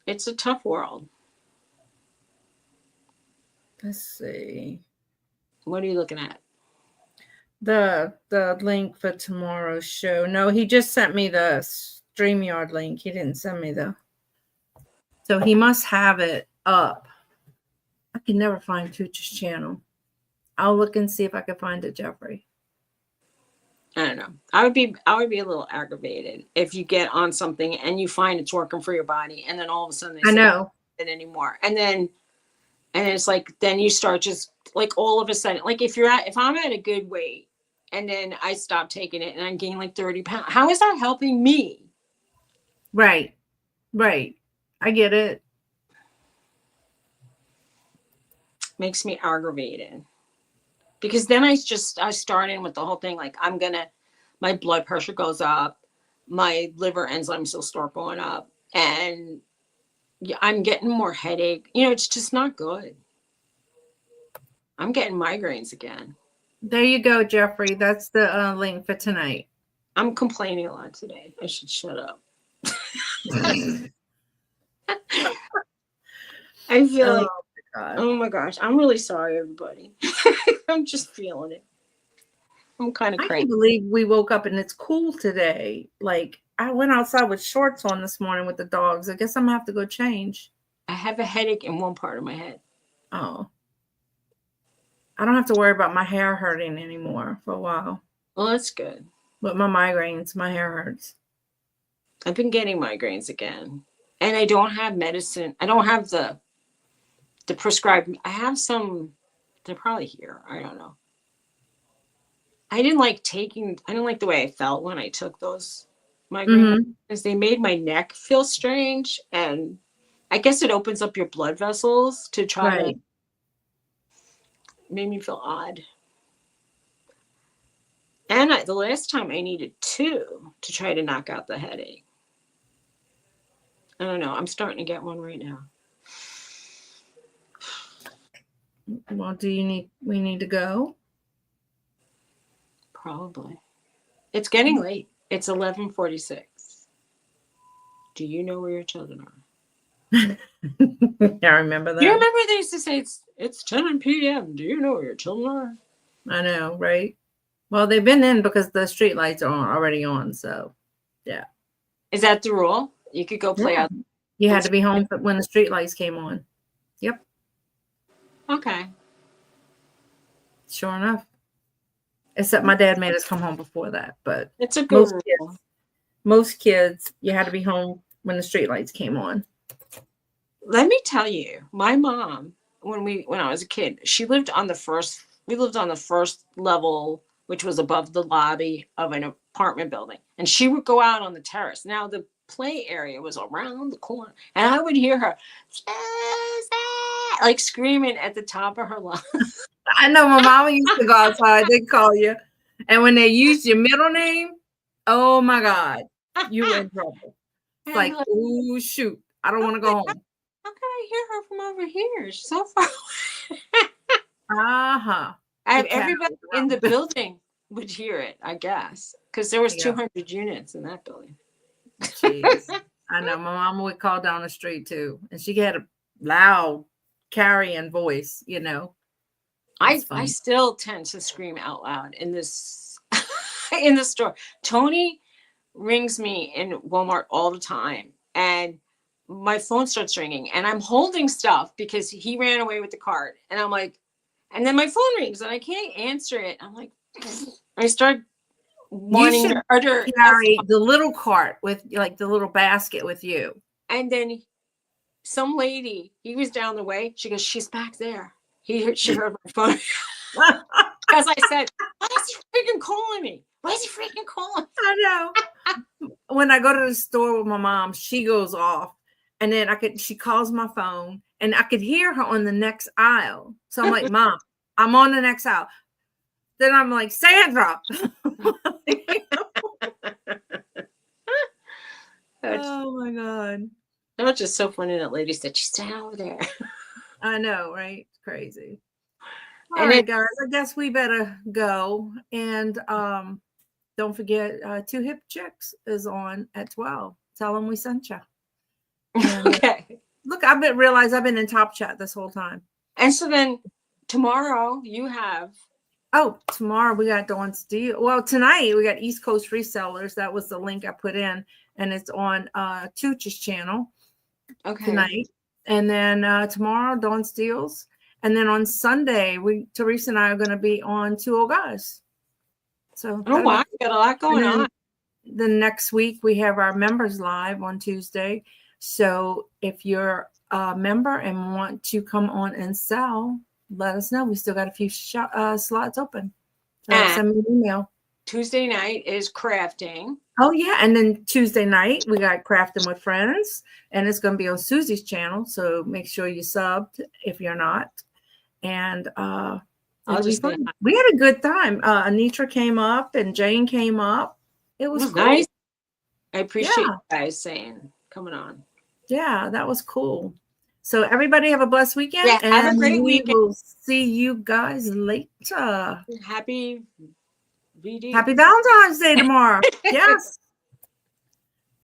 a tough world. Let's see. What are you looking at? The link for tomorrow's show. No, he just sent me the StreamYard link. He didn't send me so he must have it up. I can never find Tooch's channel. I'll look and see if I can find it, Jeffrey. I don't know. I would be a little aggravated if you get on something and you find it's working for your body, and then all of a sudden they I say know. it anymore. And it's like, then you start just like all of a sudden, like if I'm at a good weight and then I stop taking it and I gain like 30 pounds, how is that helping me? Right. I get it. Makes me aggravated. Because then I start in with the whole thing like my blood pressure goes up, my liver enzymes will start going up, and I'm getting more headache. It's just not good. I'm getting migraines again. There you go, Jeffrey. That's the link for tonight. I'm complaining a lot today. I should shut up. I feel like, oh my gosh, I'm really sorry, everybody. I'm just feeling it. I'm kind of I crazy. can't believe we woke up and it's cool today. Like, I went outside with shorts on this morning with the dogs. I guess I'm gonna have to go change. I have a headache in one part of my head. Oh. I don't have to worry about my hair hurting anymore for a while. Well, that's good. But my migraines, my hair hurts. I've been getting migraines again. And I don't have medicine. I don't have the prescribed. I have some, they're probably here. I don't know. I didn't like the way I felt when I took those migraines because they made my neck feel strange. And I guess it opens up your blood vessels to try to, made me feel odd. And the last time I needed 2 to try to knock out the headache. I don't know. I'm starting to get one right now. Well, we need to go? Probably. It's getting late. It's 11:46. Do you know where your children are? I remember that. You remember they used to say it's 10 p.m. Do you know where your children are? I know, right? Well, they've been in because the street lights are already on. So, yeah. Is that the rule? You could go play out. You had to be home when the street lights came on. Yep. Okay. Sure enough. Except my dad made us come home before that. But it's a good rule. Most kids, you had to be home when the street lights came on. Let me tell you, my mom, when I was a kid, we lived on the first level, which was above the lobby of an apartment building. And she would go out on the terrace. Now the play area was around the corner. And I would hear her like screaming at the top of her lungs. I know my mama used to go outside, they'd call you. And when they used your middle name, oh my God, you were in trouble. It's like, ooh, shoot, I don't want to go home. How can I hear her from over here? She's so far away. Everybody in the building would hear it, I guess, because there was 200 units in that building. Jeez. I know. My mama would call down the street too, and she had a loud carrying voice, I still tend to scream out loud in this in the store. Tony rings me in Walmart all the time, and my phone starts ringing, and I'm holding stuff because he ran away with the cart, and I'm like, and then my phone rings, and I can't answer it. I'm like, I start wanting to carry the little cart with like the little basket with you, and then some lady, he was down the way. She goes, she's back there. She heard my phone. Because I said, why is he freaking calling me? Why is he freaking calling? I know. When I go to the store with my mom, she goes off. And then she calls my phone and I could hear her on the next aisle. So I'm like, Mom, I'm on the next aisle. Then I'm like, Sandra. Oh my God. That was just so funny. That lady said, she's down over there. I know, right? Crazy. All right, guys, I guess we better go. And don't forget, 2 Hip Chicks is on at 12. Tell them we sent you. And, okay. Look, realized I've been in Top Chat this whole time. And so then tomorrow you have. Oh, tomorrow we got Dawn's Deal. Well, tonight we got East Coast Resellers. That was the link I put in, and it's on Tooch's channel tonight. And then tomorrow, Dawn's Deals. And then on Sunday, Teresa and I are going to be on 2 Old Guys. So, oh, wow, you got a lot going on. The next week, we have our members live on Tuesday. So if you're a member and want to come on and sell, let us know. We still got a few slots open. Send me an email. Tuesday night is crafting. Oh, yeah. And then Tuesday night, we got Crafting with Friends. And it's going to be on Suzy's channel. So make sure you subbed if you're not. and I'll it'll be just say fun. We had a good time. Anitra came up and Jane came up. It it was was cool. nice. I appreciate Yeah. you guys coming on. Yeah, that was cool. So everybody have a blessed weekend. Yeah, have a and great we weekend. will see you guys later. Happy VD. Happy Valentine's Day tomorrow. Yes.